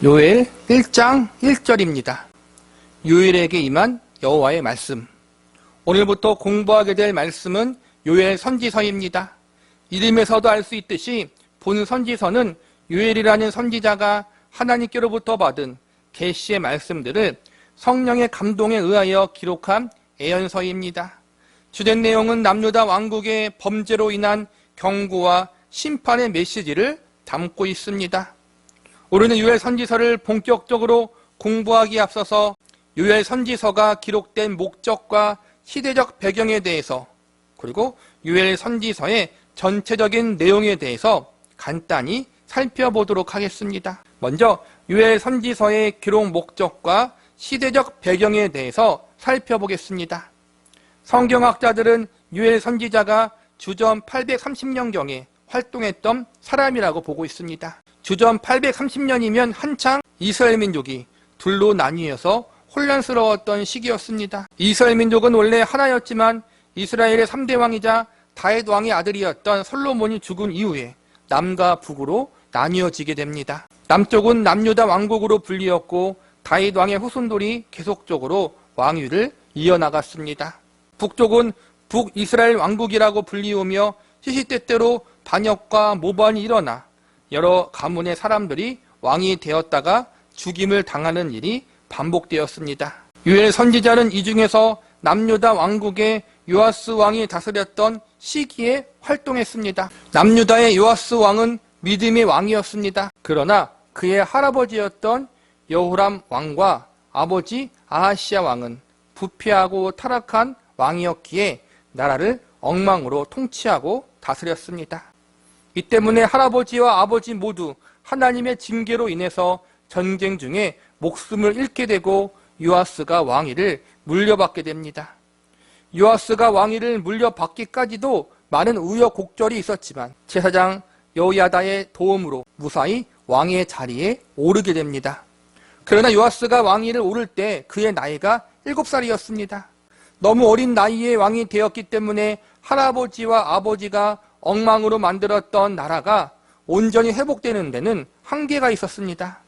요엘 1장 1절입니다. 요엘에게 임한 여호와의 말씀. 오늘부터 공부하게 될 말씀은 요엘 선지서입니다. 이름에서도 알 수 있듯이 본 선지서는 요엘이라는 선지자가 하나님께로부터 받은 계시의 말씀들을 성령의 감동에 의하여 기록한 애연서입니다. 주된 내용은 남유다 왕국의 범죄로 인한 경고와 심판의 메시지를 담고 있습니다. 우리는 요엘 선지서를 본격적으로 공부하기에 앞서서 요엘 선지서가 기록된 목적과 시대적 배경에 대해서, 그리고 요엘 선지서의 전체적인 내용에 대해서 간단히 살펴보도록 하겠습니다. 먼저 요엘 선지서의 기록 목적과 시대적 배경에 대해서 살펴보겠습니다. 성경학자들은 요엘 선지자가 주전 830년경에 활동했던 사람이라고 보고 있습니다. 주전 830년이면 한창 이스라엘 민족이 둘로 나뉘어서 혼란스러웠던 시기였습니다. 이스라엘 민족은 원래 하나였지만 이스라엘의 3대 왕이자 다윗 왕의 아들이었던 솔로몬이 죽은 이후에 남과 북으로 나뉘어지게 됩니다. 남쪽은 남유다 왕국으로 불리었고 다윗 왕의 후손들이 계속적으로 왕위를 이어나갔습니다. 북쪽은 북이스라엘 왕국이라고 불리우며 시시때때로 반역과 모반이 일어나 여러 가문의 사람들이 왕이 되었다가 죽임을 당하는 일이 반복되었습니다. 요엘 선지자는 이 중에서 남유다 왕국의 요아스 왕이 다스렸던 시기에 활동했습니다. 남유다의 요아스 왕은 믿음의 왕이었습니다. 그러나 그의 할아버지였던 여호람 왕과 아버지 아하시야 왕은 부패하고 타락한 왕이었기에 나라를 엉망으로 통치하고 다스렸습니다. 이 때문에 할아버지와 아버지 모두 하나님의 징계로 인해서 전쟁 중에 목숨을 잃게 되고 요아스가 왕위를 물려받게 됩니다. 요아스가 왕위를 물려받기까지도 많은 우여곡절이 있었지만 제사장 여호야다의 도움으로 무사히 왕의 자리에 오르게 됩니다. 그러나 요아스가 왕위를 오를 때 그의 나이가 7살이었습니다. 너무 어린 나이에 왕이 되었기 때문에 할아버지와 아버지가 엉망으로 만들었던 나라가 온전히 회복되는 데는 한계가 있었습니다.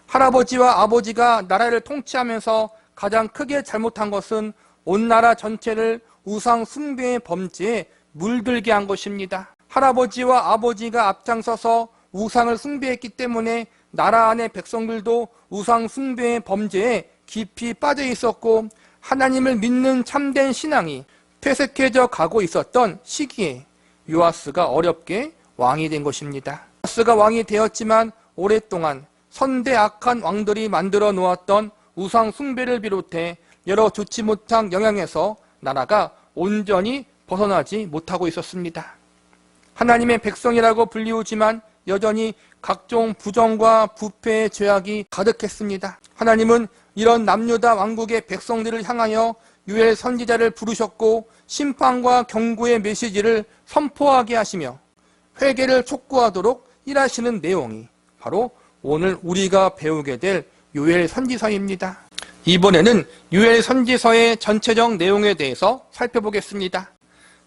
할아버지와 아버지가 나라를 통치하면서 가장 크게 잘못한 것은 온 나라 전체를 우상 숭배의 범죄에 물들게 한 것입니다. 할아버지와 아버지가 앞장서서 우상을 숭배했기 때문에 나라 안의 백성들도 우상 숭배의 범죄에 깊이 빠져 있었고 하나님을 믿는 참된 신앙이 퇴색해져 가고 있었던 시기에 요아스가 어렵게 왕이 된 것입니다. 요아스가 왕이 되었지만 오랫동안 선대 악한 왕들이 만들어 놓았던 우상 숭배를 비롯해 여러 좋지 못한 영향에서 나라가 온전히 벗어나지 못하고 있었습니다. 하나님의 백성이라고 불리우지만 여전히 각종 부정과 부패의 죄악이 가득했습니다. 하나님은 이런 남유다 왕국의 백성들을 향하여 요엘 선지자를 부르셨고 심판과 경고의 메시지를 선포하게 하시며 회개를 촉구하도록 일하시는 내용이 바로 오늘 우리가 배우게 될 요엘 선지서입니다. 이번에는 요엘 선지서의 전체적 내용에 대해서 살펴보겠습니다.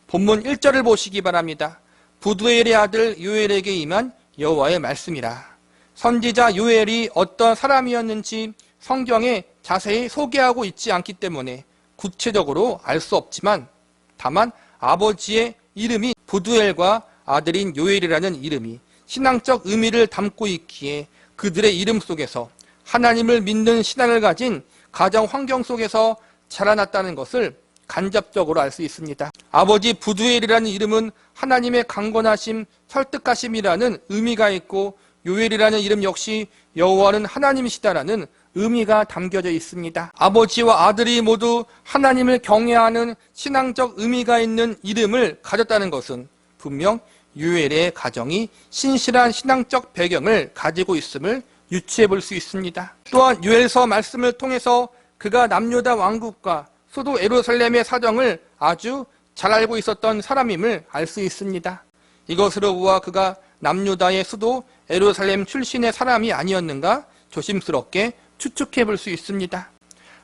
본문 1절을 보시기 바랍니다. 부두엘의 아들 요엘에게 임한 여호와의 말씀이라. 선지자 요엘이 어떤 사람이었는지 성경에 자세히 소개하고 있지 않기 때문에 구체적으로 알 수 없지만 다만 아버지의 이름이 부두엘과 아들인 요엘이라는 이름이 신앙적 의미를 담고 있기에 그들의 이름 속에서 하나님을 믿는 신앙을 가진 가정 환경 속에서 자라났다는 것을 간접적으로 알 수 있습니다. 아버지 부두엘이라는 이름은 하나님의 강건하심, 설득하심이라는 의미가 있고 요엘이라는 이름 역시 여호와는 하나님이시다라는 의미가 담겨져 있습니다. 아버지와 아들이 모두 하나님을 경외하는 신앙적 의미가 있는 이름을 가졌다는 것은 분명 요엘의 가정이 신실한 신앙적 배경을 가지고 있음을 유추해 볼 수 있습니다. 또한 요엘서 말씀을 통해서 그가 남유다 왕국과 수도 예루살렘의 사정을 아주 잘 알고 있었던 사람임을 알 수 있습니다. 이것으로 보아 그가 남유다의 수도 예루살렘 출신의 사람이 아니었는가 조심스럽게 추측해 볼 수 있습니다.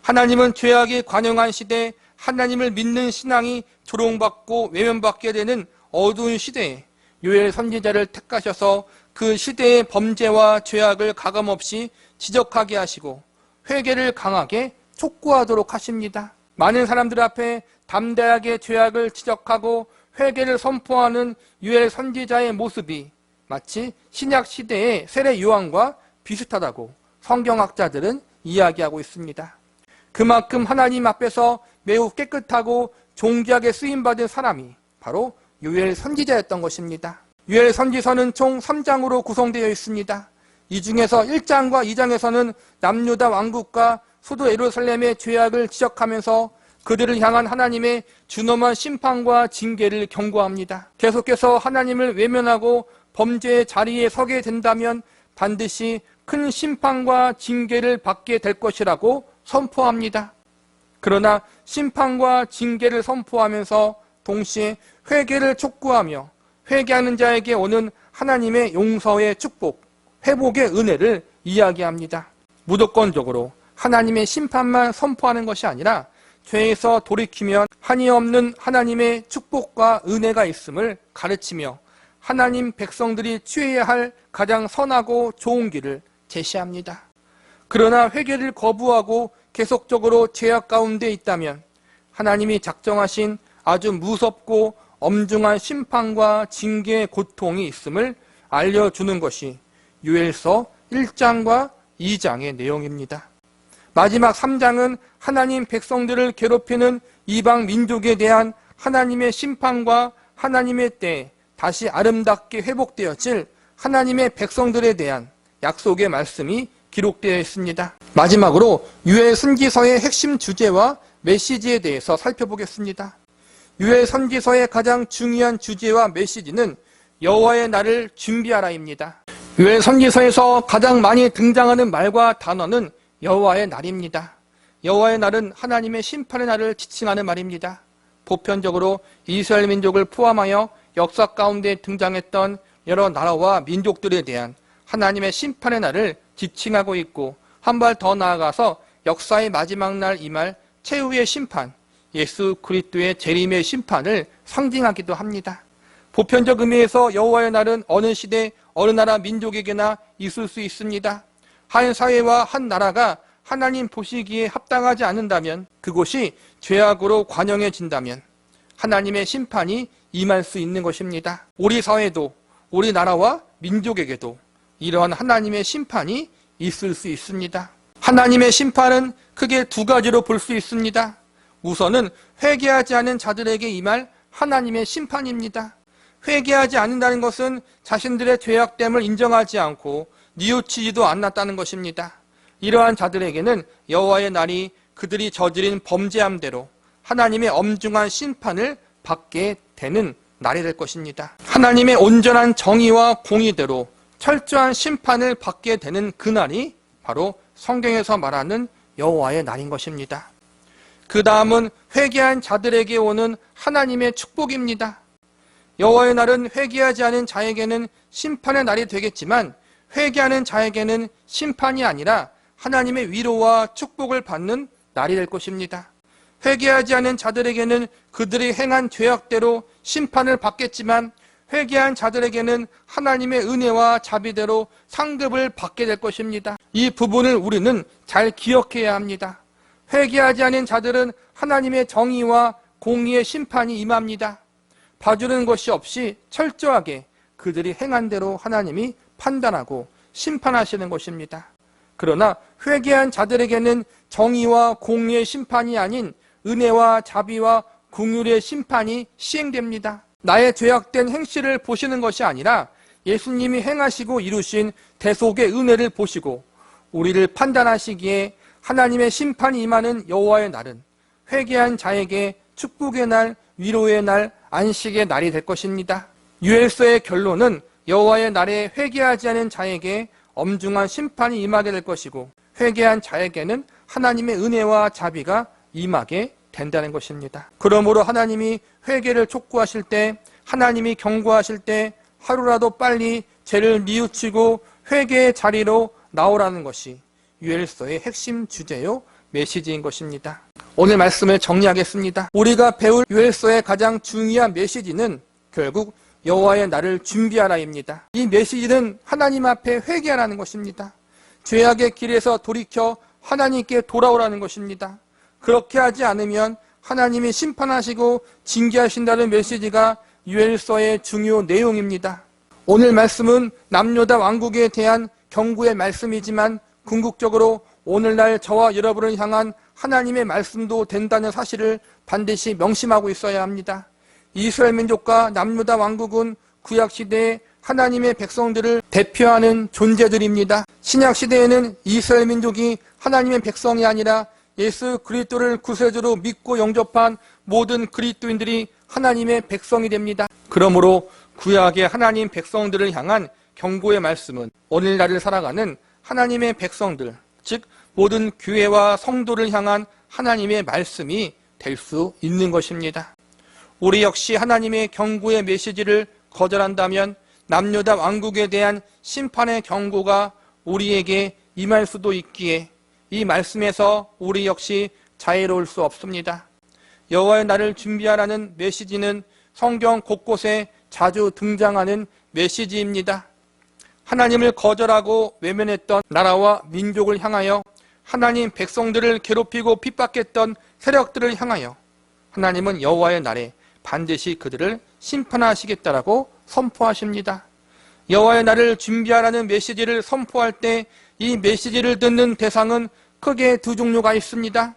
하나님은 죄악이 관영한 시대, 하나님을 믿는 신앙이 조롱받고 외면받게 되는 어두운 시대에 요엘 선지자를 택하셔서 그 시대의 범죄와 죄악을 가감없이 지적하게 하시고 회개를 강하게 촉구하도록 하십니다. 많은 사람들 앞에 담대하게 죄악을 지적하고 회개를 선포하는 요엘 선지자의 모습이 마치 신약 시대의 세례 요한과 비슷하다고 성경학자들은 이야기하고 있습니다. 그만큼 하나님 앞에서 매우 깨끗하고 존귀하게 쓰임받은 사람이 바로 요엘 선지자였던 것입니다. 요엘 선지서는 총 3장으로 구성되어 있습니다. 이 중에서 1장과 2장에서는 남유다 왕국과 수도 예루살렘의 죄악을 지적하면서 그들을 향한 하나님의 준엄한 심판과 징계를 경고합니다. 계속해서 하나님을 외면하고 범죄의 자리에 서게 된다면 반드시 큰 심판과 징계를 받게 될 것이라고 선포합니다. 그러나 심판과 징계를 선포하면서 동시에 회개를 촉구하며 회개하는 자에게 오는 하나님의 용서의 축복, 회복의 은혜를 이야기합니다. 무조건적으로 하나님의 심판만 선포하는 것이 아니라 죄에서 돌이키면 한이 없는 하나님의 축복과 은혜가 있음을 가르치며 하나님 백성들이 취해야 할 가장 선하고 좋은 길을 제시합니다. 그러나 회개를 거부하고 계속적으로 죄악 가운데 있다면 하나님이 작정하신 아주 무섭고 엄중한 심판과 징계의 고통이 있음을 알려주는 것이 요엘서 1장과 2장의 내용입니다. 마지막 3장은 하나님 백성들을 괴롭히는 이방 민족에 대한 하나님의 심판과 하나님의 때에 다시 아름답게 회복되어질 하나님의 백성들에 대한 약속의 말씀이 기록되어 있습니다. 마지막으로 요엘 선지서의 핵심 주제와 메시지에 대해서 살펴보겠습니다. 요엘 선지서의 가장 중요한 주제와 메시지는 여호와의 날을 준비하라입니다. 요엘 선지서에서 가장 많이 등장하는 말과 단어는 여호와의 날입니다. 여호와의 날은 하나님의 심판의 날을 지칭하는 말입니다. 보편적으로 이스라엘 민족을 포함하여 역사 가운데 등장했던 여러 나라와 민족들에 대한 하나님의 심판의 날을 지칭하고 있고 한 발 더 나아가서 역사의 마지막 날 임할 최후의 심판, 예수 그리스도의 재림의 심판을 상징하기도 합니다. 보편적 의미에서 여호와의 날은 어느 시대, 어느 나라 민족에게나 있을 수 있습니다. 한 사회와 한 나라가 하나님 보시기에 합당하지 않는다면, 그곳이 죄악으로 관영해진다면 하나님의 심판이 임할 수 있는 것입니다. 우리 사회도 우리 나라와 민족에게도 이러한 하나님의 심판이 있을 수 있습니다. 하나님의 심판은 크게 두 가지로 볼 수 있습니다. 우선은 회개하지 않은 자들에게 임할 하나님의 심판입니다. 회개하지 않는다는 것은 자신들의 죄악됨을 인정하지 않고 뉘우치지도 않았다는 것입니다. 이러한 자들에게는 여호와의 날이 그들이 저지른 범죄함대로 하나님의 엄중한 심판을 받게 되는 날이 될 것입니다. 하나님의 온전한 정의와 공의대로 철저한 심판을 받게 되는 그날이 바로 성경에서 말하는 여호와의 날인 것입니다. 그 다음은 회개한 자들에게 오는 하나님의 축복입니다. 여호와의 날은 회개하지 않은 자에게는 심판의 날이 되겠지만 회개하는 자에게는 심판이 아니라 하나님의 위로와 축복을 받는 날이 될 것입니다. 회개하지 않은 자들에게는 그들이 행한 죄악대로 심판을 받겠지만 회개한 자들에게는 하나님의 은혜와 자비대로 상급을 받게 될 것입니다. 이 부분을 우리는 잘 기억해야 합니다. 회개하지 않은 자들은 하나님의 정의와 공의의 심판이 임합니다. 봐주는 것이 없이 철저하게 그들이 행한 대로 하나님이 판단하고 심판하시는 것입니다. 그러나 회개한 자들에게는 정의와 공의의 심판이 아닌 은혜와 자비와 긍휼의 심판이 시행됩니다. 나의 죄악된 행실을 보시는 것이 아니라 예수님이 행하시고 이루신 대속의 은혜를 보시고 우리를 판단하시기에 하나님의 심판이 임하는 여호와의 날은 회개한 자에게 축복의 날, 위로의 날, 안식의 날이 될 것입니다. 요엘서의 결론은 여호와의 날에 회개하지 않은 자에게 엄중한 심판이 임하게 될 것이고 회개한 자에게는 하나님의 은혜와 자비가 임하게 된다는 것입니다. 그러므로 하나님이 회개를 촉구하실 때, 하나님이 경고하실 때 하루라도 빨리 죄를 뉘우치고 회개의 자리로 나오라는 것이 요엘서의 핵심 주제요 메시지인 것입니다. 오늘 말씀을 정리하겠습니다. 우리가 배울 요엘서의 가장 중요한 메시지는 결국 여호와의 날을 준비하라입니다. 이 메시지는 하나님 앞에 회개하라는 것입니다. 죄악의 길에서 돌이켜 하나님께 돌아오라는 것입니다. 그렇게 하지 않으면 하나님이 심판하시고 징계하신다는 메시지가 요엘서의 중요 내용입니다. 오늘 말씀은 남유다 왕국에 대한 경고의 말씀이지만 궁극적으로 오늘날 저와 여러분을 향한 하나님의 말씀도 된다는 사실을 반드시 명심하고 있어야 합니다. 이스라엘 민족과 남유다 왕국은 구약시대에 하나님의 백성들을 대표하는 존재들입니다. 신약시대에는 이스라엘 민족이 하나님의 백성이 아니라 예수 그리스도를 구세주로 믿고 영접한 모든 그리스도인들이 하나님의 백성이 됩니다. 그러므로 구약의 하나님 백성들을 향한 경고의 말씀은 오늘날을 살아가는 하나님의 백성들, 즉 모든 교회와 성도를 향한 하나님의 말씀이 될 수 있는 것입니다. 우리 역시 하나님의 경고의 메시지를 거절한다면 남유다 왕국에 대한 심판의 경고가 우리에게 임할 수도 있기에 이 말씀에서 우리 역시 자유로울 수 없습니다. 여호와의 날을 준비하라는 메시지는 성경 곳곳에 자주 등장하는 메시지입니다. 하나님을 거절하고 외면했던 나라와 민족을 향하여 하나님 백성들을 괴롭히고 핍박했던 세력들을 향하여 하나님은 여호와의 날에 반드시 그들을 심판하시겠다라고 선포하십니다. 여호와의 날을 준비하라는 메시지를 선포할 때 이 메시지를 듣는 대상은 크게 두 종류가 있습니다.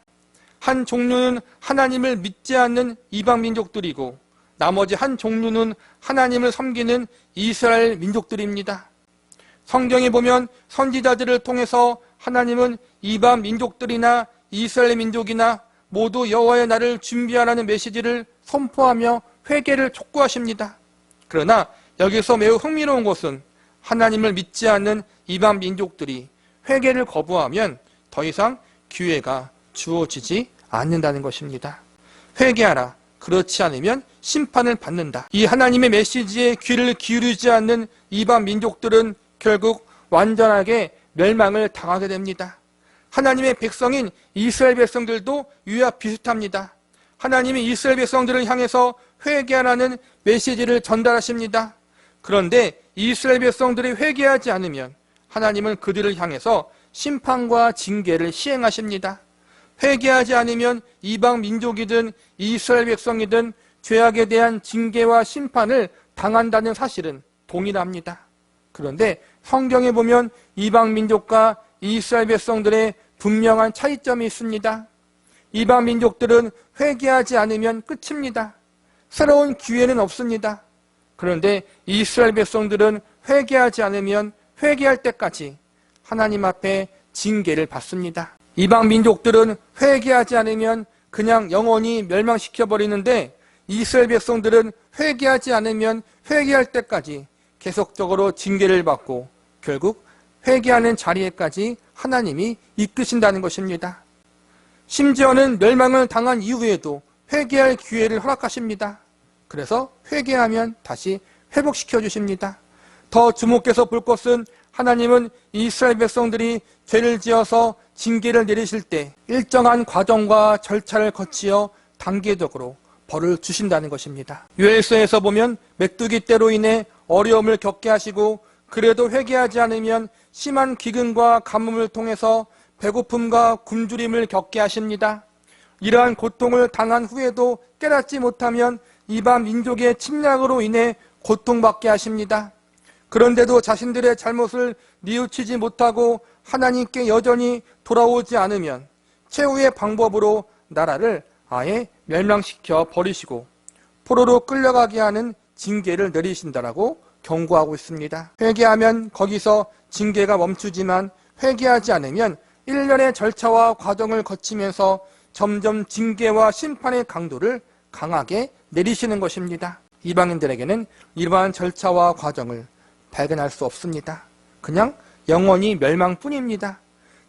한 종류는 하나님을 믿지 않는 이방 민족들이고 나머지 한 종류는 하나님을 섬기는 이스라엘 민족들입니다. 성경에 보면 선지자들을 통해서 하나님은 이방 민족들이나 이스라엘 민족이나 모두 여호와의 날을 준비하라는 메시지를 선포하며 회개를 촉구하십니다. 그러나 여기서 매우 흥미로운 것은 하나님을 믿지 않는 이방 민족들이 회개를 거부하면 더 이상 기회가 주어지지 않는다는 것입니다. 회개하라. 그렇지 않으면 심판을 받는다. 이 하나님의 메시지에 귀를 기울이지 않는 이방 민족들은 결국 완전하게 멸망을 당하게 됩니다. 하나님의 백성인 이스라엘 백성들도 이와 비슷합니다. 하나님이 이스라엘 백성들을 향해서 회개하라는 메시지를 전달하십니다. 그런데 이스라엘 백성들이 회개하지 않으면 하나님은 그들을 향해서 심판과 징계를 시행하십니다. 회개하지 않으면 이방 민족이든 이스라엘 백성이든 죄악에 대한 징계와 심판을 당한다는 사실은 동일합니다. 그런데 성경에 보면 이방 민족과 이스라엘 백성들의 분명한 차이점이 있습니다. 이방 민족들은 회개하지 않으면 끝입니다. 새로운 기회는 없습니다. 그런데 이스라엘 백성들은 회개하지 않으면 회개할 때까지 하나님 앞에 징계를 받습니다. 이방 민족들은 회개하지 않으면 그냥 영원히 멸망시켜버리는데 이스라엘 백성들은 회개하지 않으면 회개할 때까지 계속적으로 징계를 받고 결국 회개하는 자리에까지 하나님이 이끄신다는 것입니다. 심지어는 멸망을 당한 이후에도 회개할 기회를 허락하십니다. 그래서 회개하면 다시 회복시켜 주십니다. 더 주목해서 볼 것은 하나님은 이스라엘 백성들이 죄를 지어서 징계를 내리실 때 일정한 과정과 절차를 거치어 단계적으로 벌을 주신다는 것입니다. 요엘서에서 보면 메뚜기 떼로 인해 어려움을 겪게 하시고 그래도 회개하지 않으면 심한 기근과 가뭄을 통해서 배고픔과 굶주림을 겪게 하십니다. 이러한 고통을 당한 후에도 깨닫지 못하면 이방 민족의 침략으로 인해 고통받게 하십니다. 그런데도 자신들의 잘못을 뉘우치지 못하고 하나님께 여전히 돌아오지 않으면 최후의 방법으로 나라를 아예 멸망시켜 버리시고 포로로 끌려가게 하는 징계를 내리신다라고 경고하고 있습니다. 회개하면 거기서 징계가 멈추지만 회개하지 않으면 일련의 절차와 과정을 거치면서 점점 징계와 심판의 강도를 강하게 내리시는 것입니다. 이방인들에게는 이러한 절차와 과정을 발견할 수 없습니다. 그냥 영원히 멸망뿐입니다.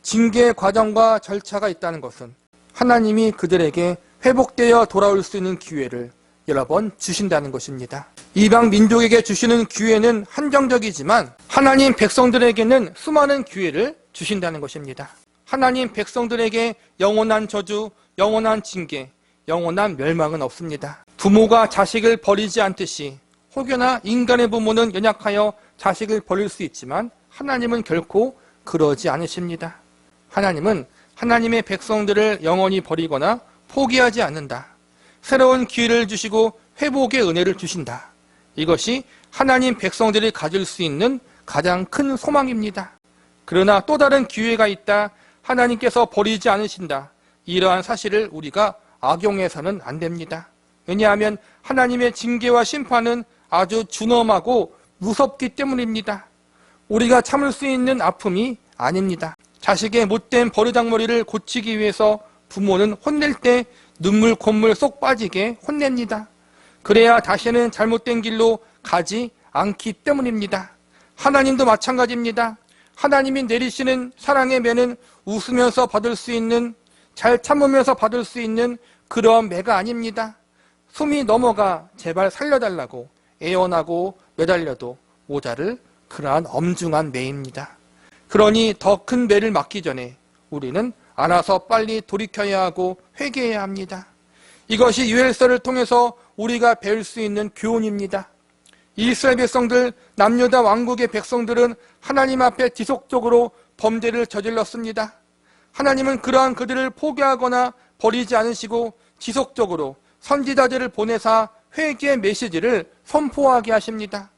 징계의 과정과 절차가 있다는 것은 하나님이 그들에게 회복되어 돌아올 수 있는 기회를 여러 번 주신다는 것입니다. 이방 민족에게 주시는 기회는 한정적이지만 하나님 백성들에게는 수많은 기회를 주신다는 것입니다. 하나님 백성들에게 영원한 저주, 영원한 징계, 영원한 멸망은 없습니다. 부모가 자식을 버리지 않듯이 혹여나 인간의 부모는 연약하여 자식을 버릴 수 있지만 하나님은 결코 그러지 않으십니다. 하나님은 하나님의 백성들을 영원히 버리거나 포기하지 않는다. 새로운 기회를 주시고 회복의 은혜를 주신다. 이것이 하나님 백성들이 가질 수 있는 가장 큰 소망입니다. 그러나 또 다른 기회가 있다. 하나님께서 버리지 않으신다. 이러한 사실을 우리가 악용해서는 안 됩니다. 왜냐하면 하나님의 징계와 심판은 아주 준엄하고 무섭기 때문입니다. 우리가 참을 수 있는 아픔이 아닙니다. 자식의 못된 버르장머리를 고치기 위해서 부모는 혼낼 때 눈물 콧물 쏙 빠지게 혼냅니다. 그래야 다시는 잘못된 길로 가지 않기 때문입니다. 하나님도 마찬가지입니다. 하나님이 내리시는 사랑의 매는 웃으면서 받을 수 있는, 잘 참으면서 받을 수 있는 그런 매가 아닙니다. 숨이 넘어가 제발 살려달라고 애원하고 매달려도 모자를 그러한 엄중한 매입니다. 그러니 더 큰 매를 맞기 전에 우리는 알아서 빨리 돌이켜야 하고 회개해야 합니다. 이것이 유엘서를 통해서 우리가 배울 수 있는 교훈입니다. 이스라엘 백성들, 남유다 왕국의 백성들은 하나님 앞에 지속적으로 범죄를 저질렀습니다. 하나님은 그러한 그들을 포기하거나 버리지 않으시고 지속적으로 선지자들을 보내사 회개의 메시지를 선포하게 하십니다.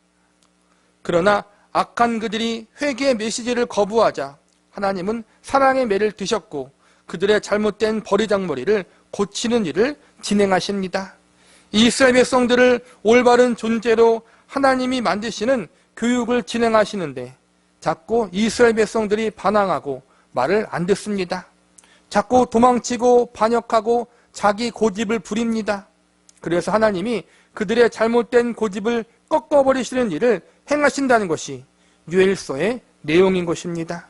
그러나 악한 그들이 회개의 메시지를 거부하자 하나님은 사랑의 매를 드셨고 그들의 잘못된 버리장머리를 고치는 일을 진행하십니다. 이스라엘 백성들을 올바른 존재로 하나님이 만드시는 교육을 진행하시는데 자꾸 이스라엘 백성들이 반항하고 말을 안 듣습니다. 자꾸 도망치고 반역하고 자기 고집을 부립니다. 그래서 하나님이 그들의 잘못된 고집을 꺾어버리시는 일을 행하신다는 것이 유엘서의 내용인 것입니다.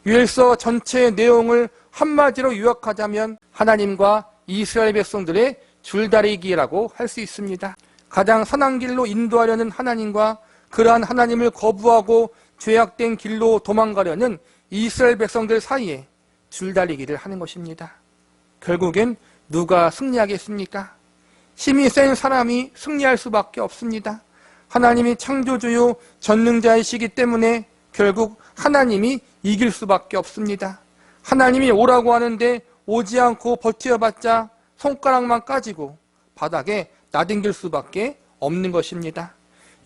유엘서 전체의 내용을 한마디로 요약하자면 하나님과 이스라엘 백성들의 줄다리기라고 할 수 있습니다. 가장 선한 길로 인도하려는 하나님과 그러한 하나님을 거부하고 죄악된 길로 도망가려는 이스라엘 백성들 사이에 줄다리기를 하는 것입니다. 결국엔 누가 승리하겠습니까? 힘이 센 사람이 승리할 수밖에 없습니다. 하나님이 창조주요 전능자이시기 때문에 결국 하나님이 이길 수밖에 없습니다. 하나님이 오라고 하는데 오지 않고 버텨봤자 손가락만 까지고 바닥에 나뒹길 수밖에 없는 것입니다.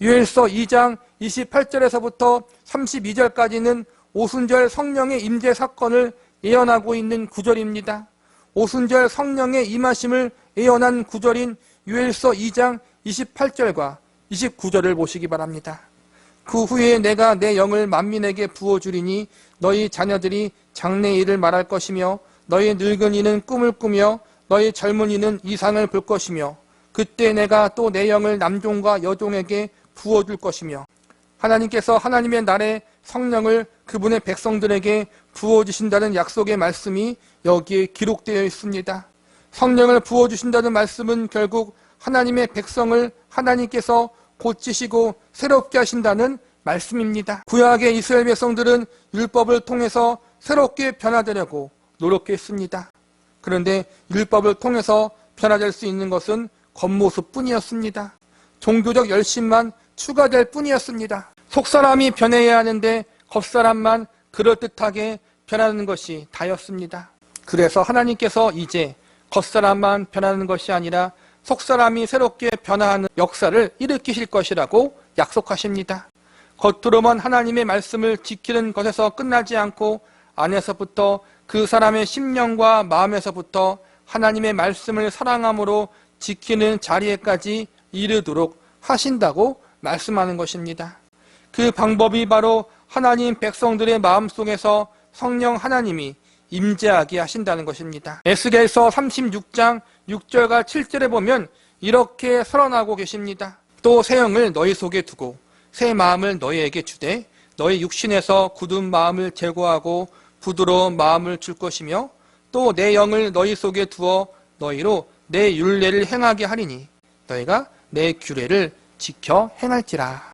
유엘서 2장 28절에서부터 32절까지는 오순절 성령의 임재 사건을 예언하고 있는 구절입니다. 오순절 성령의 임하심을 예언한 구절인 유엘서 2장 28절과 29절을 보시기 바랍니다. 그 후에 내가 내 영을 만민에게 부어주리니 너희 자녀들이 장래일을 말할 것이며 너희 늙은이는 꿈을 꾸며 너희 젊은이는 이상을 볼 것이며 그때 내가 또 내 영을 남종과 여종에게 부어줄 것이며 하나님께서 하나님의 날에 성령을 그분의 백성들에게 부어주신다는 약속의 말씀이 여기에 기록되어 있습니다. 성령을 부어주신다는 말씀은 결국 하나님의 백성을 하나님께서 고치시고 새롭게 하신다는 말씀입니다. 구약의 이스라엘 백성들은 율법을 통해서 새롭게 변화되려고 노력했습니다. 그런데 율법을 통해서 변화될 수 있는 것은 겉모습뿐이었습니다. 종교적 열심만 추가될 뿐이었습니다. 속사람이 변해야 하는데 겉사람만 그럴듯하게 변하는 것이 다였습니다. 그래서 하나님께서 이제 겉사람만 변하는 것이 아니라 속사람이 새롭게 변화하는 역사를 일으키실 것이라고 약속하십니다. 겉으로만 하나님의 말씀을 지키는 것에서 끝나지 않고 안에서부터 그 사람의 심령과 마음에서부터 하나님의 말씀을 사랑함으로 지키는 자리에까지 이르도록 하신다고 말씀하는 것입니다. 그 방법이 바로 하나님 백성들의 마음속에서 성령 하나님이 임재하게 하신다는 것입니다. 에스겔서 36장 6절과 7절에 보면 이렇게 선언하고 계십니다. 또 새 영을 너희 속에 두고 새 마음을 너희에게 주되 너희 육신에서 굳은 마음을 제거하고 부드러운 마음을 줄 것이며 또 내 영을 너희 속에 두어 너희로 내 율례를 행하게 하리니 너희가 내 규례를 지켜 행할지라.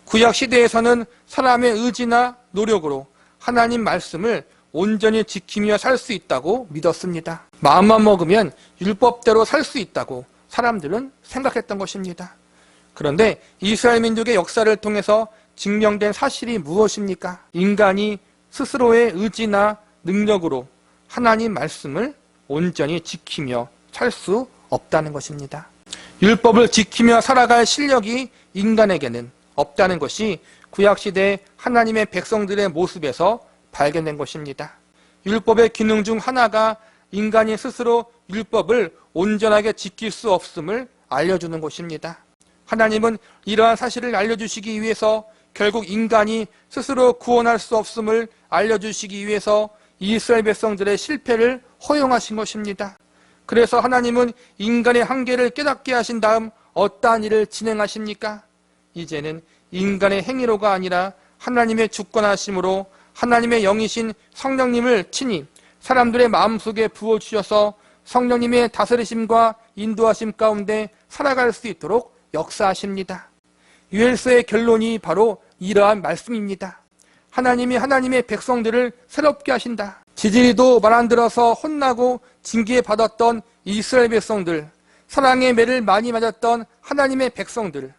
구약 시대에서는 사람의 의지나 노력으로 하나님 말씀을 온전히 지키며 살 수 있다고 믿었습니다. 마음만 먹으면 율법대로 살 수 있다고 사람들은 생각했던 것입니다. 그런데 이스라엘 민족의 역사를 통해서 증명된 사실이 무엇입니까? 인간이 스스로의 의지나 능력으로 하나님 말씀을 온전히 지키며 살 수 없다는 것입니다. 율법을 지키며 살아갈 실력이 인간에게는 없다는 것이 구약시대 하나님의 백성들의 모습에서 발견된 것입니다. 율법의 기능 중 하나가 인간이 스스로 율법을 온전하게 지킬 수 없음을 알려주는 것입니다. 하나님은 이러한 사실을 알려주시기 위해서 결국 인간이 스스로 구원할 수 없음을 알려주시기 위해서 이스라엘 백성들의 실패를 허용하신 것입니다. 그래서 하나님은 인간의 한계를 깨닫게 하신 다음 어떠한 일을 진행하십니까? 이제는 인간의 행위로가 아니라 하나님의 주권하심으로 하나님의 영이신 성령님을 친히 사람들의 마음속에 부어주셔서 성령님의 다스리심과 인도하심 가운데 살아갈 수 있도록 역사하십니다. 유엘서의 결론이 바로 이러한 말씀입니다. 하나님이 하나님의 백성들을 새롭게 하신다. 지지리도 말 안 들어서 혼나고 징계받았던 이스라엘 백성들, 사랑의 매를 많이 맞았던 하나님의 백성들,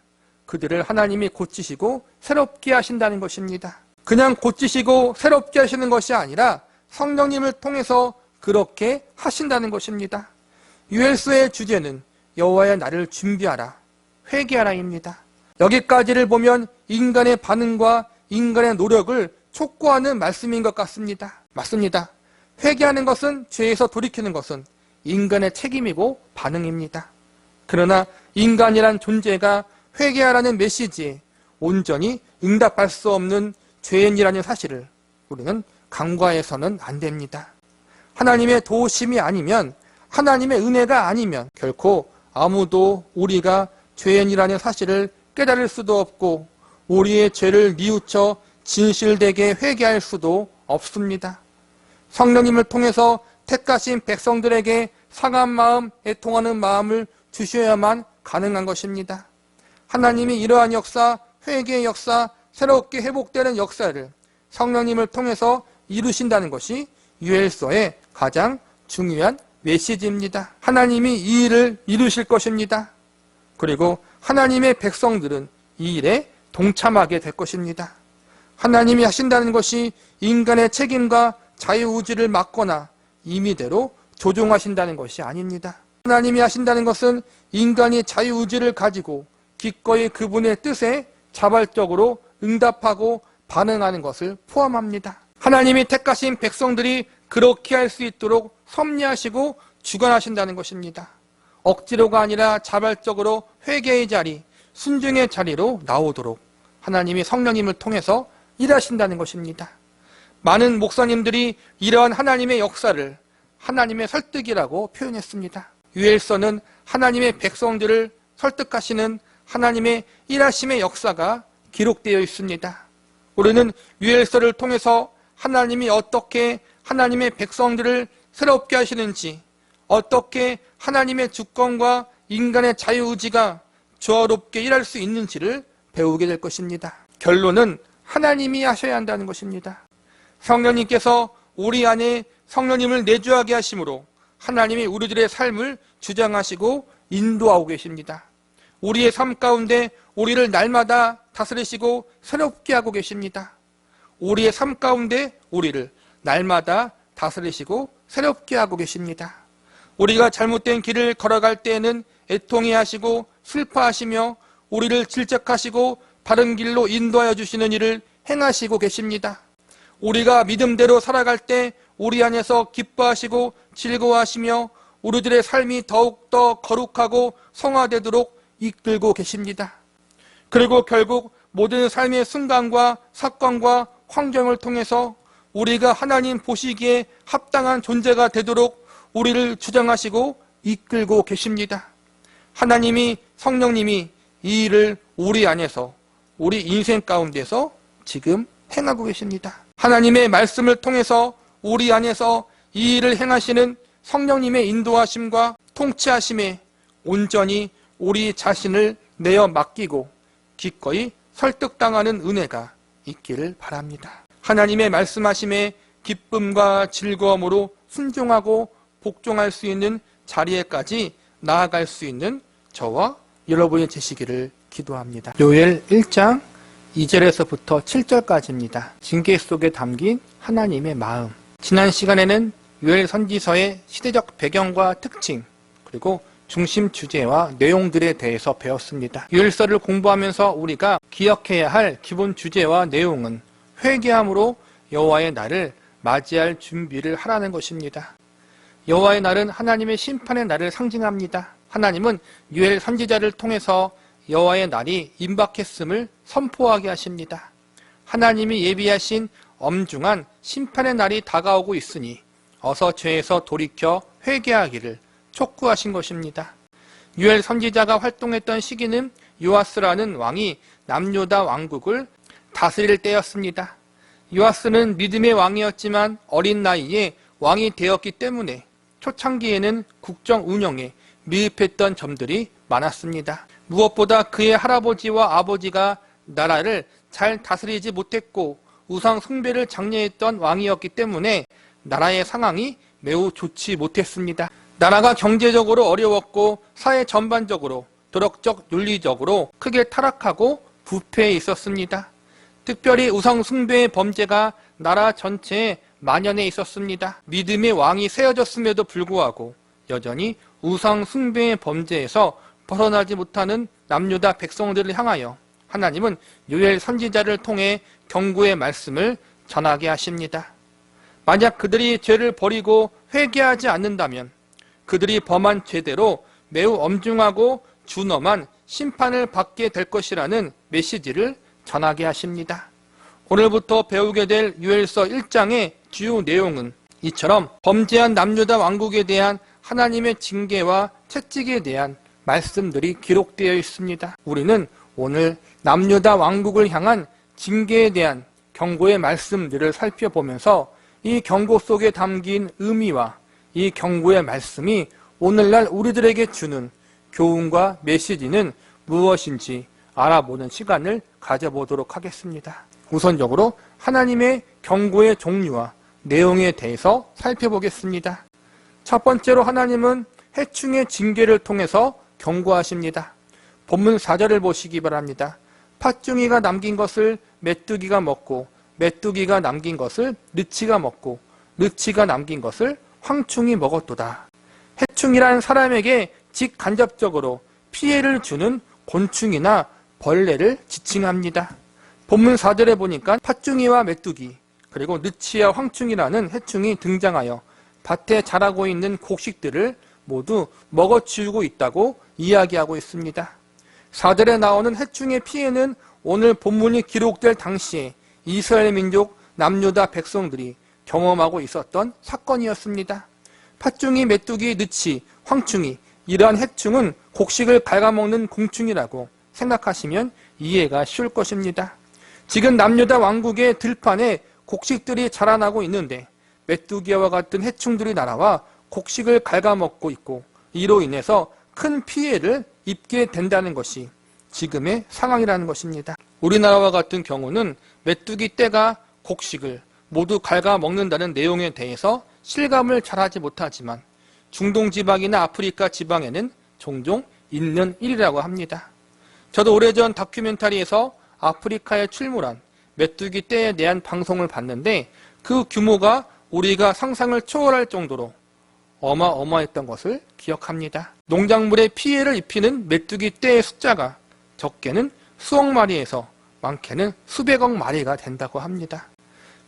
그들을 하나님이 고치시고 새롭게 하신다는 것입니다. 그냥 고치시고 새롭게 하시는 것이 아니라 성령님을 통해서 그렇게 하신다는 것입니다. 유엘서의 주제는 여호와의 날을 준비하라, 회개하라입니다. 여기까지를 보면 인간의 반응과 인간의 노력을 촉구하는 말씀인 것 같습니다. 맞습니다. 회개하는 것은, 죄에서 돌이키는 것은 인간의 책임이고 반응입니다. 그러나 인간이란 존재가 회개하라는 메시지에 온전히 응답할 수 없는 죄인이라는 사실을 우리는 간과해서는 안 됩니다. 하나님의 도우심이 아니면, 하나님의 은혜가 아니면 결코 아무도 우리가 죄인이라는 사실을 깨달을 수도 없고 우리의 죄를 뉘우쳐 진실되게 회개할 수도 없습니다. 성령님을 통해서 택하신 백성들에게 상한 마음, 애통하는 마음을 주셔야만 가능한 것입니다. 하나님이 이러한 역사, 회개의 역사, 새롭게 회복되는 역사를 성령님을 통해서 이루신다는 것이 유엘서의 가장 중요한 메시지입니다. 하나님이 이 일을 이루실 것입니다. 그리고 하나님의 백성들은 이 일에 동참하게 될 것입니다. 하나님이 하신다는 것이 인간의 책임과 자유의지를 막거나 임의대로 조종하신다는 것이 아닙니다. 하나님이 하신다는 것은 인간이 자유의지를 가지고 기꺼이 그분의 뜻에 자발적으로 응답하고 반응하는 것을 포함합니다. 하나님이 택하신 백성들이 그렇게 할 수 있도록 섭리하시고 주관하신다는 것입니다. 억지로가 아니라 자발적으로 회개의 자리, 순종의 자리로 나오도록 하나님이 성령님을 통해서 일하신다는 것입니다. 많은 목사님들이 이러한 하나님의 역사를 하나님의 설득이라고 표현했습니다. 유엘서는 하나님의 백성들을 설득하시는 하나님의 일하심의 역사가 기록되어 있습니다. 우리는 유엘서를 통해서 하나님이 어떻게 하나님의 백성들을 새롭게 하시는지, 어떻게 하나님의 주권과 인간의 자유의지가 조화롭게 일할 수 있는지를 배우게 될 것입니다. 결론은 하나님이 하셔야 한다는 것입니다. 성령님께서 우리 안에 성령님을 내주하게 하심으로 하나님이 우리들의 삶을 주장하시고 인도하고 계십니다. 우리의 삶 가운데 우리를 날마다 다스리시고 새롭게 하고 계십니다. 우리의 삶 가운데 우리를 날마다 다스리시고 새롭게 하고 계십니다. 우리가 잘못된 길을 걸어갈 때에는 애통해 하시고 슬퍼하시며 우리를 질책하시고 바른 길로 인도하여 주시는 일을 행하시고 계십니다. 우리가 믿음대로 살아갈 때 우리 안에서 기뻐하시고 즐거워하시며 우리들의 삶이 더욱더 거룩하고 성화되도록 이끌고 계십니다. 그리고 결국 모든 삶의 순간과 사건과 환경을 통해서 우리가 하나님 보시기에 합당한 존재가 되도록 우리를 주장하시고 이끌고 계십니다. 하나님이, 성령님이 이 일을 우리 안에서, 우리 인생 가운데서 지금 행하고 계십니다. 하나님의 말씀을 통해서 우리 안에서 이 일을 행하시는 성령님의 인도하심과 통치하심에 온전히 우리 자신을 내어 맡기고 기꺼이 설득당하는 은혜가 있기를 바랍니다. 하나님의 말씀하심에 기쁨과 즐거움으로 순종하고 복종할 수 있는 자리에까지 나아갈 수 있는 저와 여러분이 되시기를 기도합니다. 요엘 1장 2절에서부터 7절까지입니다. 징계 속에 담긴 하나님의 마음. 지난 시간에는 요엘 선지서의 시대적 배경과 특징, 그리고 중심 주제와 내용들에 대해서 배웠습니다. 요엘서를 공부하면서 우리가 기억해야 할 기본 주제와 내용은 회개함으로 여호와의 날을 맞이할 준비를 하라는 것입니다. 여호와의 날은 하나님의 심판의 날을 상징합니다. 하나님은 요엘 선지자를 통해서 여호와의 날이 임박했음을 선포하게 하십니다. 하나님이 예비하신 엄중한 심판의 날이 다가오고 있으니 어서 죄에서 돌이켜 회개하기를 촉구하신 것입니다. 요엘 선지자가 활동했던 시기는 요아스라는 왕이 남유다 왕국을 다스릴 때였습니다. 요아스는 믿음의 왕이었지만 어린 나이에 왕이 되었기 때문에 초창기에는 국정 운영에 미흡했던 점들이 많았습니다. 무엇보다 그의 할아버지와 아버지가 나라를 잘 다스리지 못했고 우상 숭배를 장려했던 왕이었기 때문에 나라의 상황이 매우 좋지 못했습니다. 나라가 경제적으로 어려웠고 사회 전반적으로 도덕적 윤리적으로 크게 타락하고 부패해 있었습니다. 특별히 우상 숭배의 범죄가 나라 전체에 만연해 있었습니다. 믿음의 왕이 세워졌음에도 불구하고 여전히 우상 숭배의 범죄에서 벗어나지 못하는 남유다 백성들을 향하여 하나님은 요엘 선지자를 통해 경고의 말씀을 전하게 하십니다. 만약 그들이 죄를 버리고 회개하지 않는다면 그들이 범한 죄대로 매우 엄중하고 준엄한 심판을 받게 될 것이라는 메시지를 전하게 하십니다. 오늘부터 배우게 될 요엘서 1장의 주요 내용은 이처럼 범죄한 남유다 왕국에 대한 하나님의 징계와 채찍에 대한 말씀들이 기록되어 있습니다. 우리는 오늘 남유다 왕국을 향한 징계에 대한 경고의 말씀들을 살펴보면서 이 경고 속에 담긴 의미와 이 경고의 말씀이 오늘날 우리들에게 주는 교훈과 메시지는 무엇인지 알아보는 시간을 가져보도록 하겠습니다. 우선적으로 하나님의 경고의 종류와 내용에 대해서 살펴보겠습니다. 첫 번째로 하나님은 해충의 징계를 통해서 경고하십니다. 본문 4절을 보시기 바랍니다. 팥중이가 남긴 것을 메뚜기가 먹고 메뚜기가 남긴 것을 느치가 먹고 느치가 남긴 것을 황충이 먹었도다. 해충이란 사람에게 직간접적으로 피해를 주는 곤충이나 벌레를 지칭합니다. 본문 4절에 보니까 팥중이와 메뚜기 그리고 느치와 황충이라는 해충이 등장하여 밭에 자라고 있는 곡식들을 모두 먹어치우고 있다고 이야기하고 있습니다. 4절에 나오는 해충의 피해는 오늘 본문이 기록될 당시에 이스라엘 민족 남유다 백성들이 경험하고 있었던 사건이었습니다. 팥중이, 메뚜기, 느치, 황충이 이러한 해충은 곡식을 갉아먹는 공충이라고 생각하시면 이해가 쉬울 것입니다. 지금 남유다 왕국의 들판에 곡식들이 자라나고 있는데 메뚜기와 같은 해충들이 날아와 곡식을 갉아먹고 있고 이로 인해서 큰 피해를 입게 된다는 것이 지금의 상황이라는 것입니다. 우리나라와 같은 경우는 메뚜기 떼가 곡식을 모두 갉아먹는다는 내용에 대해서 실감을 잘하지 못하지만 중동 지방이나 아프리카 지방에는 종종 있는 일이라고 합니다. 저도 오래전 다큐멘터리에서 아프리카에 출몰한 메뚜기 떼에 대한 방송을 봤는데 그 규모가 우리가 상상을 초월할 정도로 어마어마했던 것을 기억합니다. 농작물에 피해를 입히는 메뚜기 떼의 숫자가 적게는 수억 마리에서 많게는 수백억 마리가 된다고 합니다.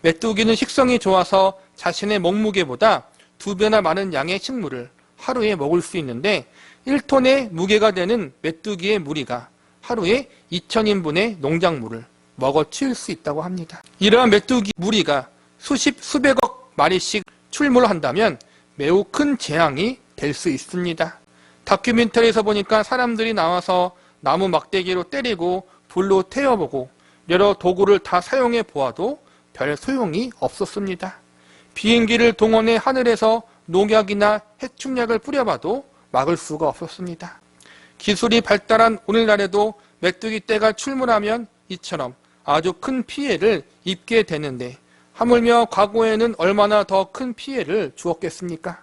메뚜기는 식성이 좋아서 자신의 몸무게보다 2배나 많은 양의 식물을 하루에 먹을 수 있는데 1톤의 무게가 되는 메뚜기의 무리가 하루에 2,000인분의 농작물을 먹어치울 수 있다고 합니다. 이러한 메뚜기 무리가 수백억 마리씩 출몰한다면 매우 큰 재앙이 될 수 있습니다. 다큐멘터리에서 보니까 사람들이 나와서 나무 막대기로 때리고 돌로 태워보고 여러 도구를 다 사용해 보아도 별 소용이 없었습니다. 비행기를 동원해 하늘에서 농약이나 해충약을 뿌려봐도 막을 수가 없었습니다. 기술이 발달한 오늘날에도 메뚜기 떼가 출몰하면 이처럼 아주 큰 피해를 입게 되는데 하물며 과거에는 얼마나 더 큰 피해를 주었겠습니까?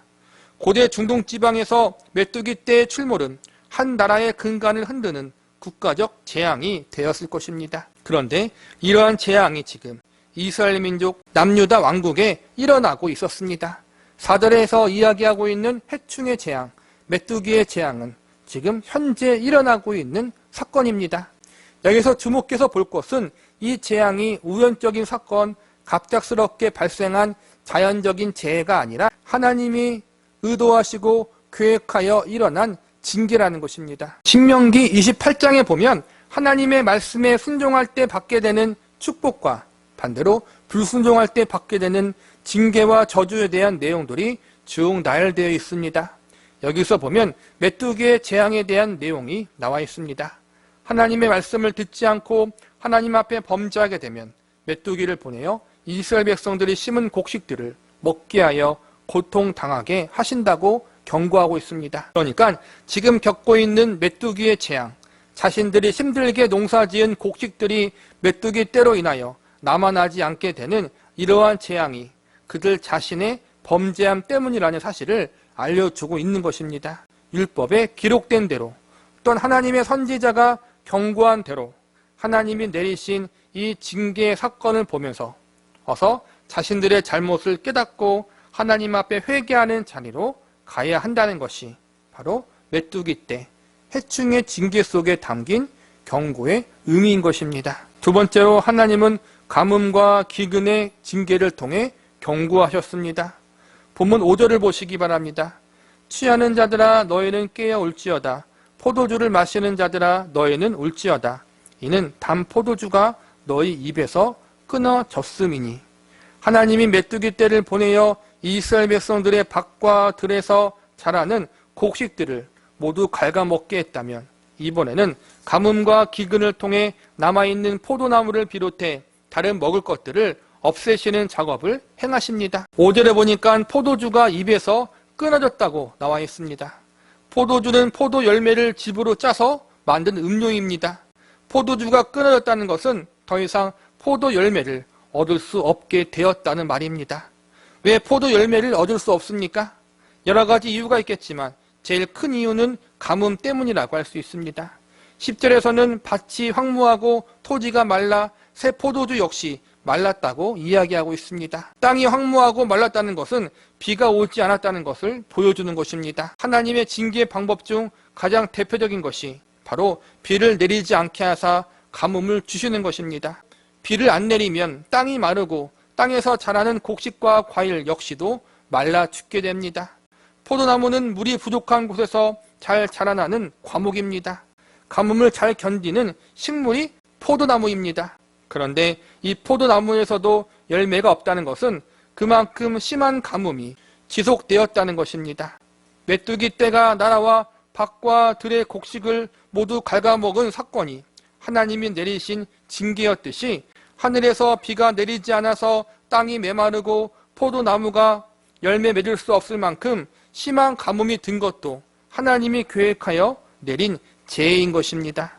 고대 중동 지방에서 메뚜기 떼의 출몰은 한 나라의 근간을 흔드는 국가적 재앙이 되었을 것입니다. 그런데 이러한 재앙이 지금 이스라엘 민족 남유다 왕국에 일어나고 있었습니다. 4절에서 이야기하고 있는 해충의 재앙, 메뚜기의 재앙은 지금 현재 일어나고 있는 사건입니다. 여기서 주목해서 볼 것은 이 재앙이 우연적인 사건, 갑작스럽게 발생한 자연적인 재해가 아니라 하나님이 의도하시고 계획하여 일어난 징계라는 것입니다. 신명기 28장에 보면 하나님의 말씀에 순종할 때 받게 되는 축복과 반대로 불순종할 때 받게 되는 징계와 저주에 대한 내용들이 쭉 나열되어 있습니다. 여기서 보면 메뚜기의 재앙에 대한 내용이 나와 있습니다. 하나님의 말씀을 듣지 않고 하나님 앞에 범죄하게 되면 메뚜기를 보내어 이스라엘 백성들이 심은 곡식들을 먹게 하여 고통당하게 하신다고 경고하고 있습니다. 그러니까 지금 겪고 있는 메뚜기의 재앙, 자신들이 힘들게 농사지은 곡식들이 메뚜기 떼로 인하여 남아나지 않게 되는 이러한 재앙이 그들 자신의 범죄함 때문이라는 사실을 알려주고 있는 것입니다. 율법에 기록된 대로 또한 하나님의 선지자가 경고한 대로 하나님이 내리신 이 징계의 사건을 보면서 어서 자신들의 잘못을 깨닫고 하나님 앞에 회개하는 자리로 가야 한다는 것이 바로 메뚜기 떼, 해충의 징계 속에 담긴 경고의 의미인 것입니다. 두 번째로 하나님은 가뭄과 기근의 징계를 통해 경고하셨습니다. 본문 5절을 보시기 바랍니다. 취하는 자들아 너희는 깨어 울지어다. 포도주를 마시는 자들아 너희는 울지어다. 이는 단 포도주가 너희 입에서 끊어졌음이니. 하나님이 메뚜기 떼를 보내어 이스라엘 백성들의 밭과 들에서 자라는 곡식들을 모두 갉아먹게 했다면 이번에는 가뭄과 기근을 통해 남아있는 포도나무를 비롯해 다른 먹을 것들을 없애시는 작업을 행하십니다. 5절에 보니까 포도주가 입에서 끊어졌다고 나와 있습니다. 포도주는 포도 열매를 즙으로 짜서 만든 음료입니다. 포도주가 끊어졌다는 것은 더 이상 포도 열매를 얻을 수 없게 되었다는 말입니다. 왜 포도 열매를 얻을 수 없습니까? 여러 가지 이유가 있겠지만 제일 큰 이유는 가뭄 때문이라고 할 수 있습니다. 10절에서는 밭이 황무하고 토지가 말라 새 포도주 역시 말랐다고 이야기하고 있습니다. 땅이 황무하고 말랐다는 것은 비가 오지 않았다는 것을 보여주는 것입니다. 하나님의 징계의 방법 중 가장 대표적인 것이 바로 비를 내리지 않게 하사 가뭄을 주시는 것입니다. 비를 안 내리면 땅이 마르고 땅에서 자라는 곡식과 과일 역시도 말라 죽게 됩니다. 포도나무는 물이 부족한 곳에서 잘 자라나는 과목입니다. 가뭄을 잘 견디는 식물이 포도나무입니다. 그런데 이 포도나무에서도 열매가 없다는 것은 그만큼 심한 가뭄이 지속되었다는 것입니다. 메뚜기 떼가 날아와 밭과 들의 곡식을 모두 갉아먹은 사건이 하나님이 내리신 징계였듯이 하늘에서 비가 내리지 않아서 땅이 메마르고 포도나무가 열매 맺을 수 없을 만큼 심한 가뭄이 든 것도 하나님이 계획하여 내린 재해인 것입니다.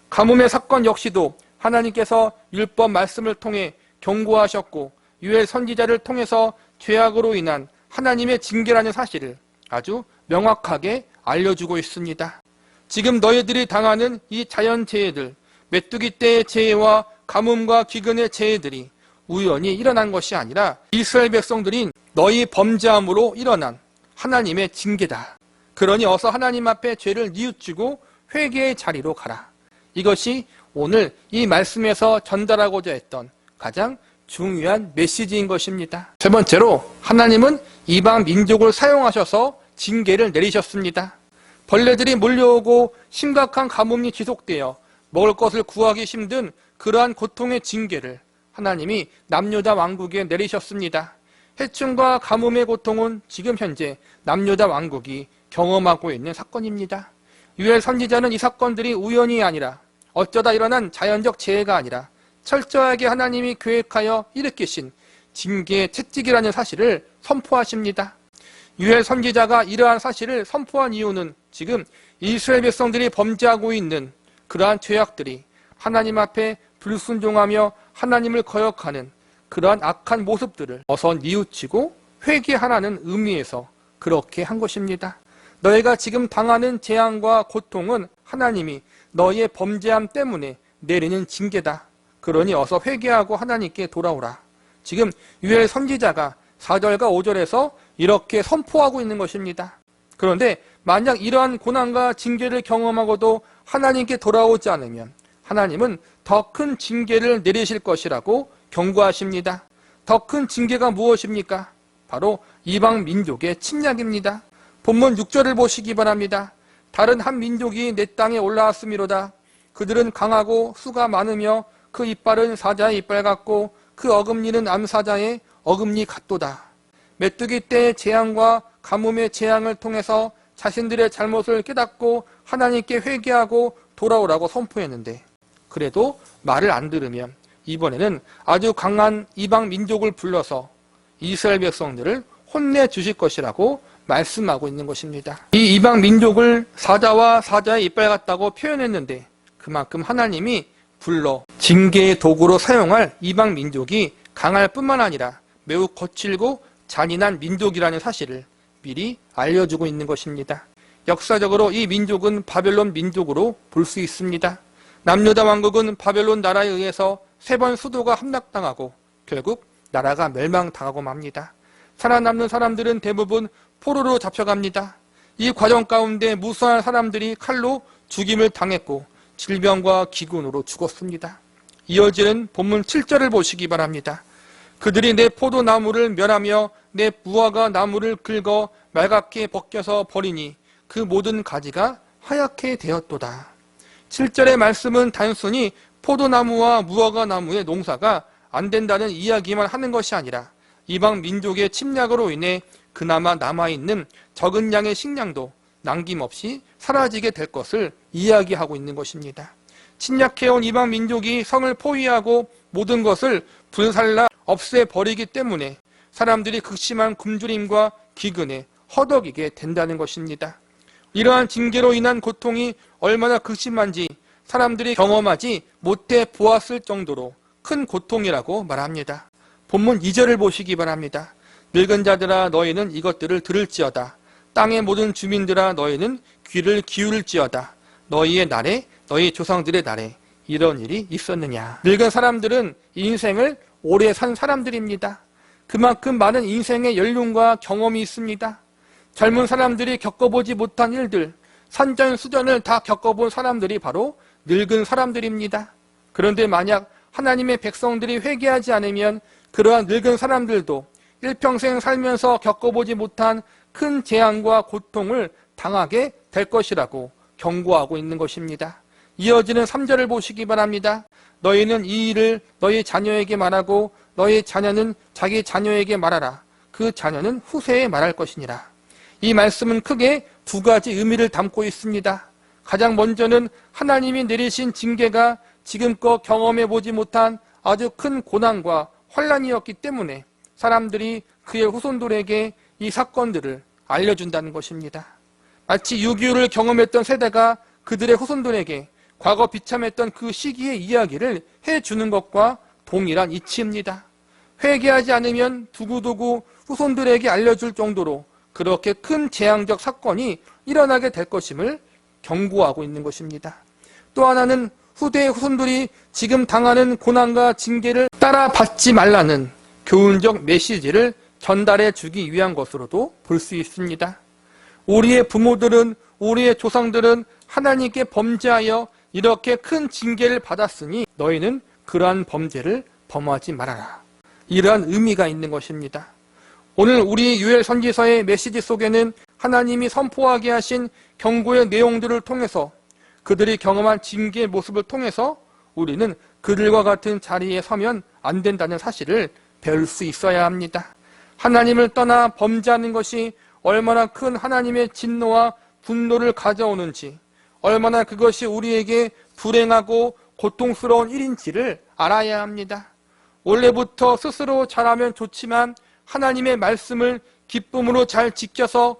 가뭄의 사건 역시도 하나님께서 율법 말씀을 통해 경고하셨고 유엘 선지자를 통해서 죄악으로 인한 하나님의 징계라는 사실을 아주 명확하게 알려주고 있습니다. 지금 너희들이 당하는 이 자연재해들, 메뚜기 떼의 재해와 가뭄과 기근의 재해들이 우연히 일어난 것이 아니라 이스라엘 백성들인 너희 범죄함으로 일어난 하나님의 징계다. 그러니 어서 하나님 앞에 죄를 뉘우치고 회개의 자리로 가라. 이것이 오늘 이 말씀에서 전달하고자 했던 가장 중요한 메시지인 것입니다. 세 번째로 하나님은 이방 민족을 사용하셔서 징계를 내리셨습니다. 벌레들이 몰려오고 심각한 가뭄이 지속되어 먹을 것을 구하기 힘든 그러한 고통의 징계를 하나님이 남유다 왕국에 내리셨습니다. 해충과 가뭄의 고통은 지금 현재 남유다 왕국이 경험하고 있는 사건입니다. 유엘 선지자는 이 사건들이 우연이 아니라 어쩌다 일어난 자연적 재해가 아니라 철저하게 하나님이 계획하여 일으키신 징계의 채찍이라는 사실을 선포하십니다. 유엘 선지자가 이러한 사실을 선포한 이유는 지금 이스라엘 백성들이 범죄하고 있는 그러한 죄악들이 하나님 앞에 불순종하며 하나님을 거역하는 그러한 악한 모습들을 어서 뉘우치고 회개하라는 의미에서 그렇게 한 것입니다. 너희가 지금 당하는 재앙과 고통은 하나님이 너희의 범죄함 때문에 내리는 징계다. 그러니 어서 회개하고 하나님께 돌아오라. 지금 유엘 선지자가 4절과 5절에서 이렇게 선포하고 있는 것입니다. 그런데 만약 이러한 고난과 징계를 경험하고도 하나님께 돌아오지 않으면 하나님은 더 큰 징계를 내리실 것이라고 경고하십니다. 더 큰 징계가 무엇입니까? 바로 이방 민족의 침략입니다. 본문 6절을 보시기 바랍니다. 다른 한 민족이 내 땅에 올라왔음이로다. 그들은 강하고 수가 많으며 그 이빨은 사자의 이빨 같고 그 어금니는 암사자의 어금니 같도다. 메뚜기 때의 재앙과 가뭄의 재앙을 통해서 자신들의 잘못을 깨닫고 하나님께 회개하고 돌아오라고 선포했는데 그래도 말을 안 들으면 이번에는 아주 강한 이방 민족을 불러서 이스라엘 백성들을 혼내주실 것이라고 말씀하고 있는 것입니다. 이 이방 민족을 사자와 사자의 이빨 같다고 표현했는데 그만큼 하나님이 불러 징계의 도구로 사용할 이방 민족이 강할 뿐만 아니라 매우 거칠고 잔인한 민족이라는 사실을 미리 알려주고 있는 것입니다. 역사적으로 이 민족은 바벨론 민족으로 볼 수 있습니다. 남유다 왕국은 바벨론 나라에 의해서 3번 수도가 함락당하고 결국 나라가 멸망당하고 맙니다. 살아남는 사람들은 대부분 포로로 잡혀갑니다. 이 과정 가운데 무수한 사람들이 칼로 죽임을 당했고 질병과 기근으로 죽었습니다. 이어지는 본문 7절을 보시기 바랍니다. 그들이 내 포도나무를 멸하며 내 무화과 나무를 긁어 말갛게 벗겨서 버리니 그 모든 가지가 하얗게 되었도다. 7절의 말씀은 단순히 포도나무와 무화과 나무의 농사가 안 된다는 이야기만 하는 것이 아니라 이방 민족의 침략으로 인해 그나마 남아있는 적은 양의 식량도 남김없이 사라지게 될 것을 이야기하고 있는 것입니다. 침략해온 이방 민족이 성을 포위하고 모든 것을 불살라 없애버리기 때문에 사람들이 극심한 굶주림과 기근에 허덕이게 된다는 것입니다. 이러한 징계로 인한 고통이 얼마나 극심한지 사람들이 경험하지 못해 보았을 정도로 큰 고통이라고 말합니다. 본문 2절을 보시기 바랍니다. 늙은 자들아 너희는 이것들을 들을지어다. 땅의 모든 주민들아 너희는 귀를 기울일지어다. 너희의 날에 너희 조상들의 날에 이런 일이 있었느냐. 늙은 사람들은 인생을 오래 산 사람들입니다. 그만큼 많은 인생의 연륜과 경험이 있습니다. 젊은 사람들이 겪어보지 못한 일들, 산전수전을 다 겪어본 사람들이 바로 늙은 사람들입니다. 그런데 만약 하나님의 백성들이 회개하지 않으면 그러한 늙은 사람들도 일평생 살면서 겪어보지 못한 큰 재앙과 고통을 당하게 될 것이라고 경고하고 있는 것입니다. 이어지는 3절을 보시기 바랍니다. 너희는 이 일을 너희 자녀에게 말하고 너희 자녀는 자기 자녀에게 말하라. 그 자녀는 후세에 말할 것이니라. 이 말씀은 크게 2가지 의미를 담고 있습니다. 가장 먼저는 하나님이 내리신 징계가 지금껏 경험해보지 못한 아주 큰 고난과 환난이었기 때문에 사람들이 그의 후손들에게 이 사건들을 알려준다는 것입니다. 마치 6.25를 경험했던 세대가 그들의 후손들에게 과거 비참했던 그 시기의 이야기를 해주는 것과 동일한 이치입니다. 회개하지 않으면 두고두고 후손들에게 알려줄 정도로 그렇게 큰 재앙적 사건이 일어나게 될 것임을 경고하고 있는 것입니다. 또 하나는 후대의 후손들이 지금 당하는 고난과 징계를 따라받지 말라는 교훈적 메시지를 전달해 주기 위한 것으로도 볼 수 있습니다. 우리의 부모들은, 우리의 조상들은 하나님께 범죄하여 이렇게 큰 징계를 받았으니 너희는 그러한 범죄를 범하지 말아라. 이러한 의미가 있는 것입니다. 오늘 우리 유엘 선지서의 메시지 속에는 하나님이 선포하게 하신 경고의 내용들을 통해서 그들이 경험한 징계의 모습을 통해서 우리는 그들과 같은 자리에 서면 안 된다는 사실을 배울 수 있어야 합니다. 하나님을 떠나 범죄하는 것이 얼마나 큰 하나님의 진노와 분노를 가져오는지, 얼마나 그것이 우리에게 불행하고 고통스러운 일인지를 알아야 합니다. 원래부터 스스로 잘하면 좋지만 하나님의 말씀을 기쁨으로 잘 지켜서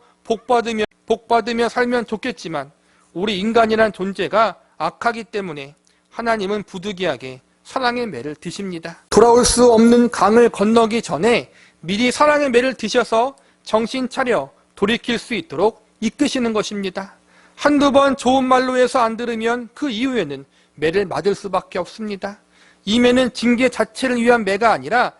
복받으며 살면 좋겠지만 우리 인간이란 존재가 악하기 때문에 하나님은 부득이하게 사랑의 매를 드십니다. 돌아올 수 없는 강을 건너기 전에 미리 사랑의 매를 드셔서 정신 차려 돌이킬 수 있도록 이끄시는 것입니다. 한두 번 좋은 말로 해서 안 들으면 그 이후에는 매를 맞을 수밖에 없습니다. 이 매는 징계 자체를 위한 매가 아니라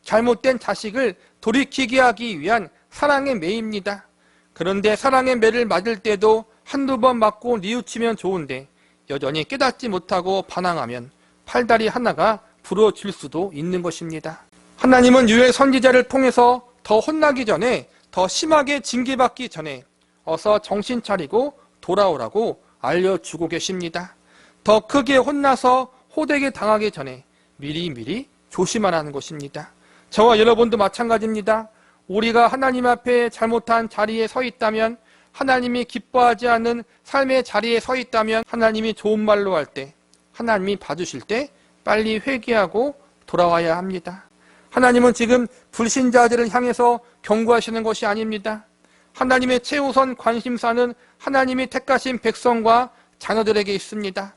잘못된 자식을 돌이키게 하기 위한 사랑의 매입니다. 그런데 사랑의 매를 맞을 때도 한두 번 맞고 뉘우치면 좋은데 여전히 깨닫지 못하고 반항하면 팔다리 하나가 부러질 수도 있는 것입니다. 하나님은 요엘 선지자를 통해서 더 혼나기 전에, 더 심하게 징계받기 전에 어서 정신 차리고 돌아오라고 알려주고 계십니다. 더 크게 혼나서 호되게 당하기 전에 미리미리 조심하라는 것입니다. 저와 여러분도 마찬가지입니다. 우리가 하나님 앞에 잘못한 자리에 서 있다면, 하나님이 기뻐하지 않는 삶의 자리에 서 있다면, 하나님이 좋은 말로 할 때, 하나님이 봐주실 때 빨리 회개하고 돌아와야 합니다. 하나님은 지금 불신자들을 향해서 경고하시는 것이 아닙니다. 하나님의 최우선 관심사는 하나님이 택하신 백성과 자녀들에게 있습니다.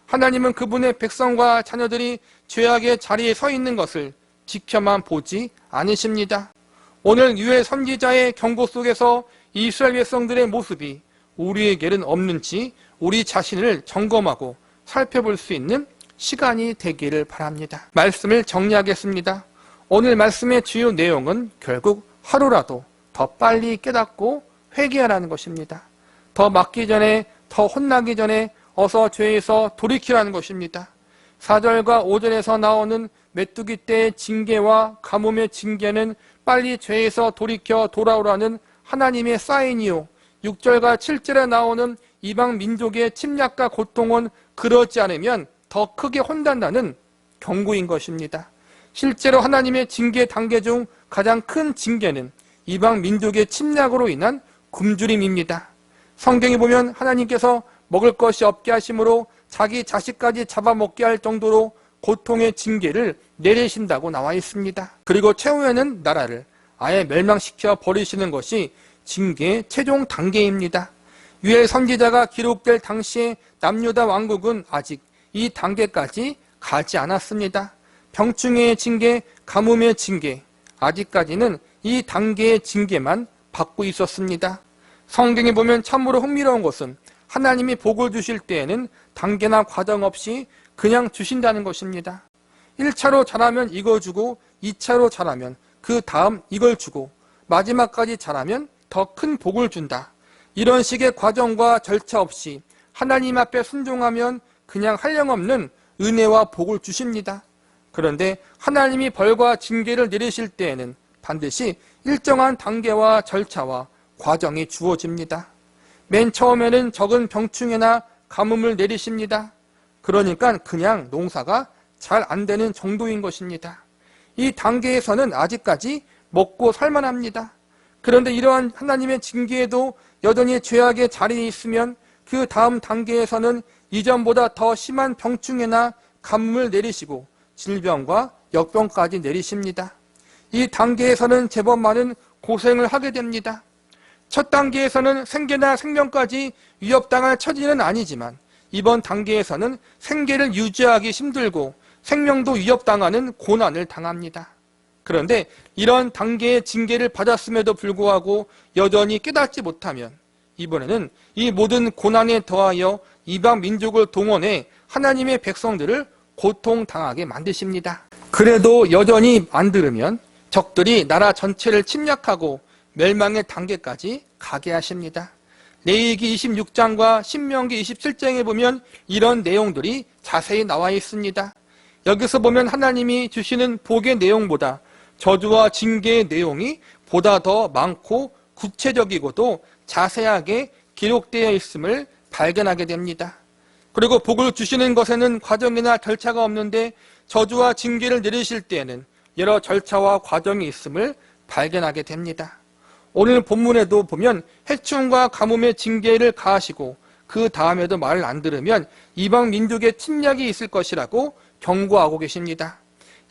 하나님은 그분의 백성과 자녀들이 죄악의 자리에 서 있는 것을 지켜만 보지 않으십니다. 오늘 요엘 선지자의 경고 속에서 이스라엘 백성들의 모습이 우리에게는 없는지 우리 자신을 점검하고 살펴볼 수 있는 시간이 되기를 바랍니다. 말씀을 정리하겠습니다. 오늘 말씀의 주요 내용은 결국 하루라도 더 빨리 깨닫고 회개하라는 것입니다. 더 맞기 전에, 더 혼나기 전에 어서 죄에서 돌이키라는 것입니다. 4절과 5절에서 나오는 메뚜기 떼의 징계와 가뭄의 징계는 빨리 죄에서 돌이켜 돌아오라는 하나님의 사인이요, 6절과 7절에 나오는 이방 민족의 침략과 고통은 그러지 않으면 더 크게 혼난다는 경고인 것입니다. 실제로 하나님의 징계 단계 중 가장 큰 징계는 이방 민족의 침략으로 인한 굶주림입니다. 성경에 보면 하나님께서 먹을 것이 없게 하심으로 자기 자식까지 잡아먹게 할 정도로 고통의 징계를 내리신다고 나와 있습니다. 그리고 최후에는 나라를 아예 멸망시켜 버리시는 것이 징계의 최종 단계입니다. 요엘 선지자가 기록될 당시에 남유다 왕국은 아직 이 단계까지 가지 않았습니다. 병충해의 징계, 가뭄의 징계, 아직까지는 이 단계의 징계만 받고 있었습니다. 성경에 보면 참으로 흥미로운 것은 하나님이 복을 주실 때에는 단계나 과정 없이 그냥 주신다는 것입니다. 1차로 잘하면 이거 주고, 2차로 잘하면 그 다음 이걸 주고, 마지막까지 잘하면 더 큰 복을 준다. 이런 식의 과정과 절차 없이 하나님 앞에 순종하면 그냥 한량없는 은혜와 복을 주십니다. 그런데 하나님이 벌과 징계를 내리실 때에는 반드시 일정한 단계와 절차와 과정이 주어집니다. 맨 처음에는 적은 병충해나 가뭄을 내리십니다. 그러니까 그냥 농사가 잘 안 되는 정도인 것입니다. 이 단계에서는 아직까지 먹고 살만합니다. 그런데 이러한 하나님의 징계에도 여전히 죄악의 자리에 있으면 그 다음 단계에서는 이전보다 더 심한 병충해나 가뭄을 내리시고 질병과 역병까지 내리십니다. 이 단계에서는 제법 많은 고생을 하게 됩니다. 첫 단계에서는 생계나 생명까지 위협당할 처지는 아니지만 이번 단계에서는 생계를 유지하기 힘들고 생명도 위협당하는 고난을 당합니다. 그런데 이런 단계의 징계를 받았음에도 불구하고 여전히 깨닫지 못하면 이번에는 이 모든 고난에 더하여 이방 민족을 동원해 하나님의 백성들을 고통당하게 만드십니다. 그래도 여전히 안 들으면 적들이 나라 전체를 침략하고 멸망의 단계까지 가게 하십니다. 레위기 26장과 신명기 27장에 보면 이런 내용들이 자세히 나와 있습니다. 여기서 보면 하나님이 주시는 복의 내용보다 저주와 징계의 내용이 보다 더 많고 구체적이고도 자세하게 기록되어 있음을 발견하게 됩니다. 그리고 복을 주시는 것에는 과정이나 절차가 없는데 저주와 징계를 내리실 때에는 여러 절차와 과정이 있음을 발견하게 됩니다. 오늘 본문에도 보면 해충과 가뭄의 징계를 가하시고 그 다음에도 말을 안 들으면 이방 민족의 침략이 있을 것이라고 경고하고 계십니다.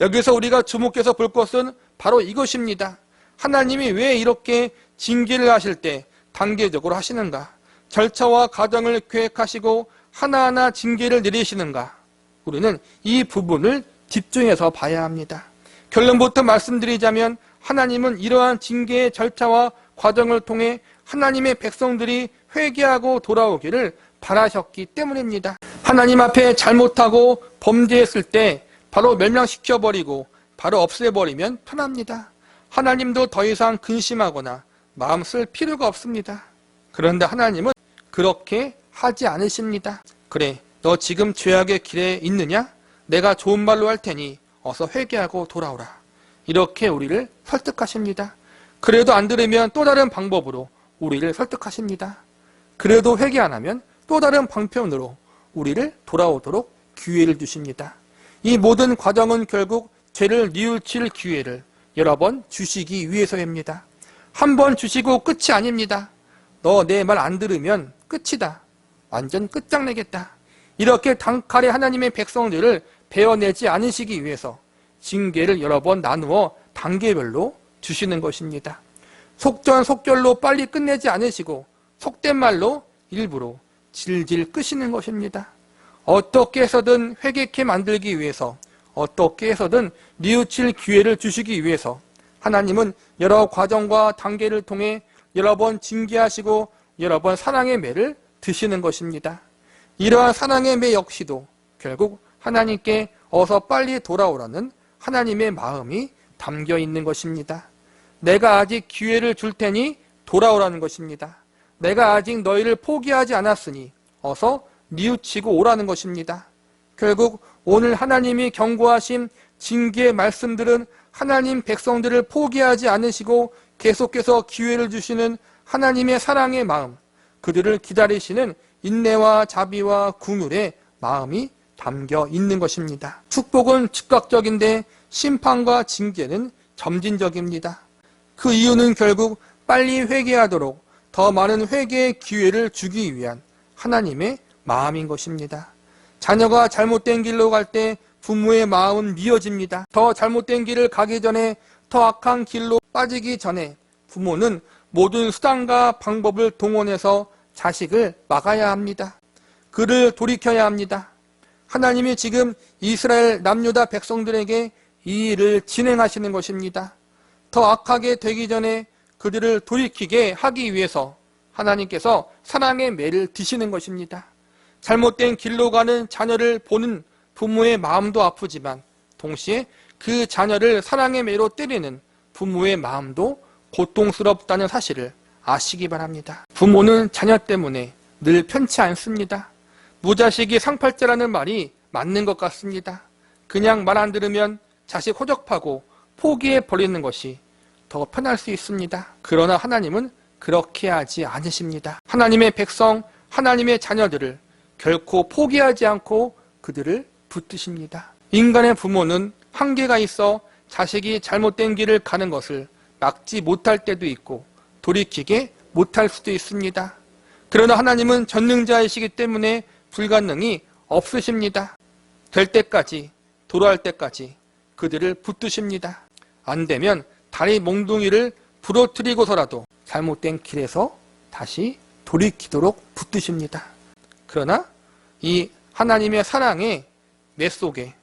여기서 우리가 주목해서 볼 것은 바로 이것입니다. 하나님이 왜 이렇게 징계를 하실 때 단계적으로 하시는가? 절차와 과정을 계획하시고 하나하나 징계를 내리시는가? 우리는 이 부분을 집중해서 봐야 합니다. 결론부터 말씀드리자면 하나님은 이러한 징계의 절차와 과정을 통해 하나님의 백성들이 회개하고 돌아오기를 바라셨기 때문입니다. 하나님 앞에 잘못하고 범죄했을 때 바로 멸망시켜버리고 바로 없애버리면 편합니다. 하나님도 더 이상 근심하거나 마음 쓸 필요가 없습니다. 그런데 하나님은 그렇게 하지 않으십니다. 그래, 너 지금 죄악의 길에 있느냐? 내가 좋은 말로 할 테니 어서 회개하고 돌아오라. 이렇게 우리를 설득하십니다. 그래도 안 들으면 또 다른 방법으로 우리를 설득하십니다. 그래도 회개 안 하면 또 다른 방편으로 우리를 돌아오도록 기회를 주십니다. 이 모든 과정은 결국 죄를 뉘우칠 기회를 여러 번 주시기 위해서입니다. 한 번 주시고 끝이 아닙니다. 너 내 말 안 들으면 끝이다. 완전 끝장내겠다. 이렇게 단칼에 하나님의 백성들을 베어내지 않으시기 위해서 징계를 여러 번 나누어 단계별로 주시는 것입니다. 속전속결로 빨리 끝내지 않으시고 속된 말로 일부러 질질 끄시는 것입니다. 어떻게 해서든 회개케 만들기 위해서, 어떻게 해서든 뉘우칠 기회를 주시기 위해서 하나님은 여러 과정과 단계를 통해 여러 번 징계하시고 여러 번 사랑의 매를 드시는 것입니다. 이러한 사랑의 매 역시도 결국 하나님께 어서 빨리 돌아오라는 하나님의 마음이 담겨 있는 것입니다. 내가 아직 기회를 줄 테니 돌아오라는 것입니다. 내가 아직 너희를 포기하지 않았으니 어서 뉘우치고 오라는 것입니다. 결국 오늘 하나님이 경고하신 징계의 말씀들은 하나님 백성들을 포기하지 않으시고 계속해서 기회를 주시는 하나님의 사랑의 마음, 그들을 기다리시는 인내와 자비와 긍휼의 마음이 담겨 있는 것입니다. 축복은 즉각적인데 심판과 징계는 점진적입니다. 그 이유는 결국 빨리 회개하도록 더 많은 회개의 기회를 주기 위한 하나님의 마음인 것입니다. 자녀가 잘못된 길로 갈 때 부모의 마음은 미어집니다. 더 잘못된 길을 가기 전에, 더 악한 길로 빠지기 전에 부모는 모든 수단과 방법을 동원해서 자식을 막아야 합니다. 그를 돌이켜야 합니다. 하나님이 지금 이스라엘 남유다 백성들에게 이 일을 진행하시는 것입니다. 더 악하게 되기 전에 그들을 돌이키게 하기 위해서 하나님께서 사랑의 매를 드시는 것입니다. 잘못된 길로 가는 자녀를 보는 부모의 마음도 아프지만 동시에 그 자녀를 사랑의 매로 때리는 부모의 마음도 고통스럽다는 사실을 아시기 바랍니다. 부모는 자녀 때문에 늘 편치 않습니다. 무자식이 상팔자라는 말이 맞는 것 같습니다. 그냥 말 안 들으면 자식 호적하고 포기해 버리는 것이 더 편할 수 있습니다. 그러나 하나님은 그렇게 하지 않으십니다. 하나님의 백성, 하나님의 자녀들을 결코 포기하지 않고 그들을 붙드십니다. 인간의 부모는 한계가 있어 자식이 잘못된 길을 가는 것을 막지 못할 때도 있고 돌이키게 못할 수도 있습니다. 그러나 하나님은 전능자이시기 때문에 불가능이 없으십니다. 될 때까지, 돌아올 때까지 그들을 붙드십니다. 안 되면 다리 몽둥이를 부러뜨리고서라도 잘못된 길에서 다시 돌이키도록 붙드십니다. 그러나 이 하나님의 사랑의 내 속에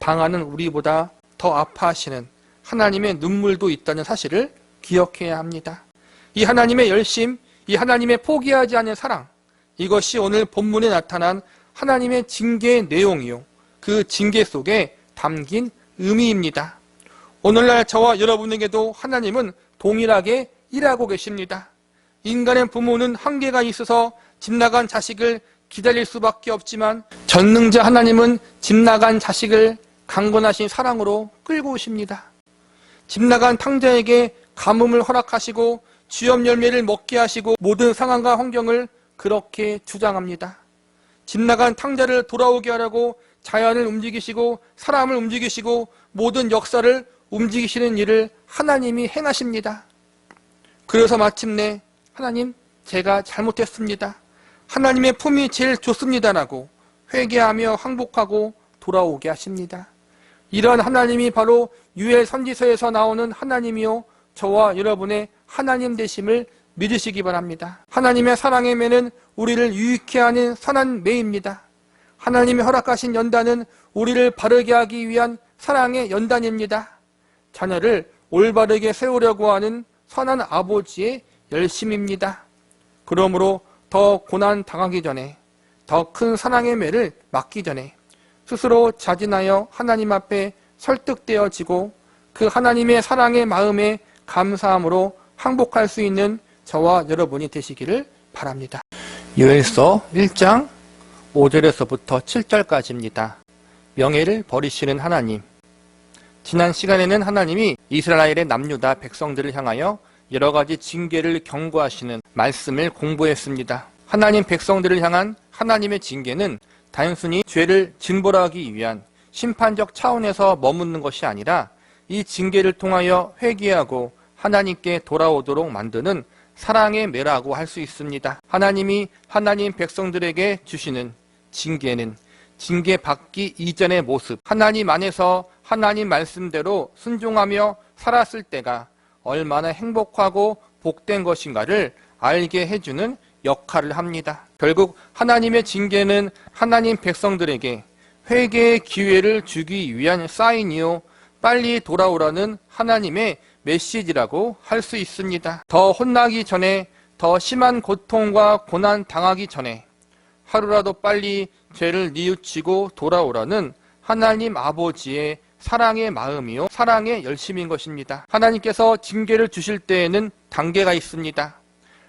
방하는 우리보다 더 아파하시는 하나님의 눈물도 있다는 사실을 기억해야 합니다. 이 하나님의 열심, 이 하나님의 포기하지 않는 사랑, 이것이 오늘 본문에 나타난 하나님의 징계의 내용이요, 그 징계 속에 담긴 의미입니다. 오늘날 저와 여러분에게도 하나님은 동일하게 일하고 계십니다. 인간의 부모는 한계가 있어서 집 나간 자식을 기다릴 수밖에 없지만 전능자 하나님은 집 나간 자식을 강건하신 사랑으로 끌고 오십니다. 집 나간 탕자에게 가뭄을 허락하시고 주염 열매를 먹게 하시고 모든 상황과 환경을 그렇게 주장합니다. 집 나간 탕자를 돌아오게 하려고 자연을 움직이시고 사람을 움직이시고 모든 역사를 움직이시는 일을 하나님이 행하십니다. 그래서 마침내 하나님, 제가 잘못했습니다. 하나님의 품이 제일 좋습니다라고 회개하며 항복하고 돌아오게 하십니다. 이런 하나님이 바로 유엘 선지서에서 나오는 하나님이요, 저와 여러분의 하나님 되심을 믿으시기 바랍니다. 하나님의 사랑의 매는 우리를 유익해 하는 선한 매입니다. 하나님이 허락하신 연단은 우리를 바르게 하기 위한 사랑의 연단입니다. 자녀를 올바르게 세우려고 하는 선한 아버지의 열심입니다. 그러므로 더 고난 당하기 전에, 더 큰 사랑의 매를 맞기 전에 스스로 자진하여 하나님 앞에 설득되어지고 그 하나님의 사랑의 마음에 감사함으로 항복할 수 있는 저와 여러분이 되시기를 바랍니다. 요엘서 1장 5절에서부터 7절까지입니다. 명예를 버리시는 하나님. 지난 시간에는 하나님이 이스라엘의 남유다 백성들을 향하여 여러 가지 징계를 경고하시는 말씀을 공부했습니다. 하나님 백성들을 향한 하나님의 징계는 단순히 죄를 징벌하기 위한 심판적 차원에서 머무는 것이 아니라 이 징계를 통하여 회개하고 하나님께 돌아오도록 만드는 사랑의 매라고 할 수 있습니다. 하나님이 하나님 백성들에게 주시는 징계는 징계받기 이전의 모습, 하나님 안에서 하나님 말씀대로 순종하며 살았을 때가 얼마나 행복하고 복된 것인가를 알게 해주는 역할을 합니다. 결국 하나님의 징계는 하나님 백성들에게 회개의 기회를 주기 위한 사인이요, 빨리 돌아오라는 하나님의 메시지라고 할 수 있습니다. 더 혼나기 전에, 더 심한 고통과 고난 당하기 전에 하루라도 빨리 죄를 뉘우치고 돌아오라는 하나님 아버지의 사랑의 마음이요, 사랑의 열심인 것입니다. 하나님께서 징계를 주실 때에는 단계가 있습니다.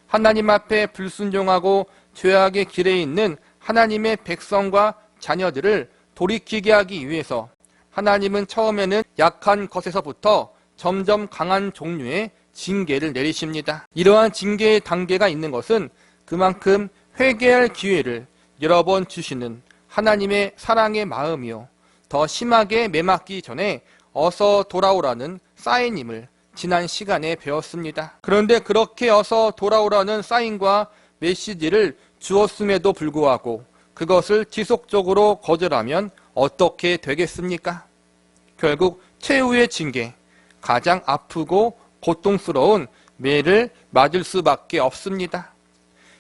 하나님 앞에 불순종하고 죄악의 길에 있는 하나님의 백성과 자녀들을 돌이키게 하기 위해서 하나님은 처음에는 약한 것에서부터 점점 강한 종류의 징계를 내리십니다. 이러한 징계의 단계가 있는 것은 그만큼 회개할 기회를 여러 번 주시는 하나님의 사랑의 마음이요, 더 심하게 매맞기 전에 어서 돌아오라는 사인임을 지난 시간에 배웠습니다. 그런데 그렇게 어서 돌아오라는 사인과 메시지를 주었음에도 불구하고 그것을 지속적으로 거절하면 어떻게 되겠습니까? 결국 최후의 징계, 가장 아프고 고통스러운 매를 맞을 수밖에 없습니다.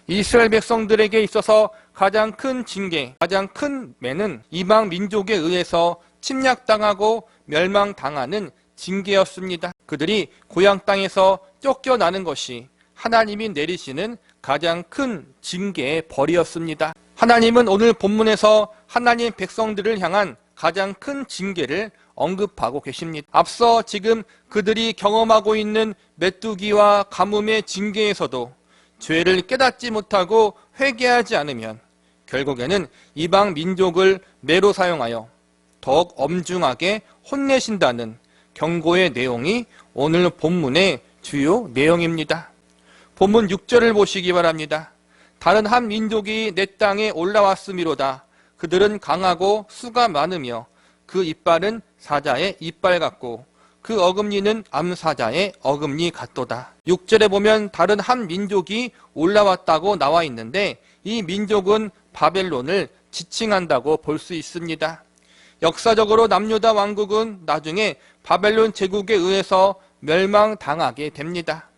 이스라엘 백성들에게 있어서 가장 큰 징계, 가장 큰 매는 이방 민족에 의해서 침략당하고 멸망당하는 징계였습니다. 그들이 고향 땅에서 쫓겨나는 것이 하나님이 내리시는 가장 큰 징계의 벌이었습니다. 하나님은 오늘 본문에서 하나님 백성들을 향한 가장 큰 징계를 언급하고 계십니다. 앞서 지금 그들이 경험하고 있는 메뚜기와 가뭄의 징계에서도 죄를 깨닫지 못하고 회개하지 않으면 결국에는 이방 민족을 매로 사용하여 더욱 엄중하게 혼내신다는 경고의 내용이 오늘 본문의 주요 내용입니다. 본문 6절을 보시기 바랍니다. 다른 한 민족이 내 땅에 올라왔음이로다. 그들은 강하고 수가 많으며 그 이빨은 사자의 이빨 같고 그 어금니는 암사자의 어금니 같도다. 6절에 보면 다른 한 민족이 올라왔다고 나와 있는데 이 민족은 바벨론을 지칭한다고 볼 수 있습니다. 역사적으로 남유다 왕국은 나중에 바벨론 제국에 의해서 멸망당하게 됩니다.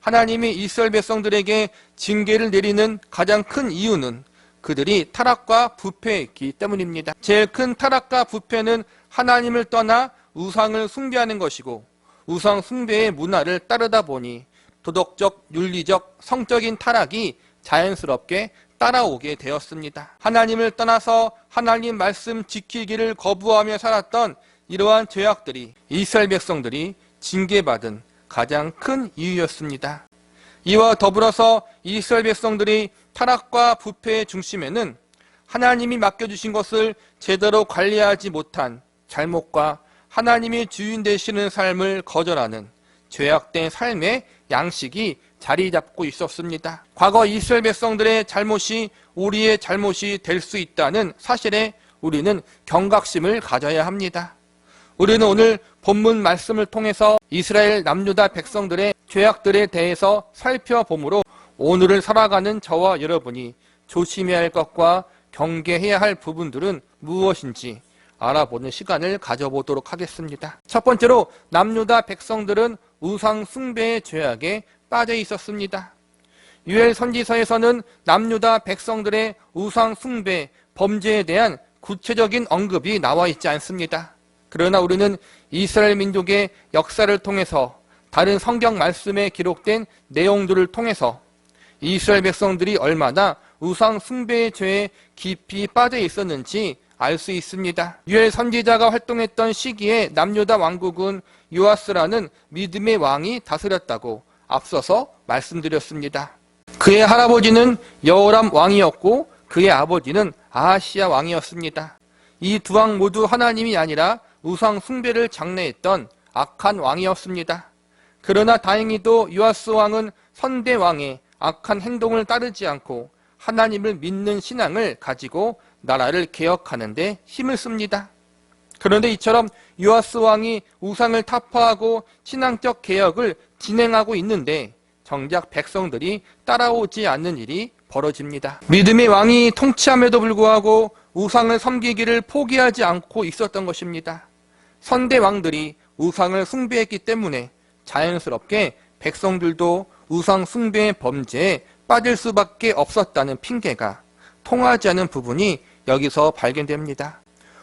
하나님이 이스라엘 백성들에게 징계를 내리는 가장 큰 이유는 그들이 타락과 부패했기 때문입니다. 제일 큰 타락과 부패는 하나님을 떠나 우상을 숭배하는 것이고 우상 숭배의 문화를 따르다 보니 도덕적, 윤리적, 성적인 타락이 자연스럽게 따라오게 되었습니다. 하나님을 떠나서 하나님 말씀 지키기를 거부하며 살았던 이러한 죄악들이 이스라엘 백성들이 징계받은 가장 큰 이유였습니다. 이와 더불어서 이스라엘 백성들이 타락과 부패의 중심에는 하나님이 맡겨주신 것을 제대로 관리하지 못한 잘못과 하나님이 주인 되시는 삶을 거절하는 죄악된 삶의 양식이 자리 잡고 있었습니다. 과거 이스라엘 백성들의 잘못이 우리의 잘못이 될 수 있다는 사실에 우리는 경각심을 가져야 합니다. 우리는 오늘 본문 말씀을 통해서 이스라엘 남유다 백성들의 죄악들에 대해서 살펴보므로 오늘을 살아가는 저와 여러분이 조심해야 할 것과 경계해야 할 부분들은 무엇인지 알아보는 시간을 가져보도록 하겠습니다. 첫 번째로 남유다 백성들은 우상 숭배의 죄악에 빠져 있었습니다. 요엘 선지서에서는 남유다 백성들의 우상 숭배 범죄에 대한 구체적인 언급이 나와 있지 않습니다. 그러나 우리는 이스라엘 민족의 역사를 통해서 다른 성경 말씀에 기록된 내용들을 통해서 이스라엘 백성들이 얼마나 우상 숭배의 죄에 깊이 빠져 있었는지 알 수 있습니다. 요엘 선지자가 활동했던 시기에 남유다 왕국은 요아스라는 믿음의 왕이 다스렸다고 앞서서 말씀드렸습니다. 그의 할아버지는 여호람 왕이었고 그의 아버지는 아하시야 왕이었습니다. 이 두 왕 모두 하나님이 아니라 우상 숭배를 장래했던 악한 왕이었습니다. 그러나 다행히도 요아스 왕은 선대 왕의 악한 행동을 따르지 않고 하나님을 믿는 신앙을 가지고 나라를 개혁하는 데 힘을 씁니다. 그런데 이처럼 요아스 왕이 우상을 타파하고 신앙적 개혁을 진행하고 있는데 정작 백성들이 따라오지 않는 일이 벌어집니다. 믿음의 왕이 통치함에도 불구하고 우상을 섬기기를 포기하지 않고 있었던 것입니다. 선대 왕들이 우상을 숭배했기 때문에 자연스럽게 백성들도 우상 숭배의 범죄에 빠질 수밖에 없었다는 핑계가 통하지 않은 부분이 여기서 발견됩니다.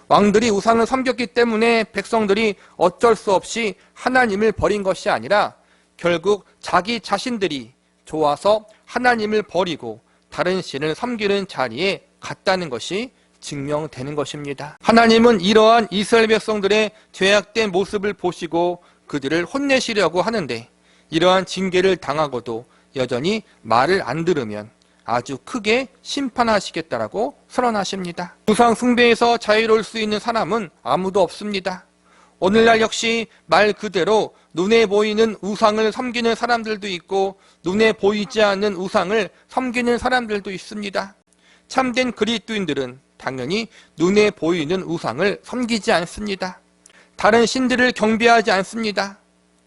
왕들이 우상을 섬겼기 때문에 백성들이 어쩔 수 없이 하나님을 버린 것이 아니라 결국 자기 자신들이 좋아서 하나님을 버리고 다른 신을 섬기는 자리에 갔다는 것이 증명되는 것입니다. 하나님은 이러한 이스라엘 백성들의 죄악된 모습을 보시고 그들을 혼내시려고 하는데 이러한 징계를 당하고도 여전히 말을 안 들으면 아주 크게 심판하시겠다라고 선언하십니다. 우상 숭배에서 자유로울 수 있는 사람은 아무도 없습니다. 오늘날 역시 말 그대로 눈에 보이는 우상을 섬기는 사람들도 있고 눈에 보이지 않는 우상을 섬기는 사람들도 있습니다. 참된 그리스도인들은 당연히 눈에 보이는 우상을 섬기지 않습니다. 다른 신들을 경배하지 않습니다.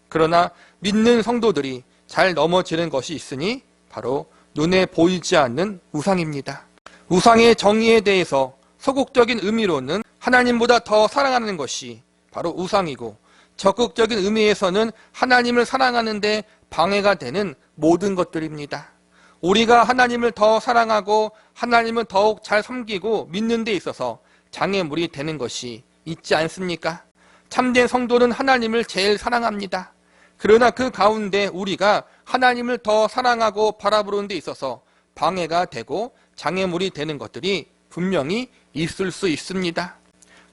그러나 믿는 성도들이 잘 넘어지는 것이 있으니 바로 눈에 보이지 않는 우상입니다. 우상의 정의에 대해서 소극적인 의미로는 하나님보다 더 사랑하는 것이 바로 우상이고 적극적인 의미에서는 하나님을 사랑하는데 방해가 되는 모든 것들입니다. 우리가 하나님을 더 사랑하고 하나님을 더욱 잘 섬기고 믿는 데 있어서 장애물이 되는 것이 있지 않습니까? 참된 성도는 하나님을 제일 사랑합니다. 그러나 그 가운데 우리가 하나님을 더 사랑하고 바라보는 데 있어서 방해가 되고 장애물이 되는 것들이 분명히 있을 수 있습니다.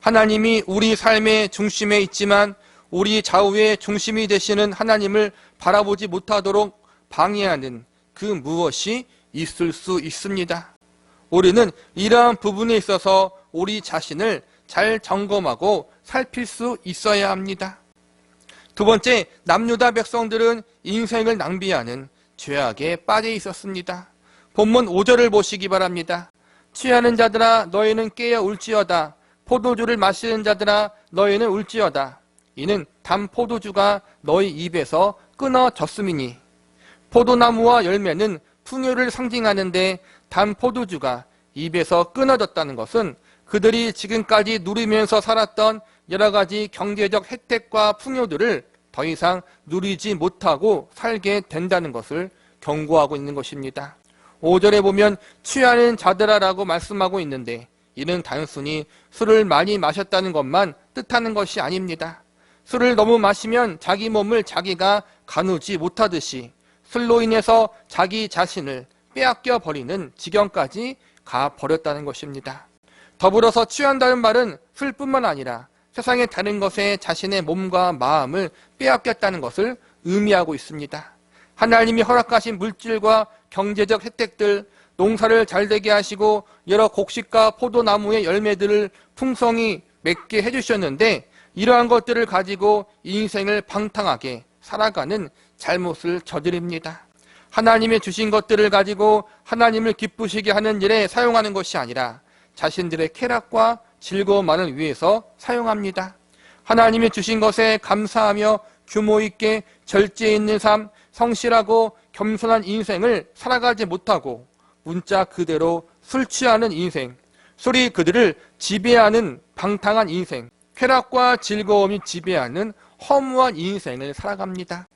하나님이 우리 삶의 중심에 있지만 우리 좌우의 중심이 되시는 하나님을 바라보지 못하도록 방해하는 그 무엇이 있을 수 있습니다. 우리는 이러한 부분에 있어서 우리 자신을 잘 점검하고 살필 수 있어야 합니다. 두 번째, 남유다 백성들은 인생을 낭비하는 죄악에 빠져 있었습니다. 본문 5절을 보시기 바랍니다. 취하는 자들아 너희는 깨어 울지어다. 포도주를 마시는 자들아 너희는 울지어다. 이는 단 포도주가 너희 입에서 끊어졌음이니. 포도나무와 열매는 풍요를 상징하는데 단 포도주가 입에서 끊어졌다는 것은 그들이 지금까지 누리면서 살았던 여러 가지 경제적 혜택과 풍요들을 더 이상 누리지 못하고 살게 된다는 것을 경고하고 있는 것입니다. 5절에 보면 취하는 자들아라고 말씀하고 있는데 이는 단순히 술을 많이 마셨다는 것만 뜻하는 것이 아닙니다. 술을 너무 마시면 자기 몸을 자기가 가누지 못하듯이 술로 인해서 자기 자신을 빼앗겨 버리는 지경까지 가버렸다는 것입니다. 더불어서 취한다는 말은 술뿐만 아니라 세상의 다른 것에 자신의 몸과 마음을 빼앗겼다는 것을 의미하고 있습니다. 하나님이 허락하신 물질과 경제적 혜택들, 농사를 잘되게 하시고 여러 곡식과 포도나무의 열매들을 풍성히 맺게 해주셨는데 이러한 것들을 가지고 인생을 방탕하게 살아가는 잘못을 저지릅니다. 하나님의 주신 것들을 가지고 하나님을 기쁘시게 하는 일에 사용하는 것이 아니라 자신들의 쾌락과 즐거움만을 위해서 사용합니다. 하나님이 주신 것에 감사하며 규모 있게 절제 있는 삶, 성실하고 겸손한 인생을 살아가지 못하고 문자 그대로 술 취하는 인생, 술이 그들을 지배하는 방탕한 인생, 쾌락과 즐거움이 지배하는 허무한 인생을 살아갑니다.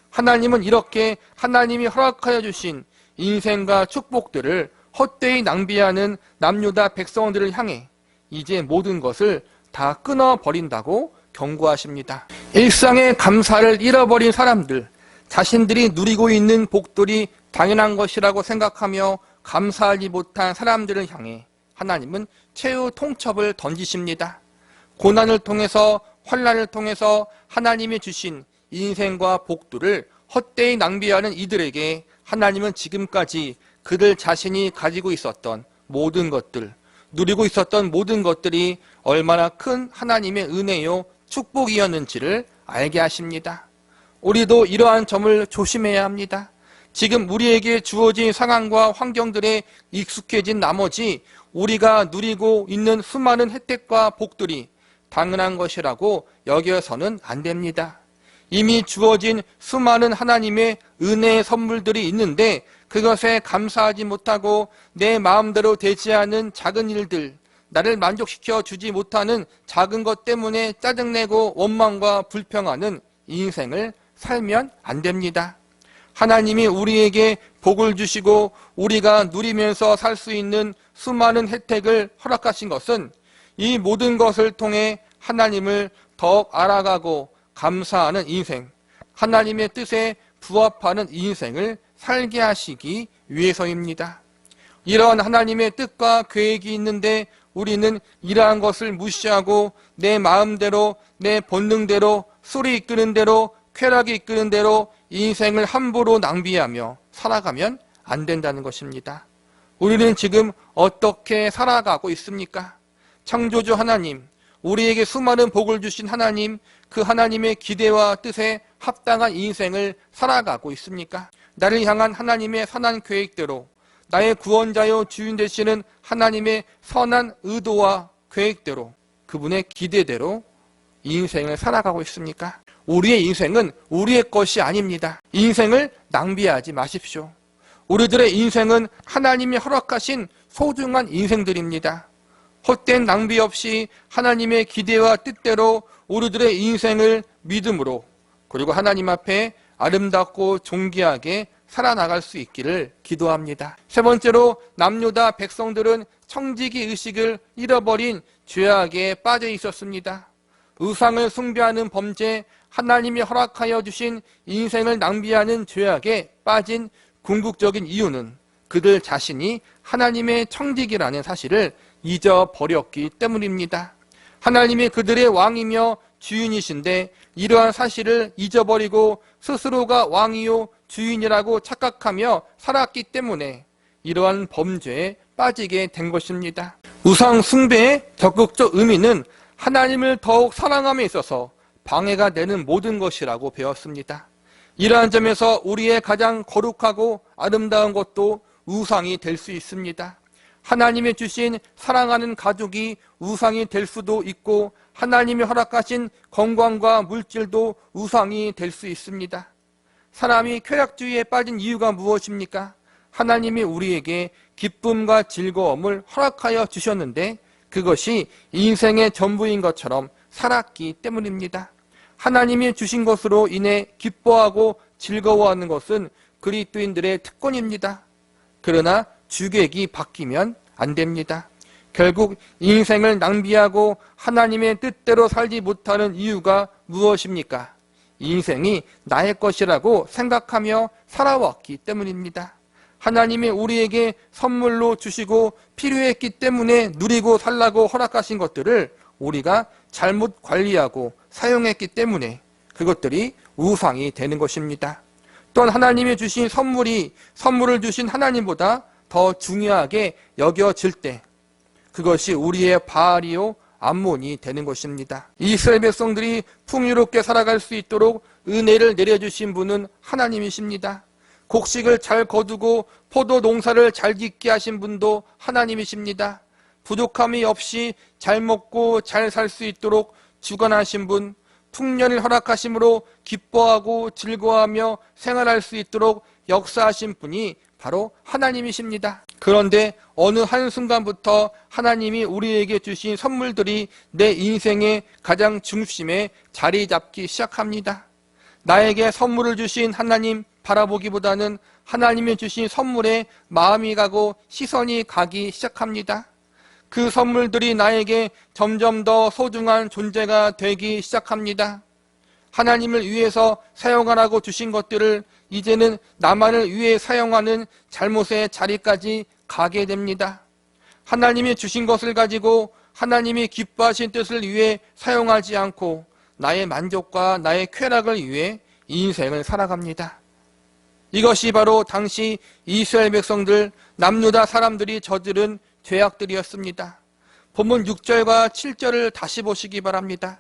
하나님은 이렇게 하나님이 허락하여 주신 인생과 축복들을 헛되이 낭비하는 남유다 백성들을 향해 이제 모든 것을 다 끊어버린다고 경고하십니다. 일상의 감사를 잃어버린 사람들, 자신들이 누리고 있는 복들이 당연한 것이라고 생각하며 감사하지 못한 사람들을 향해 하나님은 최후 통첩을 던지십니다. 고난을 통해서, 환난을 통해서 하나님이 주신 인생과 복들을 헛되이 낭비하는 이들에게 하나님은 지금까지 그들 자신이 가지고 있었던 모든 것들, 누리고 있었던 모든 것들이 얼마나 큰 하나님의 은혜요 축복이었는지를 알게 하십니다. 우리도 이러한 점을 조심해야 합니다. 지금 우리에게 주어진 상황과 환경들에 익숙해진 나머지 우리가 누리고 있는 수많은 혜택과 복들이 당연한 것이라고 여겨서는 안 됩니다. 이미 주어진 수많은 하나님의 은혜의 선물들이 있는데 그것에 감사하지 못하고 내 마음대로 되지 않은 작은 일들, 나를 만족시켜 주지 못하는 작은 것 때문에 짜증내고 원망과 불평하는 인생을 살면 안 됩니다. 하나님이 우리에게 복을 주시고 우리가 누리면서 살 수 있는 수많은 혜택을 허락하신 것은 이 모든 것을 통해 하나님을 더욱 알아가고 감사하는 인생, 하나님의 뜻에 부합하는 인생을 살게 하시기 위해서입니다. 이런 하나님의 뜻과 계획이 있는데 우리는 이러한 것을 무시하고 내 마음대로, 내 본능대로, 술이 이끄는 대로, 쾌락이 이끄는 대로 인생을 함부로 낭비하며 살아가면 안 된다는 것입니다. 우리는 지금 어떻게 살아가고 있습니까? 창조주 하나님, 우리에게 수많은 복을 주신 하나님, 그 하나님의 기대와 뜻에 합당한 인생을 살아가고 있습니까? 나를 향한 하나님의 선한 계획대로, 나의 구원자요 주인 되시는 하나님의 선한 의도와 계획대로, 그분의 기대대로 인생을 살아가고 있습니까? 우리의 인생은 우리의 것이 아닙니다. 인생을 낭비하지 마십시오. 우리들의 인생은 하나님이 허락하신 소중한 인생들입니다. 헛된 낭비 없이 하나님의 기대와 뜻대로 우리들의 인생을 믿음으로 그리고 하나님 앞에 아름답고 존귀하게 살아나갈 수 있기를 기도합니다. 세 번째로 남유다 백성들은 청지기 의식을 잃어버린 죄악에 빠져 있었습니다. 우상을 숭배하는 범죄, 하나님이 허락하여 주신 인생을 낭비하는 죄악에 빠진 궁극적인 이유는 그들 자신이 하나님의 청지기라는 사실을 잊어버렸기 때문입니다. 하나님이 그들의 왕이며 주인이신데 이러한 사실을 잊어버리고 스스로가 왕이요 주인이라고 착각하며 살았기 때문에 이러한 범죄에 빠지게 된 것입니다. 우상 숭배의 적극적 의미는 하나님을 더욱 사랑함에 있어서 방해가 되는 모든 것이라고 배웠습니다. 이러한 점에서 우리의 가장 거룩하고 아름다운 것도 우상이 될 수 있습니다. 하나님이 주신 사랑하는 가족이 우상이 될 수도 있고 하나님이 허락하신 건강과 물질도 우상이 될 수 있습니다. 사람이 쾌락주의에 빠진 이유가 무엇입니까? 하나님이 우리에게 기쁨과 즐거움을 허락하여 주셨는데 그것이 인생의 전부인 것처럼 살았기 때문입니다. 하나님이 주신 것으로 인해 기뻐하고 즐거워하는 것은 그리스도인들의 특권입니다. 그러나 주객이 바뀌면 안 됩니다. 결국 인생을 낭비하고 하나님의 뜻대로 살지 못하는 이유가 무엇입니까? 인생이 나의 것이라고 생각하며 살아왔기 때문입니다. 하나님이 우리에게 선물로 주시고 필요했기 때문에 누리고 살라고 허락하신 것들을 우리가 잘못 관리하고 사용했기 때문에 그것들이 우상이 되는 것입니다. 또한 하나님이 주신 선물을 주신 하나님보다 더 중요하게 여겨질 때 그것이 우리의 바알이요 암몬이 되는 것입니다. 이스라엘 백성들이 풍요롭게 살아갈 수 있도록 은혜를 내려주신 분은 하나님이십니다. 곡식을 잘 거두고 포도 농사를 잘 짓게 하신 분도 하나님이십니다. 부족함이 없이 잘 먹고 잘 살 수 있도록 주관하신 분, 풍년을 허락하심으로 기뻐하고 즐거워하며 생활할 수 있도록 역사하신 분이 바로 하나님이십니다. 그런데 어느 한순간부터 하나님이 우리에게 주신 선물들이 내 인생의 가장 중심에 자리 잡기 시작합니다. 나에게 선물을 주신 하나님 바라보기보다는 하나님이 주신 선물에 마음이 가고 시선이 가기 시작합니다. 그 선물들이 나에게 점점 더 소중한 존재가 되기 시작합니다. 하나님을 위해서 사용하라고 주신 것들을 이제는 나만을 위해 사용하는 잘못의 자리까지 가게 됩니다. 하나님이 주신 것을 가지고 하나님이 기뻐하신 뜻을 위해 사용하지 않고 나의 만족과 나의 쾌락을 위해 인생을 살아갑니다. 이것이 바로 당시 이스라엘 백성들, 남유다 사람들이 저지른 죄악들이었습니다. 본문 6절과 7절을 다시 보시기 바랍니다.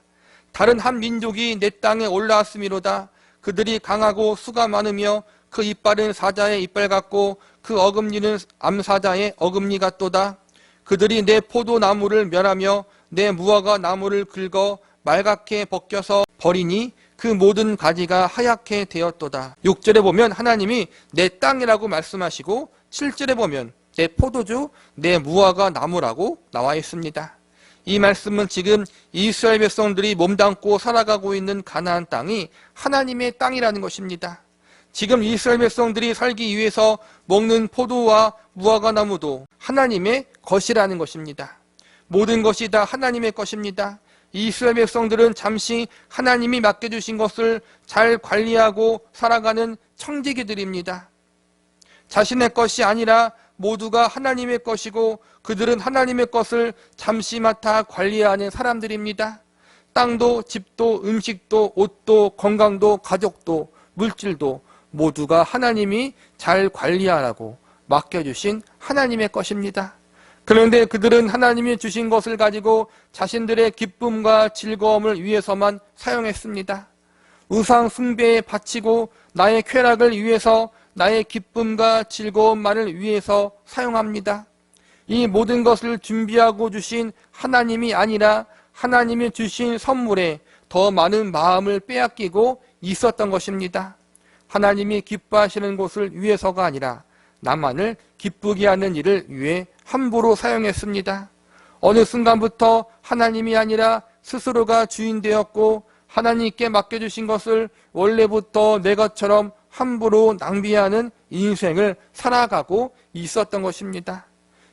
다른 한 민족이 내 땅에 올라왔음이로다. 그들이 강하고 수가 많으며 그 이빨은 사자의 이빨 같고 그 어금니는 암사자의 어금니 같도다. 그들이 내 포도나무를 멸하며 내 무화과 나무를 긁어 말갛게 벗겨서 버리니 그 모든 가지가 하얗게 되었도다. 6절에 보면 하나님이 내 땅이라고 말씀하시고 7절에 보면 내 포도주, 내 무화과 나무라고 나와 있습니다. 이 말씀은 지금 이스라엘 백성들이 몸담고 살아가고 있는 가나안 땅이 하나님의 땅이라는 것입니다. 지금 이스라엘 백성들이 살기 위해서 먹는 포도와 무화과 나무도 하나님의 것이라는 것입니다. 모든 것이 다 하나님의 것입니다. 이스라엘 백성들은 잠시 하나님이 맡겨주신 것을 잘 관리하고 살아가는 청지기들입니다. 자신의 것이 아니라 모두가 하나님의 것이고 그들은 하나님의 것을 잠시 맡아 관리하는 사람들입니다. 땅도 집도 음식도 옷도 건강도 가족도 물질도 모두가 하나님이 잘 관리하라고 맡겨주신 하나님의 것입니다. 그런데 그들은 하나님이 주신 것을 가지고 자신들의 기쁨과 즐거움을 위해서만 사용했습니다. 우상 숭배에 바치고 나의 쾌락을 위해서 나의 기쁨과 즐거움만을 위해서 사용합니다. 이 모든 것을 준비하고 주신 하나님이 아니라 하나님이 주신 선물에 더 많은 마음을 빼앗기고 있었던 것입니다. 하나님이 기뻐하시는 것을 위해서가 아니라 나만을 기쁘게 하는 일을 위해 함부로 사용했습니다. 어느 순간부터 하나님이 아니라 스스로가 주인 되었고 하나님께 맡겨주신 것을 원래부터 내 것처럼 함부로 낭비하는 인생을 살아가고 있었던 것입니다.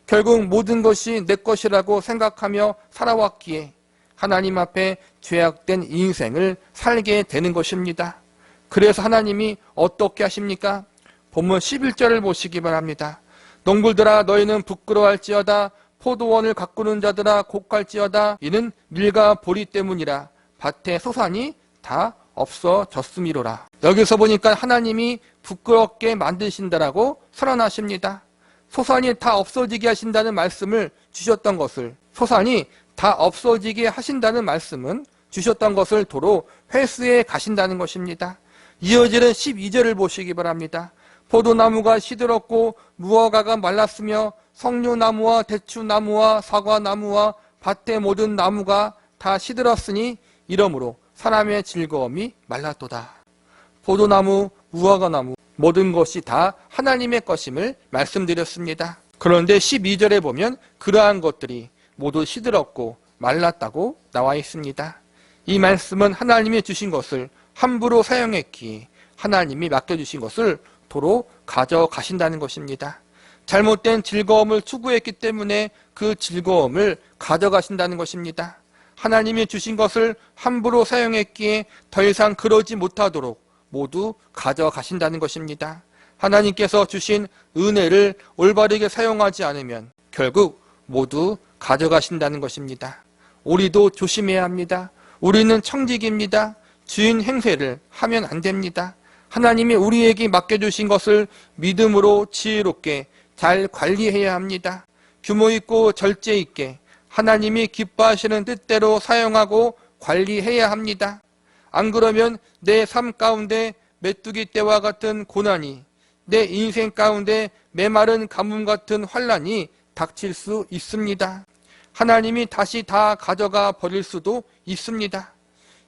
결국 모든 것이 내 것이라고 생각하며 살아왔기에 하나님 앞에 죄악된 인생을 살게 되는 것입니다. 그래서 하나님이 어떻게 하십니까? 본문 11절을 보시기 바랍니다. 농부들아 너희는 부끄러워할지어다. 포도원을 가꾸는 자들아 곡할지어다. 이는 밀과 보리 때문이라. 밭의 소산이 다 없어졌음이로라. 여기서 보니까 하나님이 부끄럽게 만드신다라고 선언하십니다. 소산이 다 없어지게 하신다는 말씀을 주셨던 것을, 소산이 다 없어지게 하신다는 말씀은 주셨던 것을 도로 회수해 가신다는 것입니다. 이어지는 12절을 보시기 바랍니다. 포도나무가 시들었고 무화과가 말랐으며 석류나무와 대추나무와 사과나무와 밭의 모든 나무가 다 시들었으니 이러므로 사람의 즐거움이 말랐도다. 포도나무, 무화과나무 모든 것이 다 하나님의 것임을 말씀드렸습니다. 그런데 12절에 보면 그러한 것들이 모두 시들었고 말랐다고 나와 있습니다. 이 말씀은 하나님이 주신 것을 함부로 사용했기에 하나님이 맡겨주신 것을 도로 가져가신다는 것입니다. 잘못된 즐거움을 추구했기 때문에 그 즐거움을 가져가신다는 것입니다. 하나님이 주신 것을 함부로 사용했기에 더 이상 그러지 못하도록 모두 가져가신다는 것입니다. 하나님께서 주신 은혜를 올바르게 사용하지 않으면 결국 모두 가져가신다는 것입니다. 우리도 조심해야 합니다. 우리는 청직입니다. 주인 행세를 하면 안 됩니다. 하나님이 우리에게 맡겨주신 것을 믿음으로 지혜롭게 잘 관리해야 합니다. 규모 있고 절제 있게 하나님이 기뻐하시는 뜻대로 사용하고 관리해야 합니다. 안 그러면 내 삶 가운데 메뚜기 떼와 같은 고난이, 내 인생 가운데 메마른 가뭄 같은 환난이 닥칠 수 있습니다. 하나님이 다시 다 가져가 버릴 수도 있습니다.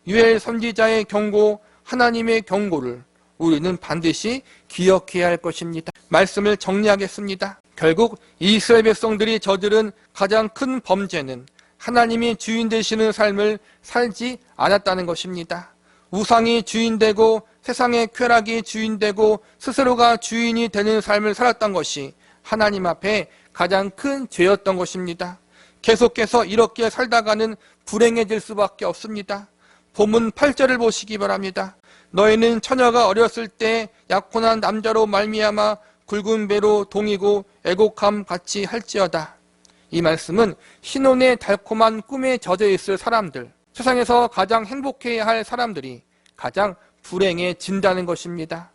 요엘 선지자의 경고, 하나님의 경고를 우리는 반드시 기억해야 할 것입니다. 말씀을 정리하겠습니다. 결국 이스라엘 백성들이 저지른 가장 큰 범죄는 하나님이 주인 되시는 삶을 살지 않았다는 것입니다. 우상이 주인되고 세상의 쾌락이 주인되고 스스로가 주인이 되는 삶을 살았던 것이 하나님 앞에 가장 큰 죄였던 것입니다. 계속해서 이렇게 살다가는 불행해질 수밖에 없습니다. 본문 8절을 보시기 바랍니다. 너희는 처녀가 어렸을 때 약혼한 남자로 말미암아 굵은 배로 동이고 애곡함 같이 할지어다. 이 말씀은 신혼의 달콤한 꿈에 젖어 있을 사람들, 세상에서 가장 행복해야 할 사람들이 가장 불행해진다는 것입니다.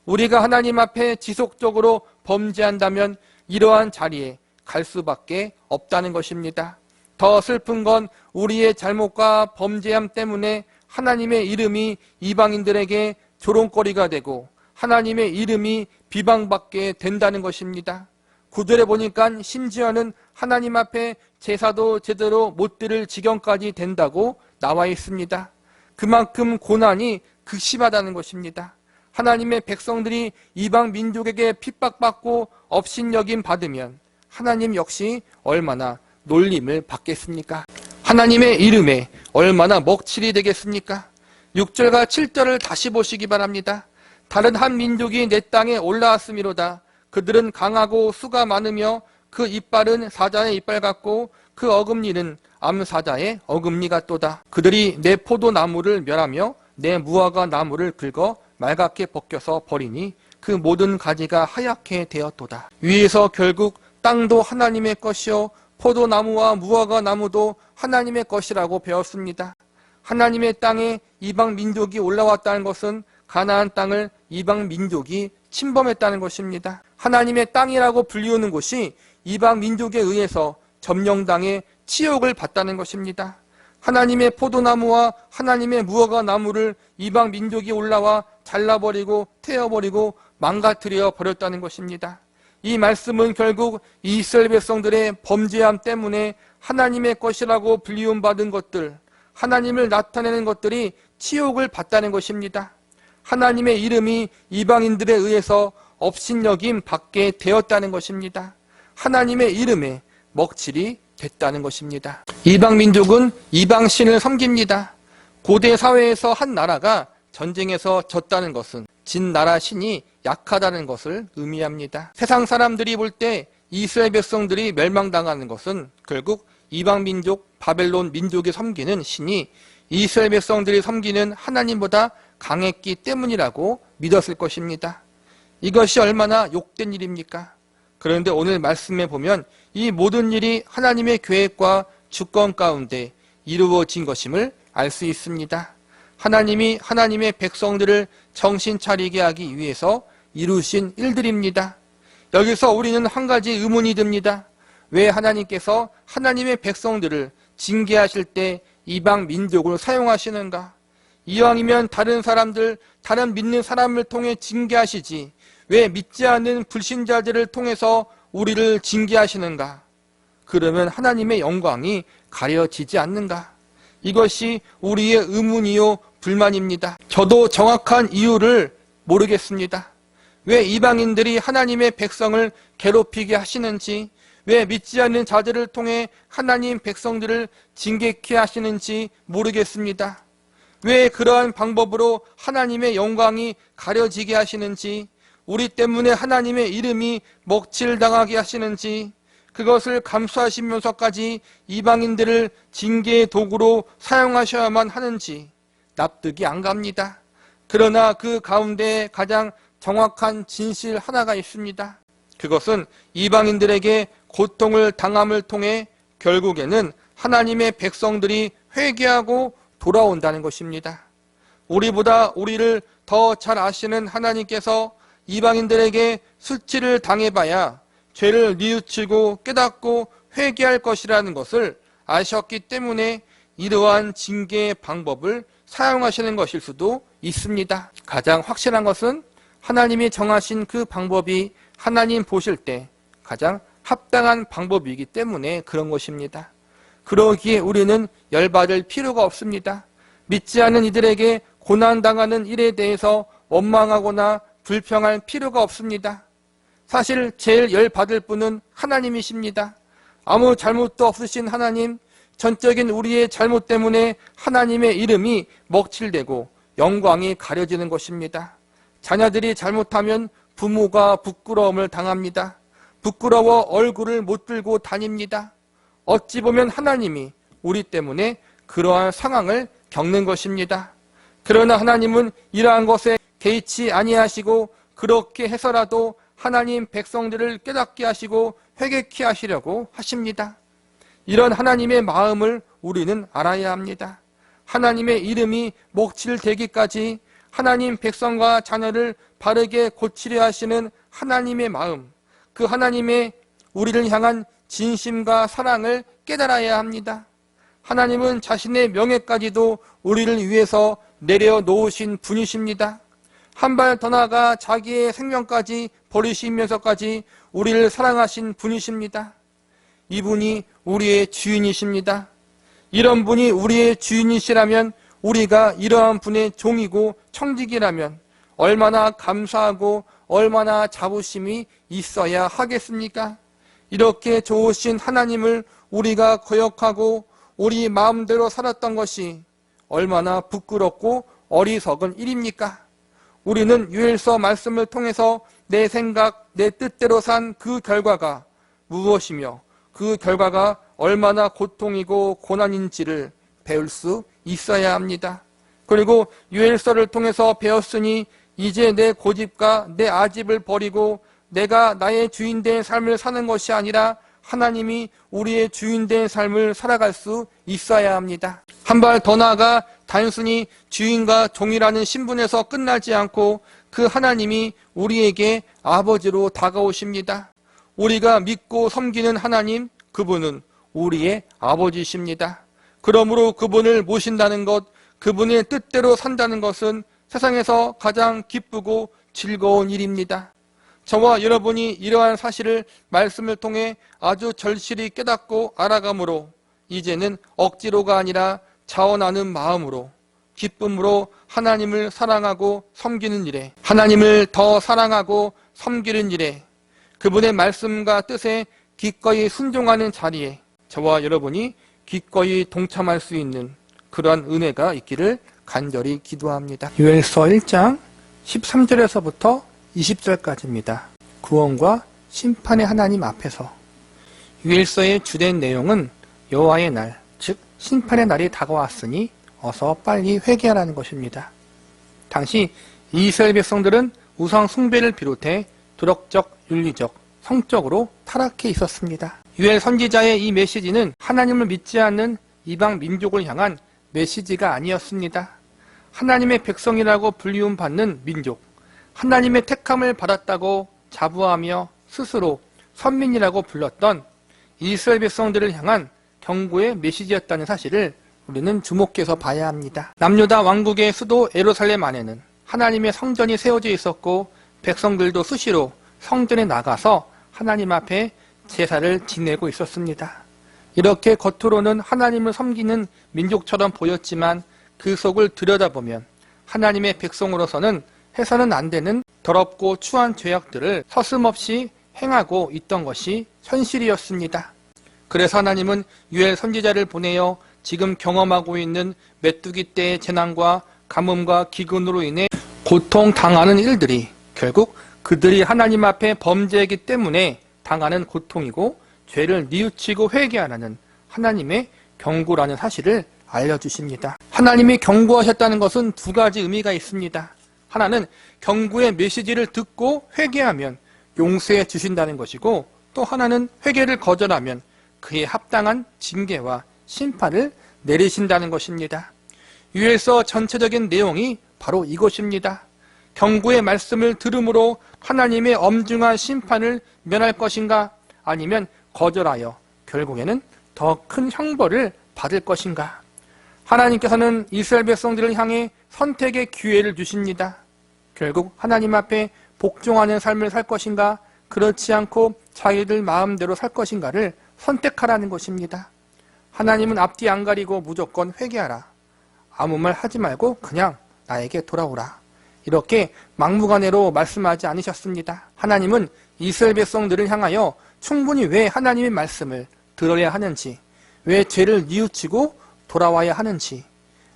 우리가 하나님 앞에 지속적으로 범죄한다면 이러한 자리에 갈 수밖에 없다는 것입니다. 더 슬픈 건 우리의 잘못과 범죄함 때문에 하나님의 이름이 이방인들에게 조롱거리가 되고 하나님의 이름이 비방받게 된다는 것입니다. 구절에 보니까 심지어는 하나님 앞에 제사도 제대로 못 드릴 지경까지 된다고 나와 있습니다. 그만큼 고난이 극심하다는 것입니다. 하나님의 백성들이 이방 민족에게 핍박받고 업신여김 받으면 하나님 역시 얼마나 놀림을 받겠습니까? 하나님의 이름에 얼마나 먹칠이 되겠습니까? 6절과 7절을 다시 보시기 바랍니다. 다른 한 민족이 내 땅에 올라왔음이로다. 그들은 강하고 수가 많으며 그 이빨은 사자의 이빨 같고 그 어금니는 암사자의 어금니 같도다. 그들이 내 포도나무를 멸하며 내 무화과 나무를 긁어 말갛게 벗겨서 버리니 그 모든 가지가 하얗게 되었도다. 위에서 결국 땅도 하나님의 것이요 포도나무와 무화과 나무도 하나님의 것이라고 배웠습니다. 하나님의 땅에 이방 민족이 올라왔다는 것은 가나안 땅을 이방 민족이 침범했다는 것입니다. 하나님의 땅이라고 불리우는 곳이 이방 민족에 의해서 점령당해 치욕을 받다는 것입니다. 하나님의 포도나무와 하나님의 무화과 나무를 이방 민족이 올라와 잘라버리고 태워버리고 망가뜨려 버렸다는 것입니다. 이 말씀은 결국 이스라엘 백성들의 범죄함 때문에 하나님의 것이라고 불리움 받은 것들, 하나님을 나타내는 것들이 치욕을 받다는 것입니다. 하나님의 이름이 이방인들에 의해서 업신여김 받게 되었다는 것입니다. 하나님의 이름에 먹칠이 됐다는 것입니다. 이방 민족은 이방신을 섬깁니다. 고대 사회에서 한 나라가 전쟁에서 졌다는 것은 진 나라 신이 약하다는 것을 의미합니다. 세상 사람들이 볼 때 이스라엘 백성들이 멸망당하는 것은 결국 이방 민족 바벨론 민족이 섬기는 신이 이스라엘 백성들이 섬기는 하나님보다 강했기 때문이라고 믿었을 것입니다. 이것이 얼마나 욕된 일입니까? 그런데 오늘 말씀에 보면 이 모든 일이 하나님의 계획과 주권 가운데 이루어진 것임을 알 수 있습니다. 하나님이 하나님의 백성들을 정신 차리게 하기 위해서 이루신 일들입니다. 여기서 우리는 한 가지 의문이 듭니다. 왜 하나님께서 하나님의 백성들을 징계하실 때 이방 민족을 사용하시는가? 이왕이면 다른 사람들, 다른 믿는 사람을 통해 징계하시지 왜 믿지 않는 불신자들을 통해서 우리를 징계하시는가? 그러면 하나님의 영광이 가려지지 않는가? 이것이 우리의 의문이요 불만입니다. 저도 정확한 이유를 모르겠습니다. 왜 이방인들이 하나님의 백성을 괴롭히게 하시는지, 왜 믿지 않는 자들을 통해 하나님 백성들을 징계케 하시는지 모르겠습니다. 왜 그러한 방법으로 하나님의 영광이 가려지게 하시는지, 우리 때문에 하나님의 이름이 먹칠당하게 하시는지, 그것을 감수하시면서까지 이방인들을 징계의 도구로 사용하셔야만 하는지 납득이 안 갑니다. 그러나 그 가운데 가장 정확한 진실 하나가 있습니다. 그것은 이방인들에게 고통을 당함을 통해 결국에는 하나님의 백성들이 회개하고 돌아온다는 것입니다. 우리보다 우리를 더 잘 아시는 하나님께서 이방인들에게 수치를 당해봐야 죄를 뉘우치고 깨닫고 회개할 것이라는 것을 아셨기 때문에 이러한 징계의 방법을 사용하시는 것일 수도 있습니다. 가장 확실한 것은 하나님이 정하신 그 방법이 하나님 보실 때 가장 합당한 방법이기 때문에 그런 것입니다. 그러기에 우리는 열받을 필요가 없습니다. 믿지 않는 이들에게 고난당하는 일에 대해서 원망하거나 불평할 필요가 없습니다. 사실 제일 열받을 분은 하나님이십니다. 아무 잘못도 없으신 하나님, 전적인 우리의 잘못 때문에 하나님의 이름이 먹칠되고 영광이 가려지는 것입니다. 자녀들이 잘못하면 부모가 부끄러움을 당합니다. 부끄러워 얼굴을 못 들고 다닙니다. 어찌 보면 하나님이 우리 때문에 그러한 상황을 겪는 것입니다. 그러나 하나님은 이러한 것에 개의치 아니하시고 그렇게 해서라도 하나님 백성들을 깨닫게 하시고 회개케 하시려고 하십니다. 이런 하나님의 마음을 우리는 알아야 합니다. 하나님의 이름이 목칠되기까지 하나님 백성과 자녀를 바르게 고치려 하시는 하나님의 마음, 그 하나님의 우리를 향한 진심과 사랑을 깨달아야 합니다. 하나님은 자신의 명예까지도 우리를 위해서 내려놓으신 분이십니다. 한 발 더 나아가 자기의 생명까지 버리시면서까지 우리를 사랑하신 분이십니다. 이분이 우리의 주인이십니다. 이런 분이 우리의 주인이시라면, 우리가 이러한 분의 종이고 청직이라면 얼마나 감사하고 얼마나 자부심이 있어야 하겠습니까? 이렇게 좋으신 하나님을 우리가 거역하고 우리 마음대로 살았던 것이 얼마나 부끄럽고 어리석은 일입니까? 우리는 요엘서 말씀을 통해서 내 생각, 내 뜻대로 산 그 결과가 무엇이며 그 결과가 얼마나 고통이고 고난인지를 배울 수 있어야 합니다. 그리고 요엘서를 통해서 배웠으니 이제 내 고집과 내 아집을 버리고 내가 나의 주인된 삶을 사는 것이 아니라 하나님이 우리의 주인된 삶을 살아갈 수 있어야 합니다. 한 발 더 나아가 단순히 주인과 종이라는 신분에서 끝나지 않고 그 하나님이 우리에게 아버지로 다가오십니다. 우리가 믿고 섬기는 하나님, 그분은 우리의 아버지십니다. 그러므로 그분을 모신다는 것, 그분의 뜻대로 산다는 것은 세상에서 가장 기쁘고 즐거운 일입니다. 저와 여러분이 이러한 사실을 말씀을 통해 아주 절실히 깨닫고 알아가므로 이제는 억지로가 아니라 자원하는 마음으로, 기쁨으로 하나님을 사랑하고 섬기는 일에, 하나님을 더 사랑하고 섬기는 일에, 그분의 말씀과 뜻에 기꺼이 순종하는 자리에 저와 여러분이 기꺼이 동참할 수 있는 그러한 은혜가 있기를 간절히 기도합니다. 요엘서 1장 13절에서부터 20절까지입니다. 구원과 심판의 하나님 앞에서. 요엘서의 주된 내용은 여호와의 날, 즉 심판의 날이 다가왔으니 어서 빨리 회개하라는 것입니다. 당시 이스라엘 백성들은 우상 숭배를 비롯해 도덕적, 윤리적, 성적으로 타락해 있었습니다. 요엘 선지자의 이 메시지는 하나님을 믿지 않는 이방 민족을 향한 메시지가 아니었습니다. 하나님의 백성이라고 불리움 받는 민족, 하나님의 택함을 받았다고 자부하며 스스로 선민이라고 불렀던 이스라엘 백성들을 향한 경고의 메시지였다는 사실을 우리는 주목해서 봐야 합니다. 남유다 왕국의 수도 예루살렘 안에는 하나님의 성전이 세워져 있었고 백성들도 수시로 성전에 나가서 하나님 앞에 제사를 지내고 있었습니다. 이렇게 겉으로는 하나님을 섬기는 민족처럼 보였지만 그 속을 들여다보면 하나님의 백성으로서는 해서는 안 되는 더럽고 추한 죄악들을 서슴없이 행하고 있던 것이 현실이었습니다. 그래서 하나님은 요엘 선지자를 보내어 지금 경험하고 있는 메뚜기 때의 재난과 가뭄과 기근으로 인해 고통당하는 일들이 결국 그들이 하나님 앞에 범죄이기 때문에 당하는 고통이고 죄를 뉘우치고 회개하라는 하나님의 경고라는 사실을 알려주십니다. 하나님이 경고하셨다는 것은 두 가지 의미가 있습니다. 하나는 경고의 메시지를 듣고 회개하면 용서해 주신다는 것이고, 또 하나는 회개를 거절하면 그에 합당한 징계와 심판을 내리신다는 것입니다. 요엘서 전체적인 내용이 바로 이것입니다. 경고의 말씀을 들음으로 하나님의 엄중한 심판을 면할 것인가, 아니면 거절하여 결국에는 더 큰 형벌을 받을 것인가. 하나님께서는 이스라엘 백성들을 향해 선택의 기회를 주십니다. 결국 하나님 앞에 복종하는 삶을 살 것인가, 그렇지 않고 자기들 마음대로 살 것인가를 선택하라는 것입니다. 하나님은 앞뒤 안 가리고 무조건 회개하라, 아무 말 하지 말고 그냥 나에게 돌아오라, 이렇게 막무가내로 말씀하지 않으셨습니다. 하나님은 이스라엘 백성들을 향하여 충분히 왜 하나님의 말씀을 들어야 하는지, 왜 죄를 뉘우치고 돌아와야 하는지,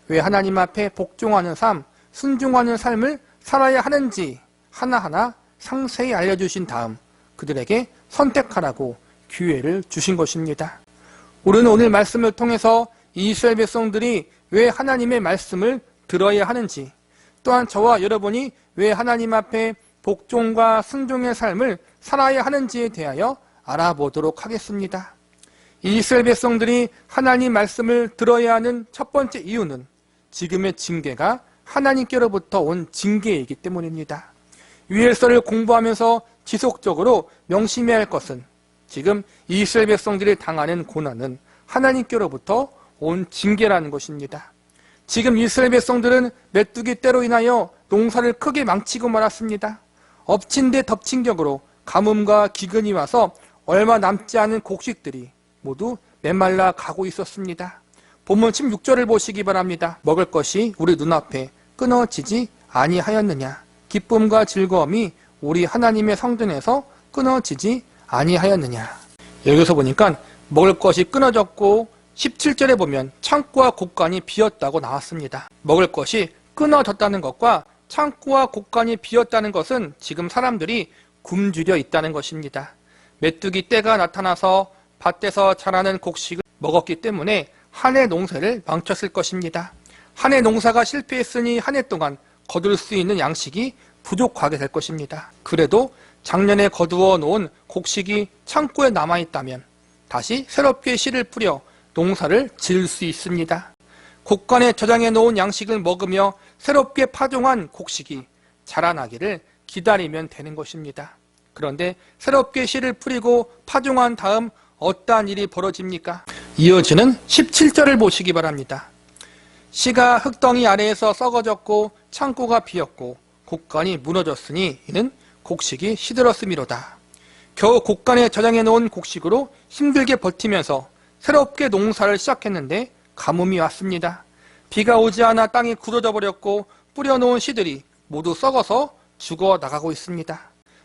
왜 하나님 앞에 복종하는 삶, 순종하는 삶을 살아야 하는지 하나하나 상세히 알려주신 다음 그들에게 선택하라고 기회를 주신 것입니다. 우리는 오늘 말씀을 통해서 이스라엘 백성들이 왜 하나님의 말씀을 들어야 하는지, 또한 저와 여러분이 왜 하나님 앞에 복종과 순종의 삶을 살아야 하는지에 대하여 알아보도록 하겠습니다. 이스라엘 백성들이 하나님 말씀을 들어야 하는 첫 번째 이유는 지금의 징계가 하나님께로부터 온 징계이기 때문입니다. 유엘서를 공부하면서 지속적으로 명심해야 할 것은 지금 이스라엘 백성들이 당하는 고난은 하나님께로부터 온 징계라는 것입니다. 지금 이스라엘 백성들은 메뚜기 떼로 인하여 농사를 크게 망치고 말았습니다. 엎친 데 덮친 격으로 가뭄과 기근이 와서 얼마 남지 않은 곡식들이 모두 메말라 가고 있었습니다. 본문 16절을 보시기 바랍니다. 먹을 것이 우리 눈앞에 끊어지지 아니하였느냐. 기쁨과 즐거움이 우리 하나님의 성전에서 끊어지지 아니하였느냐. 여기서 보니까 먹을 것이 끊어졌고 17절에 보면 창고와 곳간이 비었다고 나왔습니다. 먹을 것이 끊어졌다는 것과 창고와 곳간이 비었다는 것은 지금 사람들이 굶주려 있다는 것입니다. 메뚜기 떼가 나타나서 밭에서 자라는 곡식을 먹었기 때문에 한 해 농사를 망쳤을 것입니다. 한 해 농사가 실패했으니 한 해 동안 거둘 수 있는 양식이 부족하게 될 것입니다. 그래도 작년에 거두어 놓은 곡식이 창고에 남아있다면 다시 새롭게 씨를 뿌려 농사를 지을 수 있습니다. 곡간에 저장해 놓은 양식을 먹으며 새롭게 파종한 곡식이 자라나기를 기다리면 되는 것입니다. 그런데 새롭게 씨를 뿌리고 파종한 다음 어떠한 일이 벌어집니까? 이어지는 17절을 보시기 바랍니다. 씨가 흙덩이 아래에서 썩어졌고 창고가 비었고 곡간이 무너졌으니 이는 곡식이 시들었음이로다. 겨우 곡간에 저장해 놓은 곡식으로 힘들게 버티면서 새롭게 농사를 시작했는데 가뭄이 왔습니다. 비가 오지 않아 땅이 굳어져 버렸고 뿌려놓은 씨들이 모두 썩어서 죽어나가고 있습니다.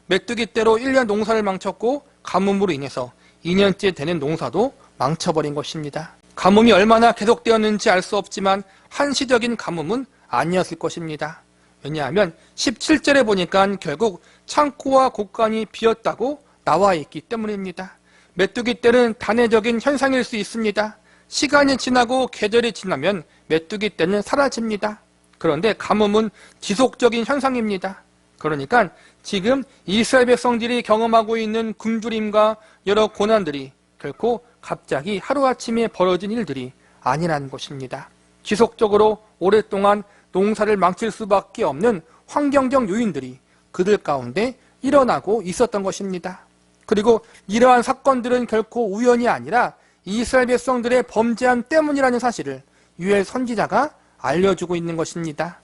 메뚜기떼로 1년 농사를 망쳤고 가뭄으로 인해서 2년째 되는 농사도 망쳐버린 것입니다. 가뭄이 얼마나 계속되었는지 알 수 없지만 한시적인 가뭄은 아니었을 것입니다. 왜냐하면 17절에 보니까 결국 창고와 곡간이 비었다고 나와 있기 때문입니다. 메뚜기 떼는 단회적인 현상일 수 있습니다. 시간이 지나고 계절이 지나면 메뚜기 떼는 사라집니다. 그런데 가뭄은 지속적인 현상입니다. 그러니까 지금 이스라엘 백성들이 경험하고 있는 굶주림과 여러 고난들이 결코 갑자기 하루아침에 벌어진 일들이 아니라는 것입니다. 지속적으로 오랫동안 농사를 망칠 수밖에 없는 환경적 요인들이 그들 가운데 일어나고 있었던 것입니다. 그리고 이러한 사건들은 결코 우연이 아니라 이스라엘 백성들의 범죄함 때문이라는 사실을 유엘 선지자가 알려주고 있는 것입니다.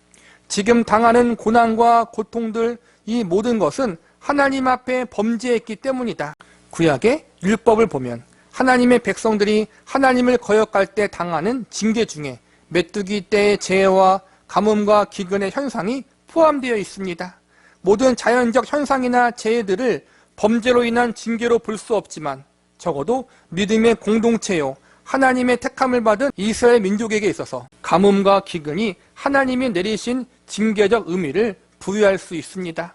지금 당하는 고난과 고통들, 이 모든 것은 하나님 앞에 범죄했기 때문이다. 구약의 율법을 보면 하나님의 백성들이 하나님을 거역할 때 당하는 징계 중에 메뚜기 떼의 재해와 가뭄과 기근의 현상이 포함되어 있습니다. 모든 자연적 현상이나 재해들을 범죄로 인한 징계로 볼 수 없지만 적어도 믿음의 공동체요 하나님의 택함을 받은 이스라엘 민족에게 있어서 가뭄과 기근이 하나님이 내리신 징계적 의미를 부여할 수 있습니다.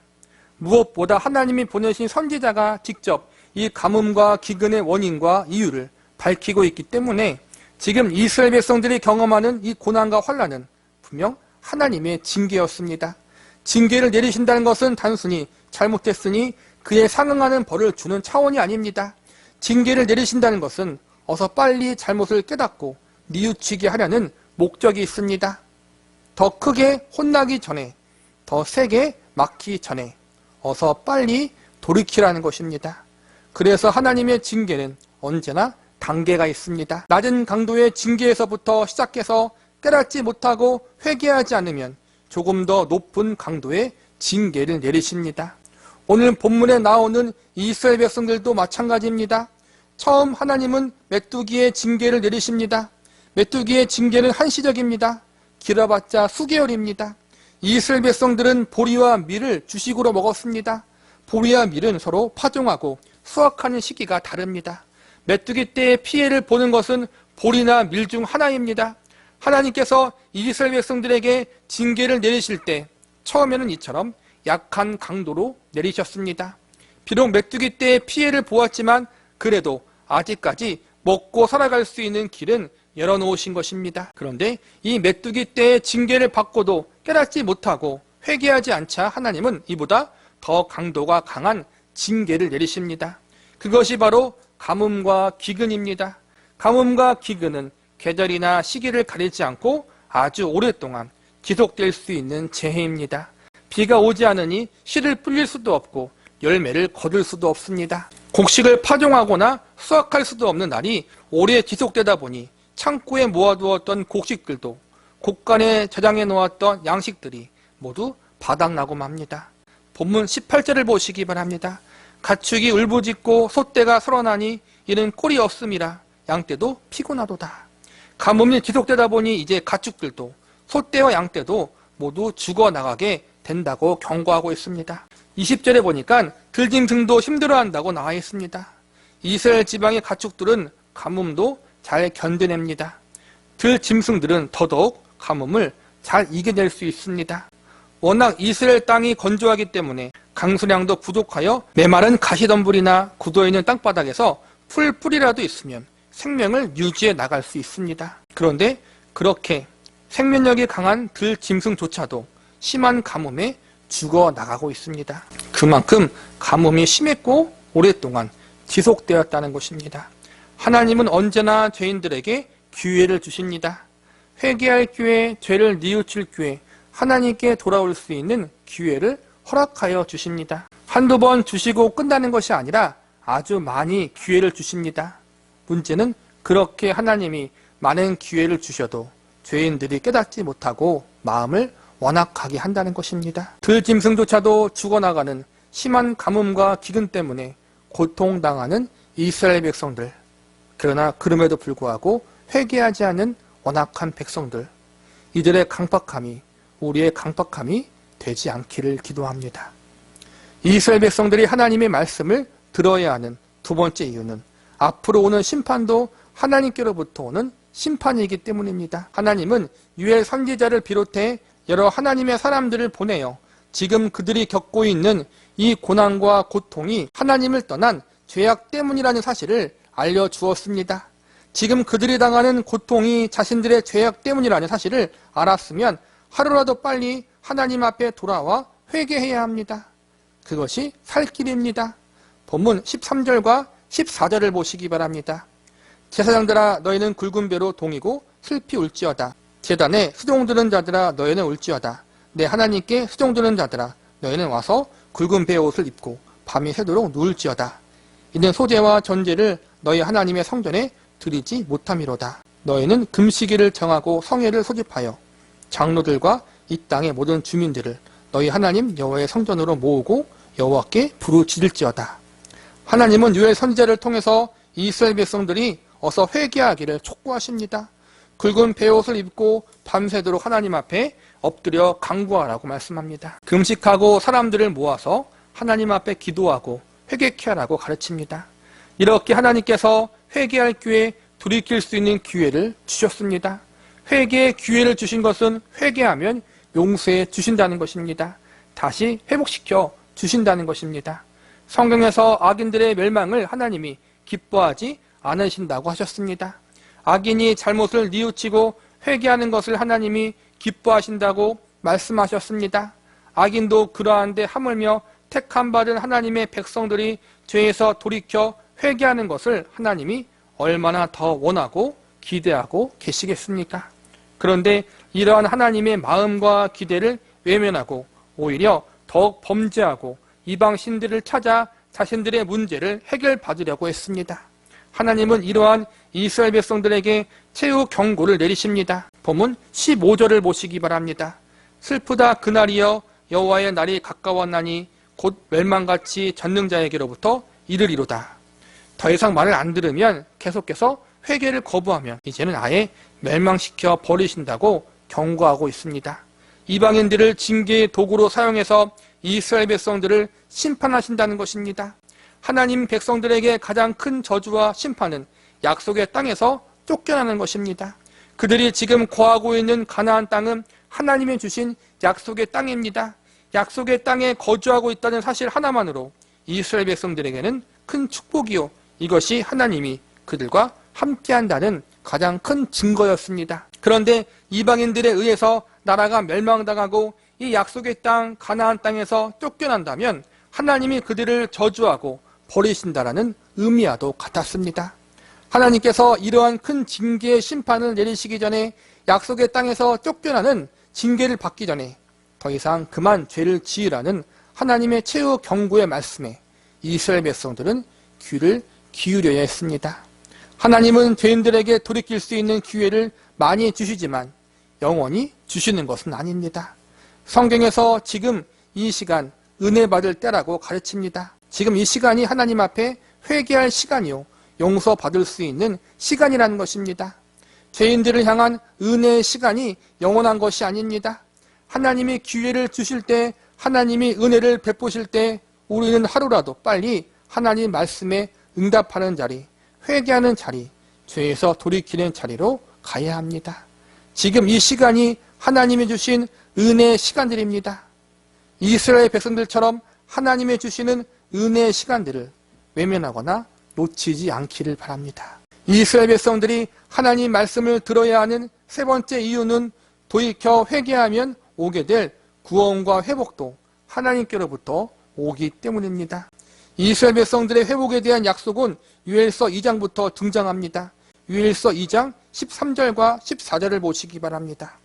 무엇보다 하나님이 보내신 선지자가 직접 이 가뭄과 기근의 원인과 이유를 밝히고 있기 때문에 지금 이스라엘 백성들이 경험하는 이 고난과 환난은 분명 하나님의 징계였습니다. 징계를 내리신다는 것은 단순히 잘못했으니 그에 상응하는 벌을 주는 차원이 아닙니다. 징계를 내리신다는 것은 어서 빨리 잘못을 깨닫고 뉘우치게 하려는 목적이 있습니다. 더 크게 혼나기 전에, 더 세게 맞기 전에 어서 빨리 돌이키라는 것입니다. 그래서 하나님의 징계는 언제나 단계가 있습니다. 낮은 강도의 징계에서부터 시작해서 깨닫지 못하고 회개하지 않으면 조금 더 높은 강도의 징계를 내리십니다. 오늘 본문에 나오는 이스라엘 백성들도 마찬가지입니다. 처음 하나님은 메뚜기의 징계를 내리십니다. 메뚜기의 징계는 한시적입니다. 길어봤자 수개월입니다. 이스라엘 백성들은 보리와 밀을 주식으로 먹었습니다. 보리와 밀은 서로 파종하고 수확하는 시기가 다릅니다. 메뚜기 떼의 피해를 보는 것은 보리나 밀 중 하나입니다. 하나님께서 이스라엘 백성들에게 징계를 내리실 때 처음에는 이처럼 약한 강도로 내리셨습니다. 비록 메뚜기 떼의 피해를 보았지만 그래도 아직까지 먹고 살아갈 수 있는 길은 열어놓으신 것입니다. 그런데 이 메뚜기 떼의 징계를 받고도 깨닫지 못하고 회개하지 않자 하나님은 이보다 더 강도가 강한 징계를 내리십니다. 그것이 바로 가뭄과 기근입니다. 가뭄과 기근은 계절이나 시기를 가리지 않고 아주 오랫동안 지속될 수 있는 재해입니다. 비가 오지 않으니 씨를 뿌릴 수도 없고 열매를 거둘 수도 없습니다. 곡식을 파종하거나 수확할 수도 없는 날이 오래 지속되다 보니 창고에 모아두었던 곡식들도 곡간에 저장해 놓았던 양식들이 모두 바닥나고 맙니다. 본문 18절을 보시기 바랍니다. 가축이 울부짖고 소떼가 설어나니 이는 꼴이 없음이라 양떼도 피곤하도다. 가뭄이 지속되다 보니 이제 가축들도 소떼와 양떼도 모두 죽어나가게 된다고 경고하고 있습니다. 20절에 보니까 들짐승도 힘들어한다고 나와 있습니다. 이스라엘 지방의 가축들은 가뭄도 잘 견뎌냅니다. 들짐승들은 더더욱 가뭄을 잘 이겨낼 수 있습니다. 워낙 이스라엘 땅이 건조하기 때문에 강수량도 부족하여 메마른 가시덤불이나 굳어있는 땅바닥에서 풀뿌리라도 있으면 생명을 유지해 나갈 수 있습니다. 그런데 그렇게 생명력이 강한 들짐승조차도 심한 가뭄에 죽어나가고 있습니다. 그만큼 가뭄이 심했고 오랫동안 지속되었다는 것입니다. 하나님은 언제나 죄인들에게 기회를 주십니다. 회개할 기회, 죄를 뉘우칠 기회, 하나님께 돌아올 수 있는 기회를 허락하여 주십니다. 한두 번 주시고 끝나는 것이 아니라 아주 많이 기회를 주십니다. 문제는 그렇게 하나님이 많은 기회를 주셔도 죄인들이 깨닫지 못하고 마음을 완악하게 한다는 것입니다. 들짐승조차도 죽어나가는 심한 가뭄과 기근 때문에 고통당하는 이스라엘 백성들, 그러나 그럼에도 불구하고 회개하지 않은 완악한 백성들, 이들의 강팍함이 우리의 강팍함이 되지 않기를 기도합니다. 이스라엘 백성들이 하나님의 말씀을 들어야 하는 두 번째 이유는 앞으로 오는 심판도 하나님께로부터 오는 심판이기 때문입니다. 하나님은 유엘 선지자를 비롯해 여러 하나님의 사람들을 보내어 지금 그들이 겪고 있는 이 고난과 고통이 하나님을 떠난 죄악 때문이라는 사실을 알려주었습니다. 지금 그들이 당하는 고통이 자신들의 죄악 때문이라는 사실을 알았으면 하루라도 빨리 하나님 앞에 돌아와 회개해야 합니다. 그것이 살 길입니다. 본문 13절과 14절을 보시기 바랍니다. 제사장들아 너희는 굵은 배로 동이고 슬피 울지어다. 제단에 수종 드는 자들아 너희는 울지어다. 내 하나님께 수종 드는 자들아 너희는 와서 굵은 배의 옷을 입고 밤이 새도록 누울지어다. 이는 소제와 전제를 너희 하나님의 성전에 드리지 못함이로다. 너희는 금시기를 정하고 성회를 소집하여 장로들과 이 땅의 모든 주민들을 너희 하나님 여호와의 성전으로 모으고 여호와께 부르짖을지어다. 하나님은 유엘 선지자를 통해서 이스라엘 백성들이 어서 회개하기를 촉구하십니다. 굵은 베옷을 입고 밤새도록 하나님 앞에 엎드려 간구하라고 말씀합니다. 금식하고 사람들을 모아서 하나님 앞에 기도하고 회개케 하라고 가르칩니다. 이렇게 하나님께서 회개할 기회, 돌이킬 수 있는 기회를 주셨습니다. 회개의 기회를 주신 것은 회개하면 용서해 주신다는 것입니다. 다시 회복시켜 주신다는 것입니다. 성경에서 악인들의 멸망을 하나님이 기뻐하지 않으신다고 하셨습니다. 악인이 잘못을 뉘우치고 회개하는 것을 하나님이 기뻐하신다고 말씀하셨습니다. 악인도 그러한데 하물며 택함받은 하나님의 백성들이 죄에서 돌이켜 회개하는 것을 하나님이 얼마나 더 원하고 기대하고 계시겠습니까? 그런데 이러한 하나님의 마음과 기대를 외면하고 오히려 더욱 범죄하고 이방 신들을 찾아 자신들의 문제를 해결받으려고 했습니다. 하나님은 이러한 이스라엘 백성들에게 최후 경고를 내리십니다. 본문 15절을 보시기 바랍니다. 슬프다 그날이여 여호와의 날이 가까웠나니 곧 멸망같이 전능자에게로부터 이르리로다. 더 이상 말을 안 들으면 계속해서 회개를 거부하면 이제는 아예 멸망시켜 버리신다고 경고하고 있습니다. 이방인들을 징계의 도구로 사용해서 이스라엘 백성들을 심판하신다는 것입니다. 하나님 백성들에게 가장 큰 저주와 심판은 약속의 땅에서 쫓겨나는 것입니다. 그들이 지금 거하고 있는 가나안 땅은 하나님이 주신 약속의 땅입니다. 약속의 땅에 거주하고 있다는 사실 하나만으로 이스라엘 백성들에게는 큰 축복이요, 이것이 하나님이 그들과 함께한다는 가장 큰 증거였습니다. 그런데 이방인들에 의해서 나라가 멸망당하고 이 약속의 땅 가나안 땅에서 쫓겨난다면 하나님이 그들을 저주하고 버리신다라는 의미와도 같았습니다. 하나님께서 이러한 큰 징계의 심판을 내리시기 전에 약속의 땅에서 쫓겨나는 징계를 받기 전에 더 이상 그만 죄를 지으라는 하나님의 최후 경고의 말씀에 이스라엘 백성들은 귀를 기울여야 했습니다. 하나님은 죄인들에게 돌이킬 수 있는 기회를 많이 주시지만 영원히 주시는 것은 아닙니다. 성경에서 지금 이 시간 은혜 받을 때라고 가르칩니다. 지금 이 시간이 하나님 앞에 회개할 시간이요 용서받을 수 있는 시간이라는 것입니다. 죄인들을 향한 은혜의 시간이 영원한 것이 아닙니다. 하나님이 기회를 주실 때, 하나님이 은혜를 베푸실 때 우리는 하루라도 빨리 하나님 말씀에 응답하는 자리, 회개하는 자리, 죄에서 돌이키는 자리로 가야 합니다. 지금 이 시간이 하나님이 주신 은혜의 시간들입니다. 이스라엘 백성들처럼 하나님이 주시는 은혜의 시간들을 외면하거나 놓치지 않기를 바랍니다. 이스라엘 백성들이 하나님 말씀을 들어야 하는 세 번째 이유는 돌이켜 회개하면 오게 될 구원과 회복도 하나님께로부터 오기 때문입니다. 이스라엘 백성들의 회복에 대한 약속은 요엘서 2장부터 등장합니다. 요엘서 2장 13절과 14절을 보시기 바랍니다.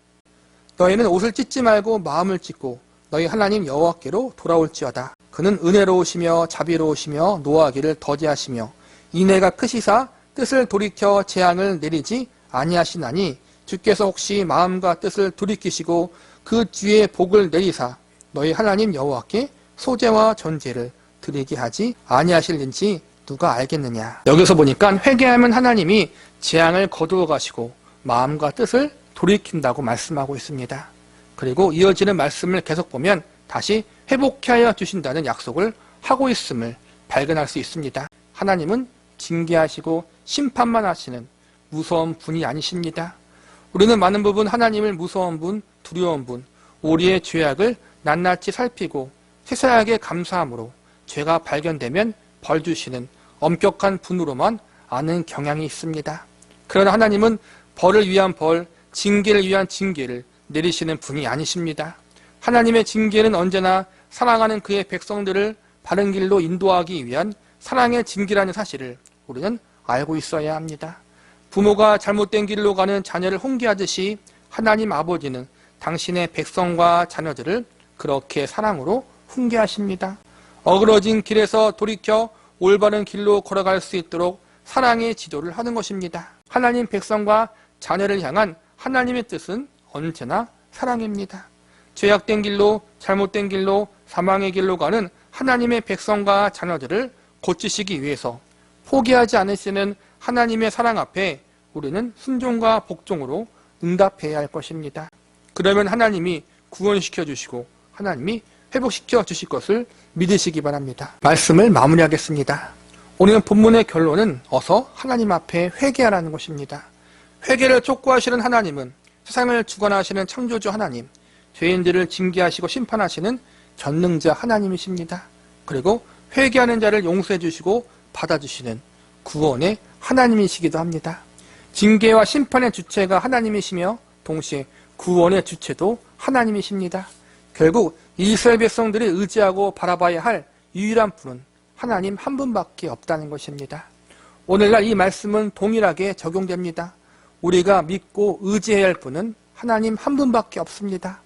너희는 옷을 찢지 말고 마음을 찢고 너희 하나님 여호와께로 돌아올지어다. 그는 은혜로우시며 자비로우시며 노하기를 더디하시며 인애가 크시사 뜻을 돌이켜 재앙을 내리지 아니하시나니 주께서 혹시 마음과 뜻을 돌이키시고 그 뒤에 복을 내리사 너희 하나님 여호와께 소제와 전제를 드리게 하지 아니하실는지 누가 알겠느냐. 여기서 보니까 회개하면 하나님이 재앙을 거두어 가시고 마음과 뜻을 돌이킨다고 말씀하고 있습니다. 그리고 이어지는 말씀을 계속 보면 다시 회복케 하여 주신다는 약속을 하고 있음을 발견할 수 있습니다. 하나님은 징계하시고 심판만 하시는 무서운 분이 아니십니다. 우리는 많은 부분 하나님을 무서운 분, 두려운 분, 우리의 죄악을 낱낱이 살피고 세세하게 감사함으로 죄가 발견되면 벌 주시는 엄격한 분으로만 아는 경향이 있습니다. 그러나 하나님은 벌을 위한 벌, 징계를 위한 징계를 내리시는 분이 아니십니다. 하나님의 징계는 언제나 사랑하는 그의 백성들을 바른 길로 인도하기 위한 사랑의 징계라는 사실을 우리는 알고 있어야 합니다. 부모가 잘못된 길로 가는 자녀를 훈계하듯이 하나님 아버지는 당신의 백성과 자녀들을 그렇게 사랑으로 훈계하십니다. 어그러진 길에서 돌이켜 올바른 길로 걸어갈 수 있도록 사랑의 지도를 하는 것입니다. 하나님 백성과 자녀를 향한 하나님의 뜻은 언제나 사랑입니다. 죄악된 길로, 잘못된 길로, 사망의 길로 가는 하나님의 백성과 자녀들을 고치시기 위해서 포기하지 않으시는 하나님의 사랑 앞에 우리는 순종과 복종으로 응답해야 할 것입니다. 그러면 하나님이 구원시켜 주시고 하나님이 회복시켜 주실 것을 믿으시기 바랍니다. 말씀을 마무리하겠습니다. 오늘 본문의 결론은 어서 하나님 앞에 회개하라는 것입니다. 회개를 촉구하시는 하나님은 세상을 주관하시는 창조주 하나님, 죄인들을 징계하시고 심판하시는 전능자 하나님이십니다. 그리고 회개하는 자를 용서해 주시고 받아주시는 구원의 하나님이시기도 합니다. 징계와 심판의 주체가 하나님이시며 동시에 구원의 주체도 하나님이십니다. 결국 이스라엘 백성들이 의지하고 바라봐야 할 유일한 분은 하나님 한 분밖에 없다는 것입니다. 오늘날 이 말씀은 동일하게 적용됩니다. 우리가 믿고 의지해야 할 분은 하나님 한 분밖에 없습니다.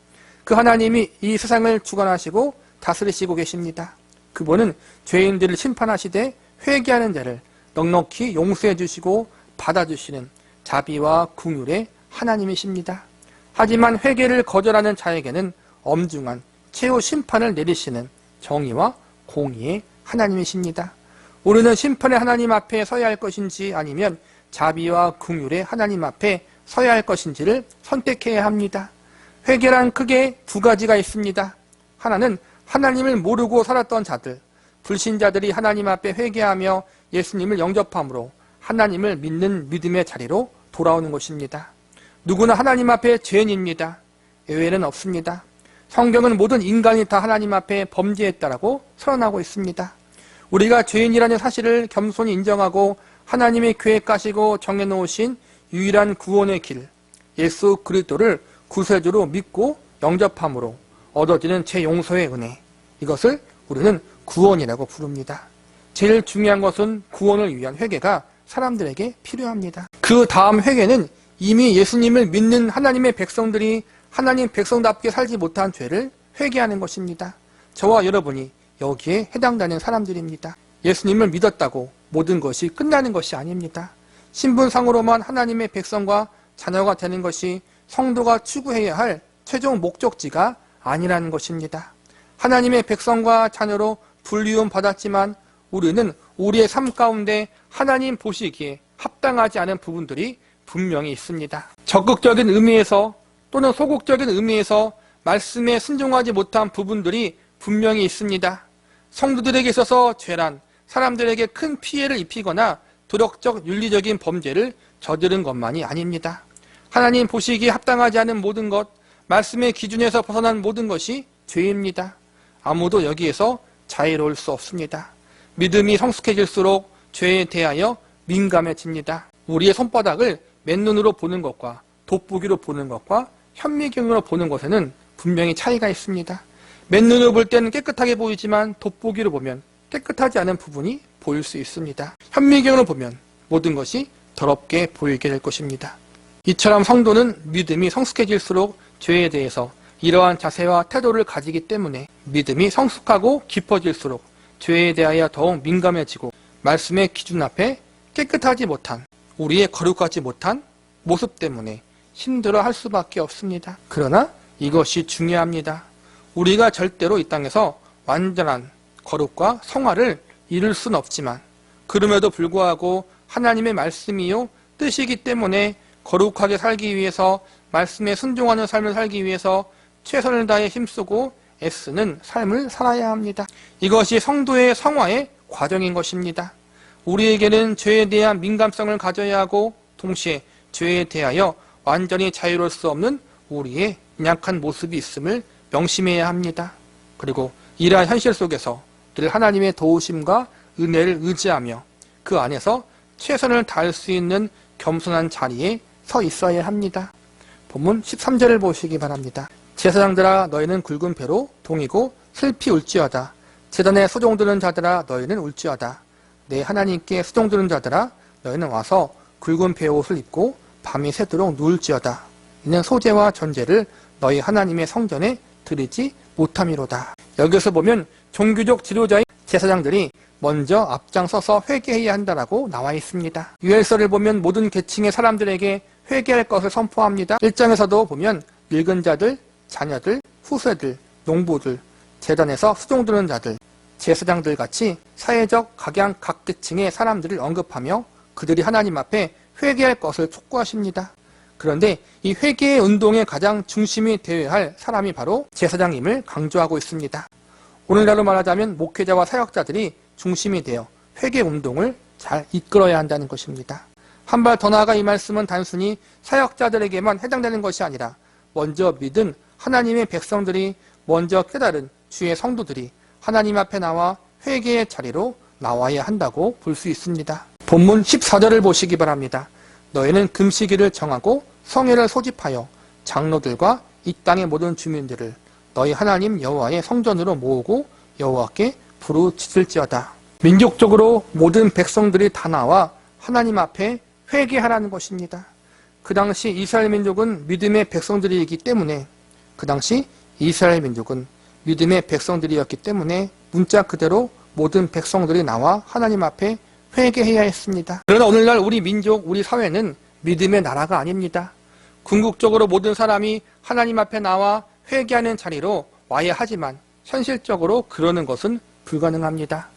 그 하나님이 이 세상을 주관하시고 다스리시고 계십니다. 그분은 죄인들을 심판하시되 회개하는 자를 넉넉히 용서해 주시고 받아주시는 자비와 긍휼의 하나님이십니다. 하지만 회개를 거절하는 자에게는 엄중한 최후 심판을 내리시는 정의와 공의의 하나님이십니다. 우리는 심판의 하나님 앞에 서야 할 것인지 아니면 자비와 긍휼의 하나님 앞에 서야 할 것인지를 선택해야 합니다. 회개란 크게 두 가지가 있습니다. 하나는 하나님을 모르고 살았던 자들, 불신자들이 하나님 앞에 회개하며 예수님을 영접함으로 하나님을 믿는 믿음의 자리로 돌아오는 것입니다. 누구나 하나님 앞에 죄인입니다. 예외는 없습니다. 성경은 모든 인간이 다 하나님 앞에 범죄했다라고 선언하고 있습니다. 우리가 죄인이라는 사실을 겸손히 인정하고 하나님의 계획하시고 정해놓으신 유일한 구원의 길, 예수 그리스도를 구세주로 믿고 영접함으로 얻어지는 죄용서의 은혜, 이것을 우리는 구원이라고 부릅니다. 제일 중요한 것은 구원을 위한 회개가 사람들에게 필요합니다. 그 다음 회개는 이미 예수님을 믿는 하나님의 백성들이 하나님 백성답게 살지 못한 죄를 회개하는 것입니다. 저와 여러분이 여기에 해당되는 사람들입니다. 예수님을 믿었다고 모든 것이 끝나는 것이 아닙니다. 신분상으로만 하나님의 백성과 자녀가 되는 것이 성도가 추구해야 할 최종 목적지가 아니라는 것입니다. 하나님의 백성과 자녀로 분리움 받았지만 우리는 우리의 삶 가운데 하나님 보시기에 합당하지 않은 부분들이 분명히 있습니다. 적극적인 의미에서 또는 소극적인 의미에서 말씀에 순종하지 못한 부분들이 분명히 있습니다. 성도들에게 있어서 죄란 사람들에게 큰 피해를 입히거나 도덕적 윤리적인 범죄를 저지른 것만이 아닙니다. 하나님 보시기에 합당하지 않은 모든 것, 말씀의 기준에서 벗어난 모든 것이 죄입니다. 아무도 여기에서 자유로울 수 없습니다. 믿음이 성숙해질수록 죄에 대하여 민감해집니다. 우리의 손바닥을 맨눈으로 보는 것과 돋보기로 보는 것과 현미경으로 보는 것에는 분명히 차이가 있습니다. 맨눈으로 볼 때는 깨끗하게 보이지만 돋보기로 보면 깨끗하지 않은 부분이 보일 수 있습니다. 현미경으로 보면 모든 것이 더럽게 보이게 될 것입니다. 이처럼 성도는 믿음이 성숙해질수록 죄에 대해서 이러한 자세와 태도를 가지기 때문에 믿음이 성숙하고 깊어질수록 죄에 대하여 더욱 민감해지고 말씀의 기준 앞에 깨끗하지 못한 우리의 거룩하지 못한 모습 때문에 힘들어할 수밖에 없습니다. 그러나 이것이 중요합니다. 우리가 절대로 이 땅에서 완전한 거룩과 성화를 이룰 수는 없지만 그럼에도 불구하고 하나님의 말씀이요 뜻이기 때문에 거룩하게 살기 위해서 말씀에 순종하는 삶을 살기 위해서 최선을 다해 힘쓰고 애쓰는 삶을 살아야 합니다. 이것이 성도의 성화의 과정인 것입니다. 우리에게는 죄에 대한 민감성을 가져야 하고 동시에 죄에 대하여 완전히 자유로울 수 없는 우리의 연약한 모습이 있음을 명심해야 합니다. 그리고 이러한 현실 속에서 늘 하나님의 도우심과 은혜를 의지하며 그 안에서 최선을 다할 수 있는 겸손한 자리에 서 있어야 합니다. 본문 13절을 보시기 바랍니다. 제사장들아 너희는 굵은 배로 동이고 슬피 울지어다. 제단에 수종드는 자들아 너희는 울지어다. 내 하나님께 수종드는 자들아 너희는 와서 굵은 배옷을 입고 밤이 새도록 누울지어다. 이는 소제와 전제를 너희 하나님의 성전에 드리지 못함이로다. 여기서 보면 종교적 지도자인 제사장들이 먼저 앞장서서 회개해야 한다라고 나와 있습니다. 유엘서를 보면 모든 계층의 사람들에게 회개할 것을 선포합니다. 1장에서도 보면 늙은 자들, 자녀들, 후세들, 농부들, 제단에서 수종드는 자들, 제사장들 같이 사회적 각양 각 계층의 사람들을 언급하며 그들이 하나님 앞에 회개할 것을 촉구하십니다. 그런데 이 회개의 운동의 가장 중심이 되어야 할 사람이 바로 제사장임을 강조하고 있습니다. 오늘날로 말하자면 목회자와 사역자들이 중심이 되어 회개 운동을 잘 이끌어야 한다는 것입니다. 한 발 더 나아가 이 말씀은 단순히 사역자들에게만 해당되는 것이 아니라 먼저 믿은 하나님의 백성들이 먼저 깨달은 주의 성도들이 하나님 앞에 나와 회개의 자리로 나와야 한다고 볼 수 있습니다. 본문 14절을 보시기 바랍니다. 너희는 금식일을 정하고 성회를 소집하여 장로들과 이 땅의 모든 주민들을 너희 하나님 여호와의 성전으로 모으고 여호와께 부르짖을지어다. 민족적으로 모든 백성들이 다 나와 하나님 앞에 회개하라는 것입니다. 그 당시 이스라엘 민족은 믿음의 백성들이기 때문에 문자 그대로 모든 백성들이 나와 하나님 앞에 회개해야 했습니다. 그러나 오늘날 우리 민족, 우리 사회는 믿음의 나라가 아닙니다. 궁극적으로 모든 사람이 하나님 앞에 나와 회개하는 자리로 와야 하지만 현실적으로 그러는 것은 불가능합니다.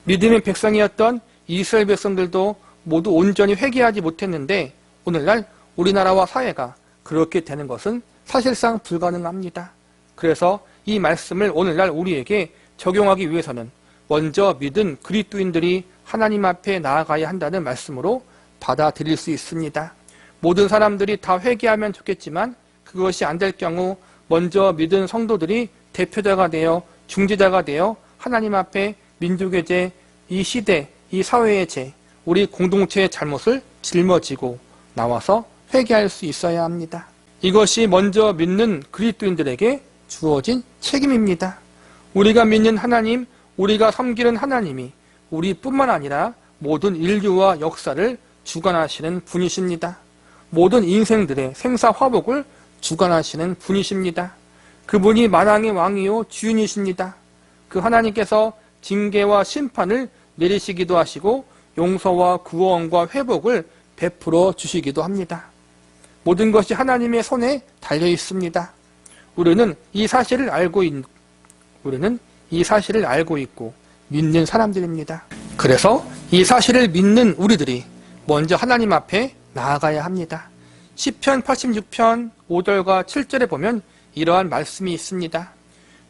믿음의 백성이었던 이스라엘 백성들도 모두 온전히 회개하지 못했는데 오늘날 우리나라와 사회가 그렇게 되는 것은 사실상 불가능합니다. 그래서 이 말씀을 오늘날 우리에게 적용하기 위해서는 먼저 믿은 그리스도인들이 하나님 앞에 나아가야 한다는 말씀으로 받아들일 수 있습니다. 모든 사람들이 다 회개하면 좋겠지만 그것이 안 될 경우 먼저 믿은 성도들이 대표자가 되어 중재자가 되어 하나님 앞에 민족의 죄, 이 시대, 이 사회의 죄, 우리 공동체의 잘못을 짊어지고 나와서 회개할 수 있어야 합니다. 이것이 먼저 믿는 그리스도인들에게 주어진 책임입니다. 우리가 믿는 하나님, 우리가 섬기는 하나님이 우리뿐만 아니라 모든 인류와 역사를 주관하시는 분이십니다. 모든 인생들의 생사화복을 주관하시는 분이십니다. 그분이 만왕의 왕이요 주인이십니다. 그 하나님께서 징계와 심판을 내리시기도 하시고 용서와 구원과 회복을 베풀어 주시기도 합니다. 모든 것이 하나님의 손에 달려 있습니다. 우리는 이 사실을 알고 있고 믿는 사람들입니다. 그래서 이 사실을 믿는 우리들이 먼저 하나님 앞에 나아가야 합니다. 시편 86편 5절과 7절에 보면 이러한 말씀이 있습니다.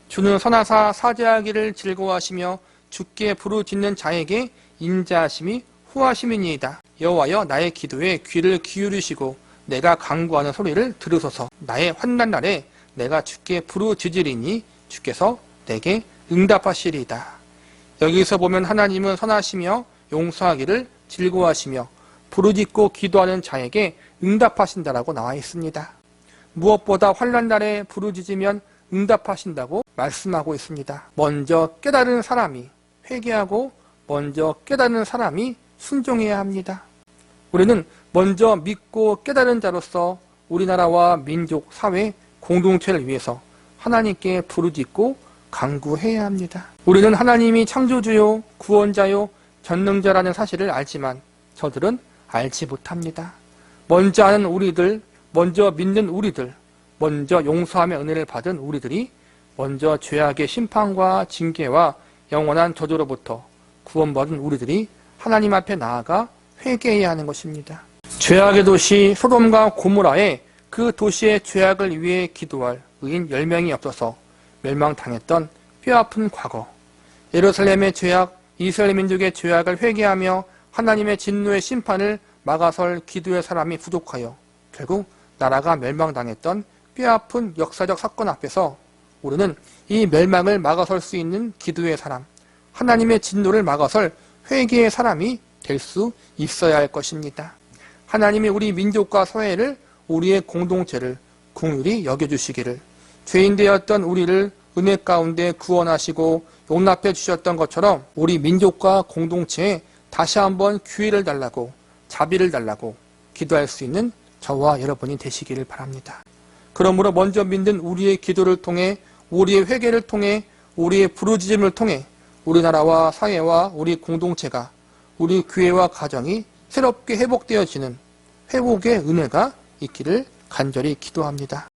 주는 선하사 사죄하기를 즐거워하시며 주께 부르짖는 자에게 인자하심이 후하심이니이다. 여호와여 나의 기도에 귀를 기울이시고 내가 간구하는 소리를 들으소서. 나의 환난 날에 내가 주께 부르짖으리니 주께서 내게 응답하시리이다. 여기서 보면 하나님은 선하시며 용서하기를 즐거워하시며 부르짖고 기도하는 자에게 응답하신다라고 나와 있습니다. 무엇보다 환난 날에 부르짖으면 응답하신다고 말씀하고 있습니다. 먼저 깨달은 사람이 회개하고 먼저 깨달은 사람이 순종해야 합니다. 우리는 먼저 믿고 깨달은 자로서 우리나라와 민족, 사회, 공동체를 위해서 하나님께 부르짖고 간구해야 합니다. 우리는 하나님이 창조주요, 구원자요, 전능자라는 사실을 알지만 저들은 알지 못합니다. 먼저 아는 우리들, 먼저 믿는 우리들, 먼저 용서하며 은혜를 받은 우리들이 먼저 죄악의 심판과 징계와 영원한 저주로부터 구원받은 우리들이 하나님 앞에 나아가 회개해야 하는 것입니다. 죄악의 도시 소돔과 고모라에 그 도시의 죄악을 위해 기도할 의인 10명이 없어서 멸망당했던 뼈아픈 과거, 예루살렘의 죄악, 이스라엘 민족의 죄악을 회개하며 하나님의 진노의 심판을 막아설 기도의 사람이 부족하여 결국 나라가 멸망당했던 뼈아픈 역사적 사건 앞에서 우리는 이 멸망을 막아설 수 있는 기도의 사람, 하나님의 진노를 막아설 회개의 사람이 될 수 있어야 할 것입니다. 하나님이 우리 민족과 사회를, 우리의 공동체를 긍휼히 여겨주시기를, 죄인 되었던 우리를 은혜 가운데 구원하시고 용납해 주셨던 것처럼 우리 민족과 공동체에 다시 한번 기회를 달라고, 자비를 달라고 기도할 수 있는 저와 여러분이 되시기를 바랍니다. 그러므로 먼저 믿는 우리의 기도를 통해, 우리의 회개를 통해, 우리의 부르짖음을 통해 우리나라와 사회와 우리 공동체가, 우리 교회와 가정이 새롭게 회복되어지는 회복의 은혜가 있기를 간절히 기도합니다.